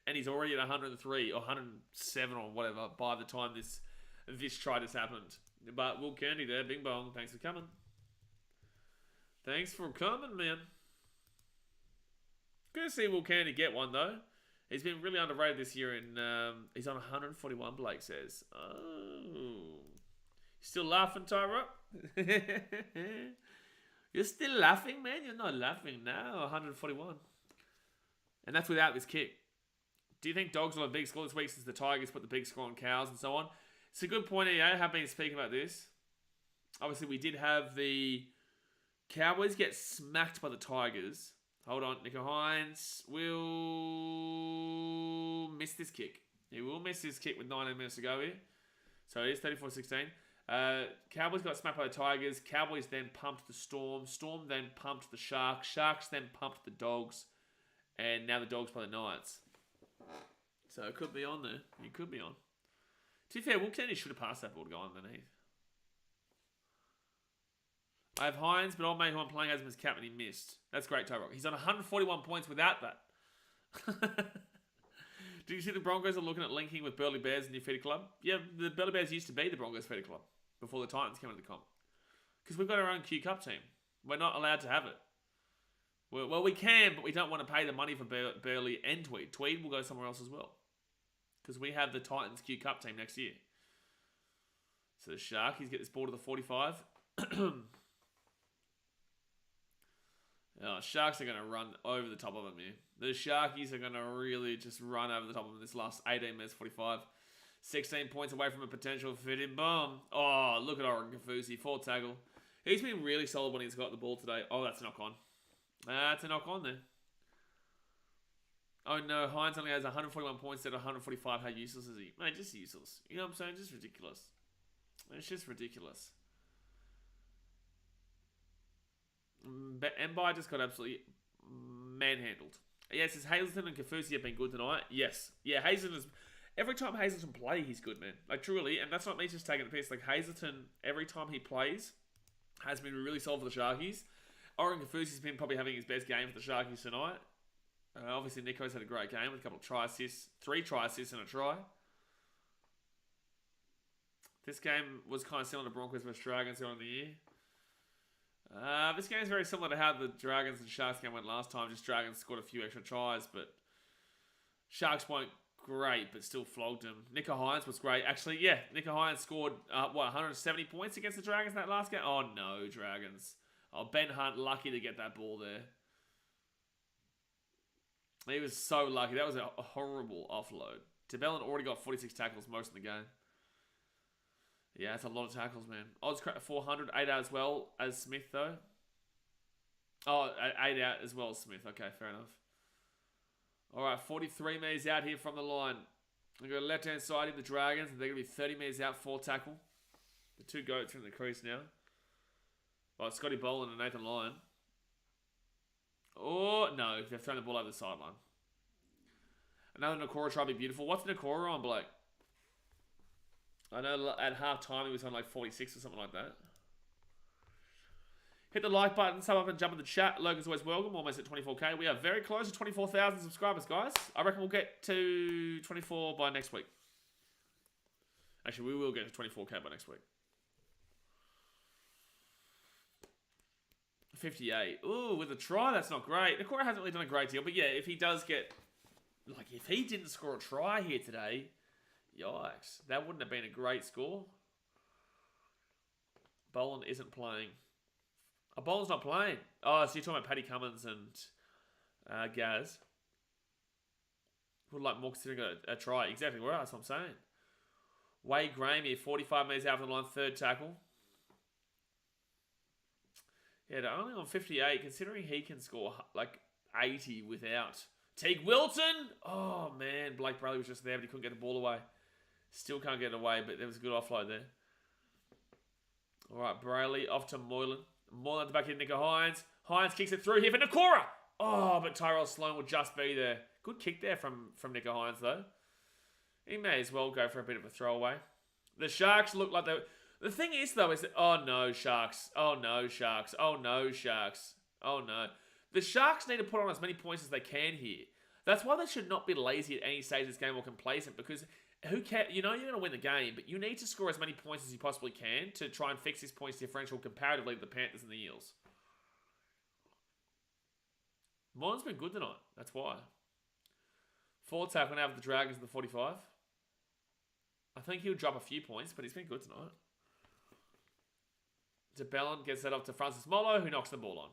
And he's already at 103 or 107 or whatever by the time this try just happened. But Will Candy there, bing bong, thanks for coming. Thanks for coming, man. Good to see Will Candy get one, though. He's been really underrated this year, and he's on 141, Blake says. Oh. Still laughing, Tyra? You're still laughing, man? You're not laughing now. 141. And that's without this kick. Do you think Dogs will have a big score this week since the Tigers put the big score on Cows and so on? It's a good point, EA. I have been speaking about this. Obviously, we did have the Cowboys get smacked by the Tigers. Hold on, Nico Hines will miss this kick. He will miss this kick with 19 minutes to go here. So it is 34-16. Cowboys got smacked by the Tigers. Cowboys then pumped the Storm. Storm then pumped the Sharks. Sharks then pumped the Dogs. And now the Dogs play the Knights. So it could be on there. It could be on. To be fair, Will Kennedy should have passed that ball to go underneath. I have Hines, but old mate who I'm playing as him as captain, he missed. That's great, Tyrock. He's on 141 points without that. Do you see the Broncos are looking at linking with Burleigh Bears and New Feeder Club? Yeah, the Burleigh Bears used to be the Broncos Feeder Club before the Titans came into the comp. Because we've got our own Q Cup team. We're not allowed to have it. Well, we can, but we don't want to pay the money for Burleigh and Tweed. Tweed will go somewhere else as well. Because we have the Titans Q Cup team next year. So the Sharkies get this ball to the 45. Sharks are going to run over the top of them here. The Sharkies are going to really just run over the top of them this last 18 minutes, 45. 16 points away from a potential fit-in bomb. Oh, look at Oren Kafusi. 4 tackle. He's been really solid when he's got the ball today. Oh, that's a knock-on. That's a knock-on there. Oh no, Hines only has 141 points instead of 145. How useless is he? Mate, just useless. You know what I'm saying? Just ridiculous. It's just ridiculous. But Mbai just got absolutely manhandled. Yes, is Hazleton and Kafusi have been good tonight? Yes. Yeah, Hazleton is... Every time Hazleton play, he's good, man. Like, truly. And that's not me just taking the piss. Like, Hazleton, every time he plays, has been really solid for the Sharkies. Oren Kafusi's been probably having his best game for the Sharkies tonight. Obviously, Nico's had a great game with a couple of try assists. 3 try assists and a try. This game was kind of similar to Broncos vs Dragons earlier in the year. This game is very similar to how the Dragons and Sharks game went last time. Just Dragons scored a few extra tries, but Sharks weren't great, but still flogged them. Nico Hines was great. Actually, yeah, Nico Hines scored, 170 points against the Dragons in that last game? Oh, no, Dragons. Oh, Ben Hunt, lucky to get that ball there. He was so lucky. That was a horrible offload. Tabellin already got 46 tackles most of the game. Yeah, that's a lot of tackles, man. Odds 400, 8 out as well as Smith, though. Oh, 8 out as well as Smith. Okay, fair enough. All right, 43 metres out here from the line. We go left-hand side of the Dragons, and they're going to be 30 metres out, 4 tackle. The 2 goats are in the crease now. Oh, Scotty Boland and Nathan Lyon. Oh, no, they've thrown the ball over the sideline. Another Nakora try to be beautiful. What's Nakora on, Blake? I know at half time he was on like 46 or something like that. Hit the like button, sub up and jump in the chat. Logan's always welcome, almost at 24k. We are very close to 24,000 subscribers, guys. I reckon we'll get to 24 by next week. Actually, we will get to 24k by next week. 58. Ooh, with a try, that's not great. Nakora hasn't really done a great deal, but yeah, if he does get... Like, if he didn't score a try here today, yikes. That wouldn't have been a great score. Boland isn't playing. Oh, Boland's not playing. Oh, so you're talking about Paddy Cummins and Gaz. Would like more considering a try. Exactly right, that's what I'm saying. Wade Graham here, 45 metres out from the line, 3rd tackle. Yeah, they're only on 58, considering he can score like 80 without... Teague Wilton! Oh, man. Blake Bradley was just there, but he couldn't get the ball away. Still can't get it away, but there was a good offload there. All right, Brayley off to Moylan. Moylan at the back here, Nico Hines. Hines kicks it through here for Nakora. Oh, but Tyrell Sloan will just be there. Good kick there from Nico Hines, though. He may as well go for a bit of a throwaway. The Sharks look like they... The thing is, though, is that... Oh, no, Sharks. Oh, no, Sharks. Oh, no, Sharks. Oh, no. The Sharks need to put on as many points as they can here. That's why they should not be lazy at any stage of this game or complacent, because who cares? You know you're going to win the game, but you need to score as many points as you possibly can to try and fix this points differential comparatively to the Panthers and the Eels. Moylan's been good tonight. That's why. 4 tackle now with the Dragons in the 45. I think he'll drop a few points, but he's been good tonight. DeBellin gets that up to Francis Molo, who knocks the ball on.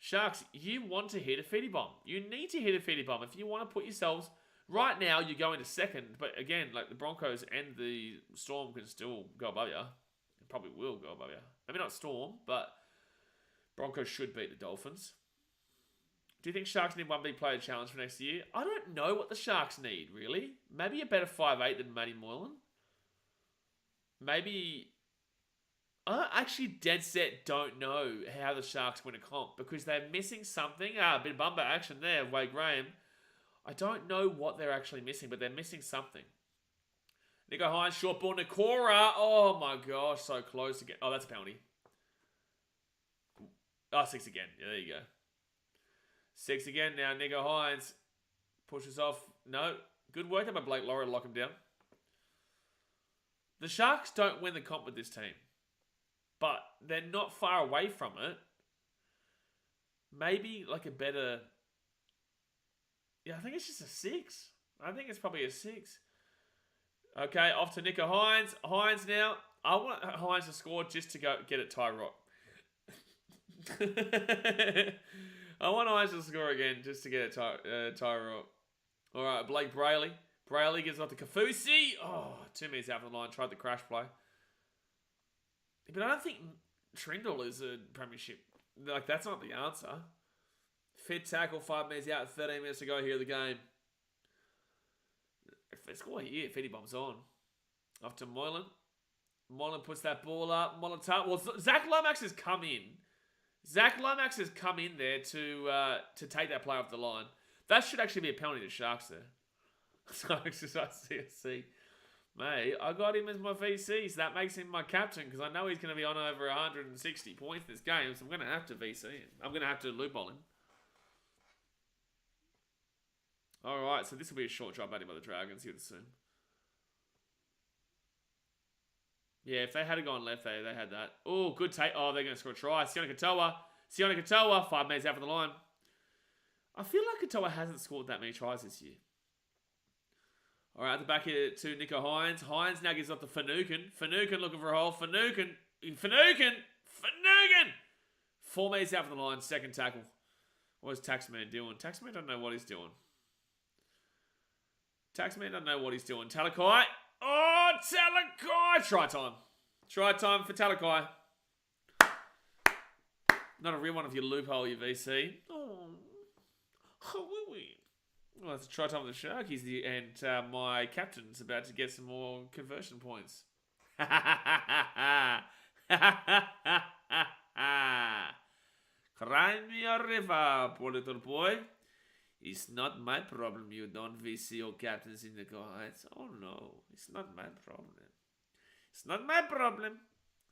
Sharks, you want to hit a feedy bomb. You need to hit a feedy bomb. If you want to put yourselves... Right now, you're going to second. But again, like the Broncos and the Storm can still go above you. They probably will go above you. Maybe not Storm, but Broncos should beat the Dolphins. Do you think Sharks need one big player challenge for next year? I don't know what the Sharks need, really. Maybe a better 5'8" than Matty Moylan. Maybe... I actually dead set don't know how the Sharks win a comp because they're missing something. A bit of bumper action there, Wade Graham. I don't know what they're actually missing, but they're missing something. Nico Hines, short ball, Nakora. Oh my gosh, so close again. Oh, that's a penalty. Oh, 6 again. Yeah, there you go. 6 again now. Nico Hines pushes off. No, good work by Blake Laurie to lock him down. The Sharks don't win the comp with this team. But they're not far away from it. Maybe like a better... Yeah, I think it's just a 6. I think it's probably a 6. Okay, off to Nico Hines. Hines now. I want Hines to score just to go get it Ty Rock. I want Hines to score again just to get it Ty Rock. All right, Blake Brayley. Brayley gives off to Kafusi. Oh, 2 meters out from the line. Tried the crash play. But I don't think Trindle is a premiership. Like, that's not the answer. Fit tackle, 5 meters out, 13 minutes to go here of the game. If they score here, Fetty bombs on. Off to Moylan. Moylan puts that ball up. Moylan well, Zach Lomax has come in. Zach Lomax has come in there to take that play off the line. That should actually be a penalty to Sharks there. So exercise CSC. Mate, I got him as my VC, so that makes him my captain because I know he's going to be on over 160 points this game, so I'm going to have to VC him. I'm going to have to loophole him. Alright, so this will be a short drop at him by the Dragons, you'd assume. Yeah, if they had gone left, they had that. Oh, good take. Oh, they're going to score a try. Sione Katoa, 5 meters out from the line. I feel like Katoa hasn't scored that many tries this year. All right, at the back here to Nico Hines. Hines now gives up to Finucane. Finucane looking for a hole. Finucane. 4 meters out from the line. Second tackle. What is Taxman doing? Taxman doesn't know what he's doing. Talakai. Oh, Talakai. Try time. Try time for Talakai. Not a real one if you loophole your VC. Oh, will we? Well, it's a try time with the Sharkies, and my captain's about to get some more conversion points. Cry me a river, poor little boy. It's not my problem you don't VC your captains in the guides. Oh no, it's not my problem. It's not my problem.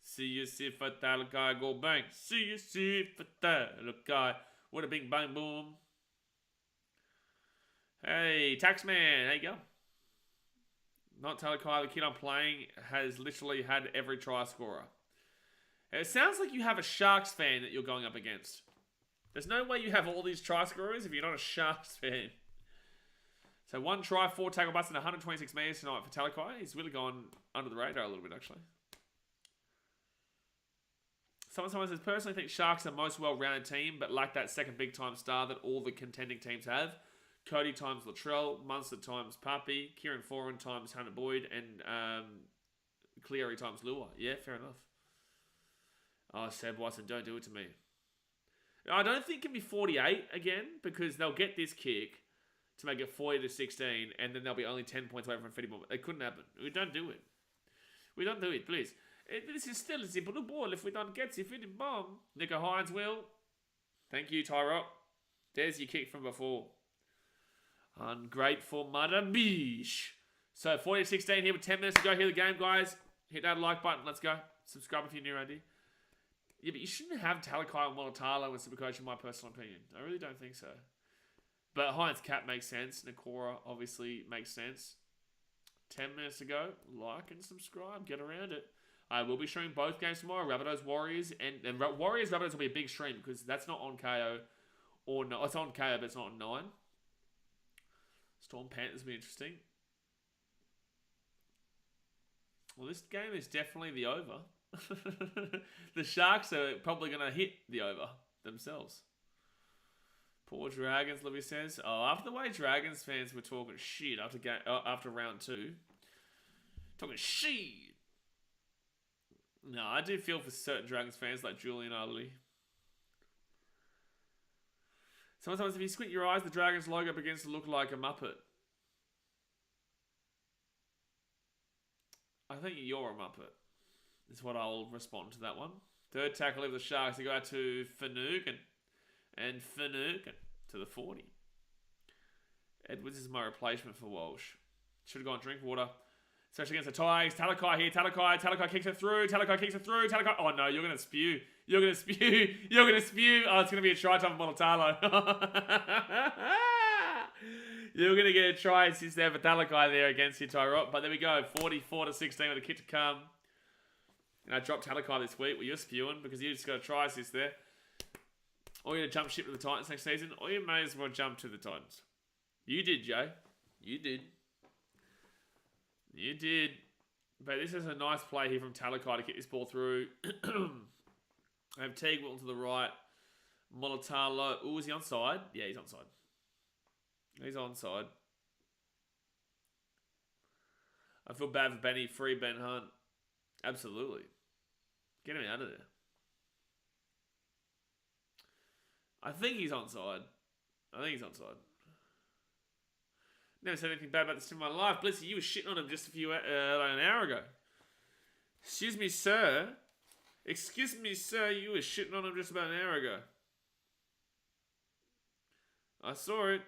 See you see fatal guy go bang. See you see fatal guy. What a big bang boom. Hey, Taxman, there you go. Not Talakai, the kid I'm playing has literally had every try scorer. It sounds like you have a Sharks fan that you're going up against. There's no way you have all these try scorers if you're not a Sharks fan. So 1 try, 4 tackle busts, and 126 meters tonight for Talakai. He's really gone under the radar a little bit, actually. Someone says, personally think Sharks are the most well-rounded team, but lack that second big-time star that all the contending teams have. Cody times Latrell, Munster times Pappy, Kieran Foran times Hannah Boyd, and Cleary times Lua. Yeah, fair enough. Oh, Seb Watson, don't do it to me. I don't think it can be 48 again, because they'll get this kick to make it 40 to 16, and then they'll be only 10 points away from Fetty Bomb. It couldn't happen. We don't do it. We don't do it, please. This is still a simple ball if we don't get the Fetty Bomb. Nico Hines will. Thank you, Tyrell. There's your kick from before. Ungrateful mother bish. So 40-16 here with 10 minutes to go here the game, guys. Hit that like button. Let's go. Subscribe if you're new around here. Yeah, but you shouldn't have Talakai and Molatalo as Supercoach in my personal opinion. I really don't think so. But Heinz Cap makes sense. Nakora obviously makes sense. 10 minutes to go. Like and subscribe. Get around it. I will be showing both games tomorrow. Rabbitohs, Warriors. And Warriors, Rabbitohs will be a big stream because that's not on KO. Or no, it's on KO, but it's not on 9. Storm Panthers will be interesting. Well, this game is definitely the over. The Sharks are probably going to hit the over themselves. Poor Dragons, Libby says. Oh, after the way Dragons fans were talking shit after round 2. Talking shit. No, I do feel for certain Dragons fans like Julian Arley. Sometimes if you squint your eyes, the Dragons logo begins to look like a Muppet. I think you're a Muppet. Is what I'll respond to that one. Third tackle of the Sharks. They go out to Finucane. And Finucane to the 40. Edwards is my replacement for Walsh. Should have gone Drinkwater. Especially against the Tigers. Talakai here. Talakai kicks it through. Talakai. Oh no, you're going to spew. You're going to spew. Oh, it's going to be a try time for Monotalo. You're going to get a try assist there for Talakai there against you, Tyrod. But there we go. 44-16 with a kick to come. And I dropped Talakai this week. Well, you're spewing because you just got a try assist there. Or you're going to jump ship to the Titans next season. Or you may as well jump to the Titans. You did, Jay. You did. But this is a nice play here from Talakai to get this ball through. I have Teague Wilton to the right. Molotalo. Oh, is he onside? Yeah, he's onside. He's onside. I feel bad for Benny. Free Ben Hunt. Absolutely. Get him out of there. I think he's onside. Never said anything bad about this in my life. Blissy, you were shitting on him just like an hour ago. Excuse me, sir. You were shitting on him just about an hour ago. I saw it.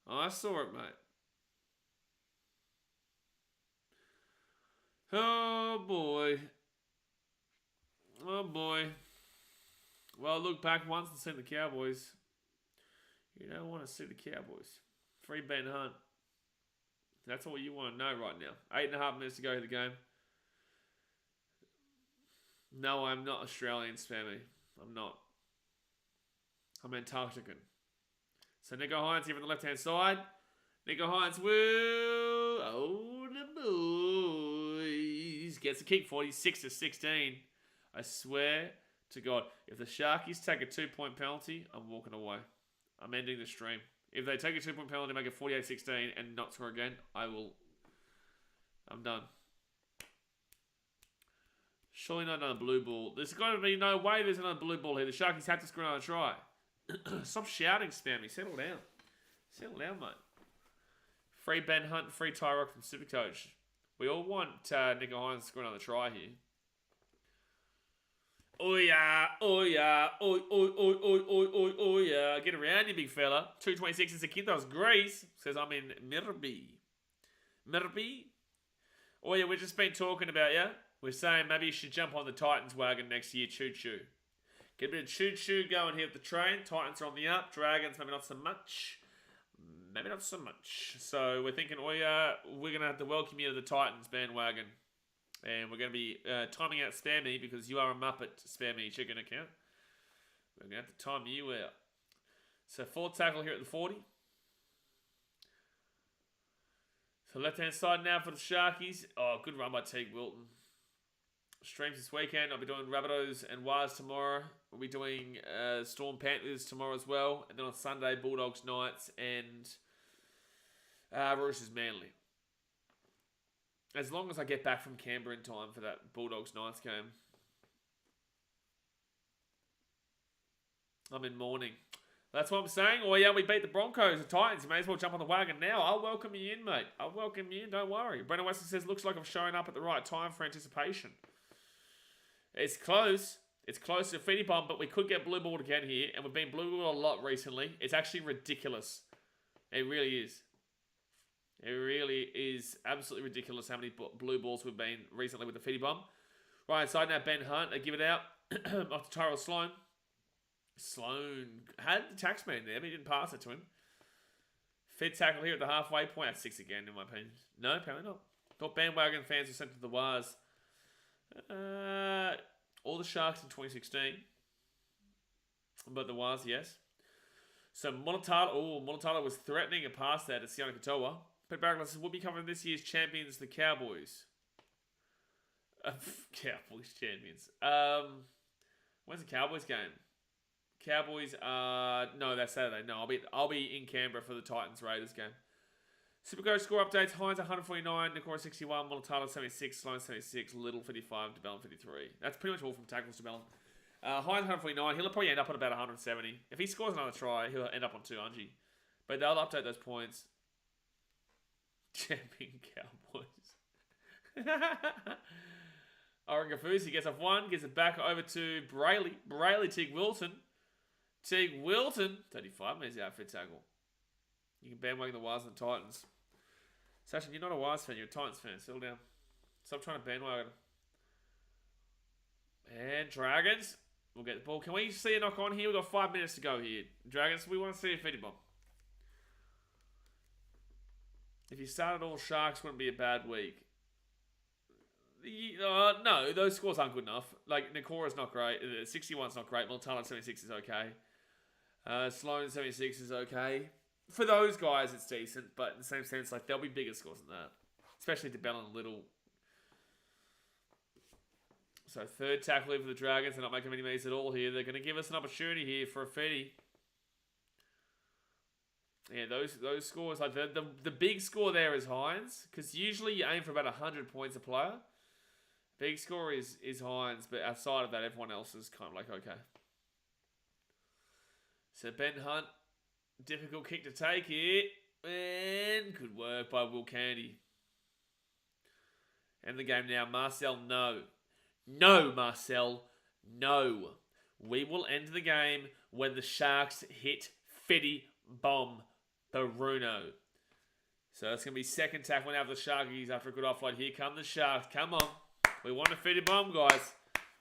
Mate. Oh, boy. Well, look back once and see the Cowboys. You don't want to see the Cowboys. Free Ben Hunt. That's all you want to know right now. 8.5 minutes to go to the game. No, I'm not Australian spammy. I'm not. I'm Antarctican. So Nico Hines here on the left-hand side. Nico Hines will... Oh, the boys. Gets a kick, 46-16. I swear to God, if the Sharkies take a 2-point penalty, I'm walking away. I'm ending the stream. If they take a 2-point penalty, make it 48-16 and not score again, I'm done. Surely not another blue ball. There's got to be no way there's another blue ball here. The Sharkies have to score another try. Stop shouting, Spammy. Settle down. Mate. Free Ben Hunt, free Tyrock from Supercoach. We all want Nico Hines to score another try here. Oh yeah. Get around, you big fella. 226 is a kid. That was Grace. Says I'm in Mirby. Oh yeah, we've just been talking about you. We're saying maybe you should jump on the Titans wagon next year. Choo-choo. Get a bit of choo-choo going here with the train. Titans are on the up. Dragons, maybe not so much. So we're thinking, oh yeah, we're going to have to welcome you to the Titans bandwagon. And we're going to be timing out Spammy because you are a Muppet, Spammy chicken account. We're going to have to time you out. So forward tackle here at the 40. So left-hand side now for the Sharkies. Oh, good run by Teague Wilton. Streams this weekend. I'll be doing Rabbitohs and Wars tomorrow. We'll be doing Storm Panthers tomorrow as well. And then on Sunday, Bulldogs Knights and Roosters Manly. As long as I get back from Canberra in time for that Bulldogs Knights game. I'm in mourning. That's what I'm saying. Oh yeah, we beat the Broncos, the Titans. You may as well jump on the wagon now. I'll welcome you in, mate. I'll welcome you in, don't worry. Brendan Weston says, looks like I'm showing up at the right time for anticipation. It's close. It's close to a feedy bomb, but we could get blue balled again here. And we've been blue balled a lot recently. It's actually ridiculous. It really is. It really is absolutely ridiculous how many blue balls we've been recently with the feedy bomb. Right side now, Ben Hunt. They give it out off to Tyrell Sloan. Sloan had the taxman there, but he didn't pass it to him. Fed tackle here at the halfway point. That's 6 again, in my opinion. No, apparently not. Thought bandwagon fans were sent to the Wars. All the Sharks in 2016. But the Wars, yes. So Monotalo was threatening a pass there to Sione Katoa. Pete Barrett says, we'll be covering this year's champions, the Cowboys. Cowboys champions. When's the Cowboys game? Cowboys no, that's Saturday. No, I'll be in Canberra for the Titans Raiders game. Supercoach score updates: Hines 149, Nikora 61, Monotalo 76, Sloan 76, Little 55, DeBellin 53. That's pretty much all from tackles to DeBellin. Hines 149. He'll probably end up at about 170. If he scores another try, he'll end up on 200. But they'll update those points. Champion Cowboys. Oren Gafusi gets off one, gives it back over to Brayley Teague Wilton. 35 minutes out for tackle. You can bandwagon the Wires and the Titans. Sasha, you're not a Wires fan, you're a Titans fan. Settle down. Stop trying to bandwagon. And Dragons. We'll get the ball. Can we see a knock on here? We've got 5 minutes to go here. Dragons, we want to see a feeding bomb. If you started all Sharks, wouldn't be a bad week. No, those scores aren't good enough. Like, Nikora's not great. 61's not great. Montana 76 is okay. Sloan 76 is okay. For those guys, it's decent. But in the same sense, like, there'll be bigger scores than that. Especially DeBellin and Little. So, third tackle for the Dragons. They're not making many moves at all here. They're going to give us an opportunity here for a feedy. Yeah, those scores, like the big score there is Hines, because usually you aim for about 100 points a player. Big score is Hines, but outside of that, everyone else is kind of like, okay. So Ben Hunt, difficult kick to take here, and good work by Will Candy. End the game now. Marcel, no. No, Marcel, no. We will end the game when the Sharks hit Fitty Bomb Bruno. So it's going to be second tackle now for the Sharkies after a good offload. Here come the Sharks. Come on. We want a Fitty Bomb, guys.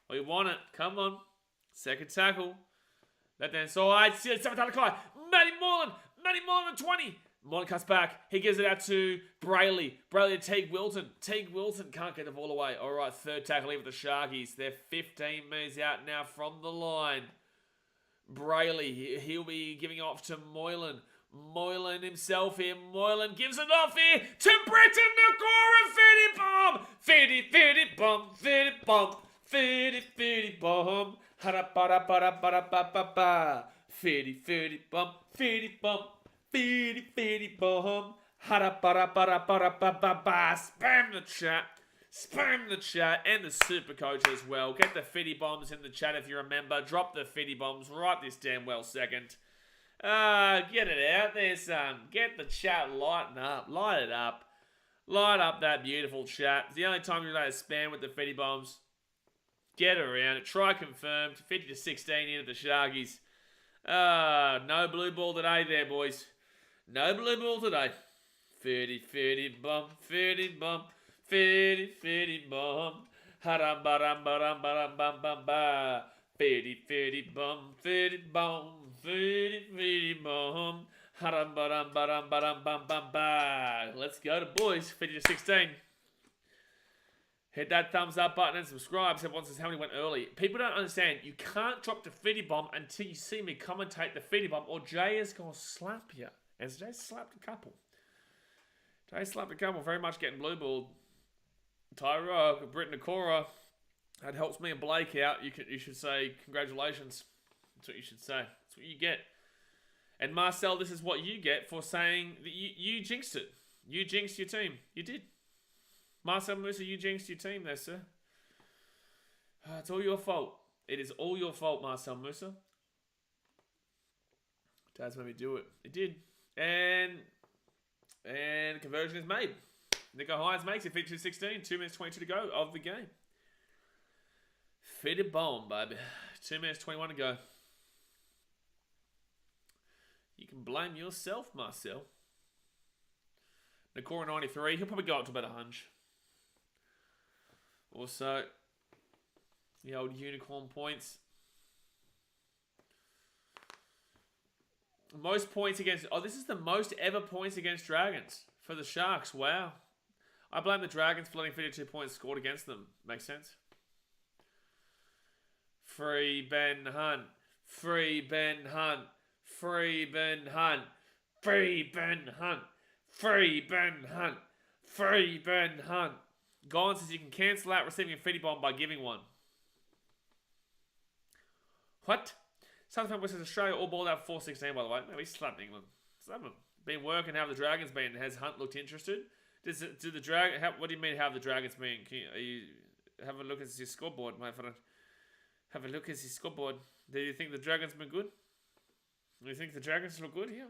We want it. Come on. Second tackle. Left hand side. 7th out of Clyde. Matty Moreland. Matty Moreland 20. Moreland cuts back. He gives it out to Brayley. Brayley to Teague Wilton. Teague Wilton can't get the ball away. All right, third tackle here for the Sharkies. They're 15 metres out now from the line. Brayley, he'll be giving off to Moylan. Moylan himself here. Moylan gives it off here to Britton Nakora. Fitty Bomb. Fitty Bomb. Fitty Bomb. Fitty Bomb. Ha-da-ba-da-ba-da-ba-da-ba-ba-ba. Fitty Bomb. Fitty Bomb. Fitty Bomb. Ha-da-ba-da-ba-da-ba-da-ba-ba-ba. Spam the chat. Spam the chat and the super coach as well. Get the Fitty Bombs in the chat if you're a member. Drop the Fitty Bombs right this damn well second. Get it out there, son. Get the chat lighting up. Light it up. Light up that beautiful chat. It's the only time you're allowed to spam with the Fitty Bombs. Get around it. Try confirmed. 50-16 into the Sharkies. No blue ball today there, boys. No blue ball today. Fitty Bomb. Fitty Bomb. Fitty Bomb. Ha-dum-ba-dum-ba-dum-ba-dum-bum-bum-ba. Fitty Bomb. Fitty Bomb. Fitty Bomb. Ha-dum-ba-dum-ba-dum-ba-dum-bum-bum-ba. Let's go to boys. 50-16. Hit that thumbs up button and subscribe. Everyone says how many went early. People don't understand. You can't drop the Fitty Bomb until you see me commentate the Fitty Bomb, or Jay is going to slap you. And Jay slapped a couple. Jay slapped a couple. Very much getting blue balled. Tyra, Britton Nakora. That helps me and Blake out. You should say congratulations. That's what you should say. That's what you get. And Marcel, this is what you get for saying that you jinxed it. You jinxed your team. You did. Marcel Musa, you jinxed your team there, sir. It's all your fault. It is all your fault, Marcel Musa. Dad's made me do it. It did. And conversion is made. Nico Hines makes it 52-16. 2 minutes 22 to go of the game. Fitted bomb, baby. 2 minutes 21 to go. You can blame yourself, Marcel. Nakora 93. He'll probably go up to about 100. Also, the old unicorn points. Most points against... Oh, this is the most ever points against Dragons for the Sharks. Wow. I blame the Dragons for letting 52 points scored against them. Makes sense. Free Ben Hunt. Free Ben Hunt. Free Ben Hunt. Free Ben Hunt. Free Ben Hunt. Free Ben Hunt. Gone says you can cancel out receiving a Fitty Bomb by giving one. What? Southern says Australia all balled out 4-16, by the way. No, we slapped England. Slap them. Been working. How have the Dragons been? Has Hunt looked interested? What do you mean, how have the Dragons been? You have a look at your scoreboard, my friend. Have a look at your scoreboard. Do you think the Dragons been good? Do you think the Dragons look good here?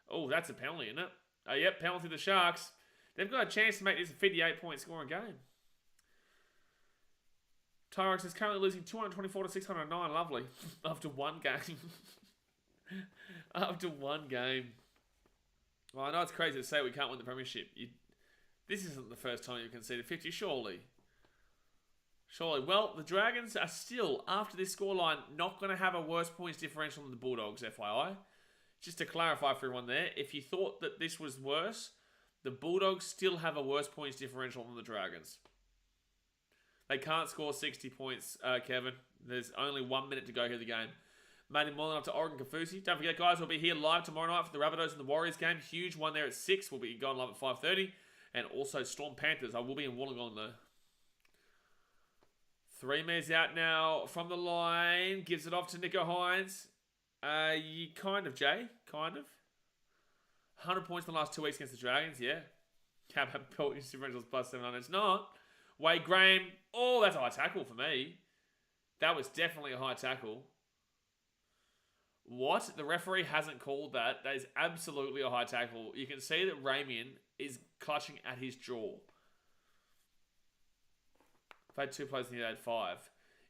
Oh, that's a penalty, isn't it? Oh, yep, penalty to the Sharks. They've got a chance to make this a 58-point scoring game. Tyrex is currently losing 224-609. Lovely. After one game. After one game. Well, I know it's crazy to say we can't win the premiership. This isn't the first time you've conceded 50, surely. Surely. Well, the Dragons are still, after this scoreline, not going to have a worse points differential than the Bulldogs, FYI. Just to clarify for everyone there, if you thought that this was worse, the Bulldogs still have a worse points differential than the Dragons. They can't score 60 points, Kevin. There's only 1 minute to go here in the game. Matty Moreland up to Oregon Kafusi. Don't forget, guys, we'll be here live tomorrow night for the Rabbitohs and the Warriors game. Huge one there at 6. We'll be going live at 5:30. And also Storm Panthers. I will be in Wollongong, though. 3 minutes out now from the line. Gives it off to Nico Hines. Kind of, Jay. Kind of. 100 points in the last 2 weeks against the Dragons, yeah. Cap penalty differentials plus 700. It's not. Wade Graham. Oh, that's a high tackle for me. That was definitely a high tackle. What? The referee hasn't called that. That is absolutely a high tackle. You can see that Ramian is clutching at his jaw. I've had 2 players in the 5.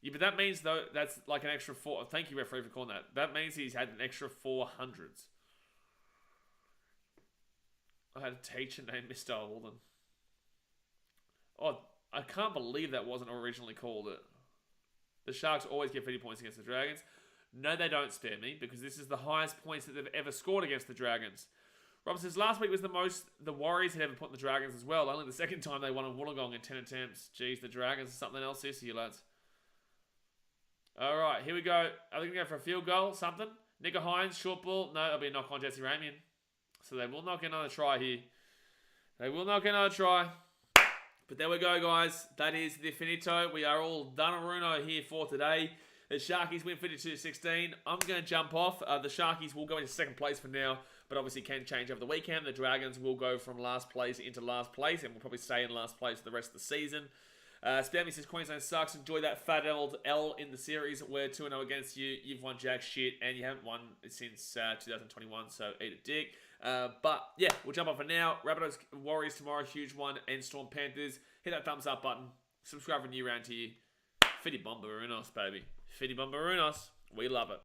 Yeah, but that means, though, that's like an extra 4. Thank you, referee, for calling that. That means he's had an extra 400s. I had a teacher named Mr. Alden. Oh, I can't believe that wasn't originally called it. The Sharks always get 50 points against the Dragons. No, they don't, spare me, because this is the highest points that they've ever scored against the Dragons. Rob says, last week was the most the Warriors had ever put in the Dragons as well. Only the second time they won in Wollongong in 10 attempts. Jeez, the Dragons are something else this year, lads. All right, here we go. Are they going to go for a field goal? Something? Nicker Hines, short ball. No, it'll be a knock on Jesse Ramian. So they will not get another try here. They will not get another try. But there we go, guys. That is the finito. We are all done Aruno here for today. The Sharkies win 52-16. I'm going to jump off. The Sharkies will go into second place for now, but obviously can change over the weekend. The Dragons will go from last place into last place and will probably stay in last place for the rest of the season. Spammy says, Queensland sucks. Enjoy that fat old L in the series. We're 2-0 against you. You've won jack shit, and you haven't won since 2021, so eat a dick. But, yeah, we'll jump off for now. Rabbitohs Warriors tomorrow, huge one, and Storm Panthers. Hit that thumbs up button. Subscribe for new round here. Fitty Bomberunos, baby. Fitty Bomberunos. We love it.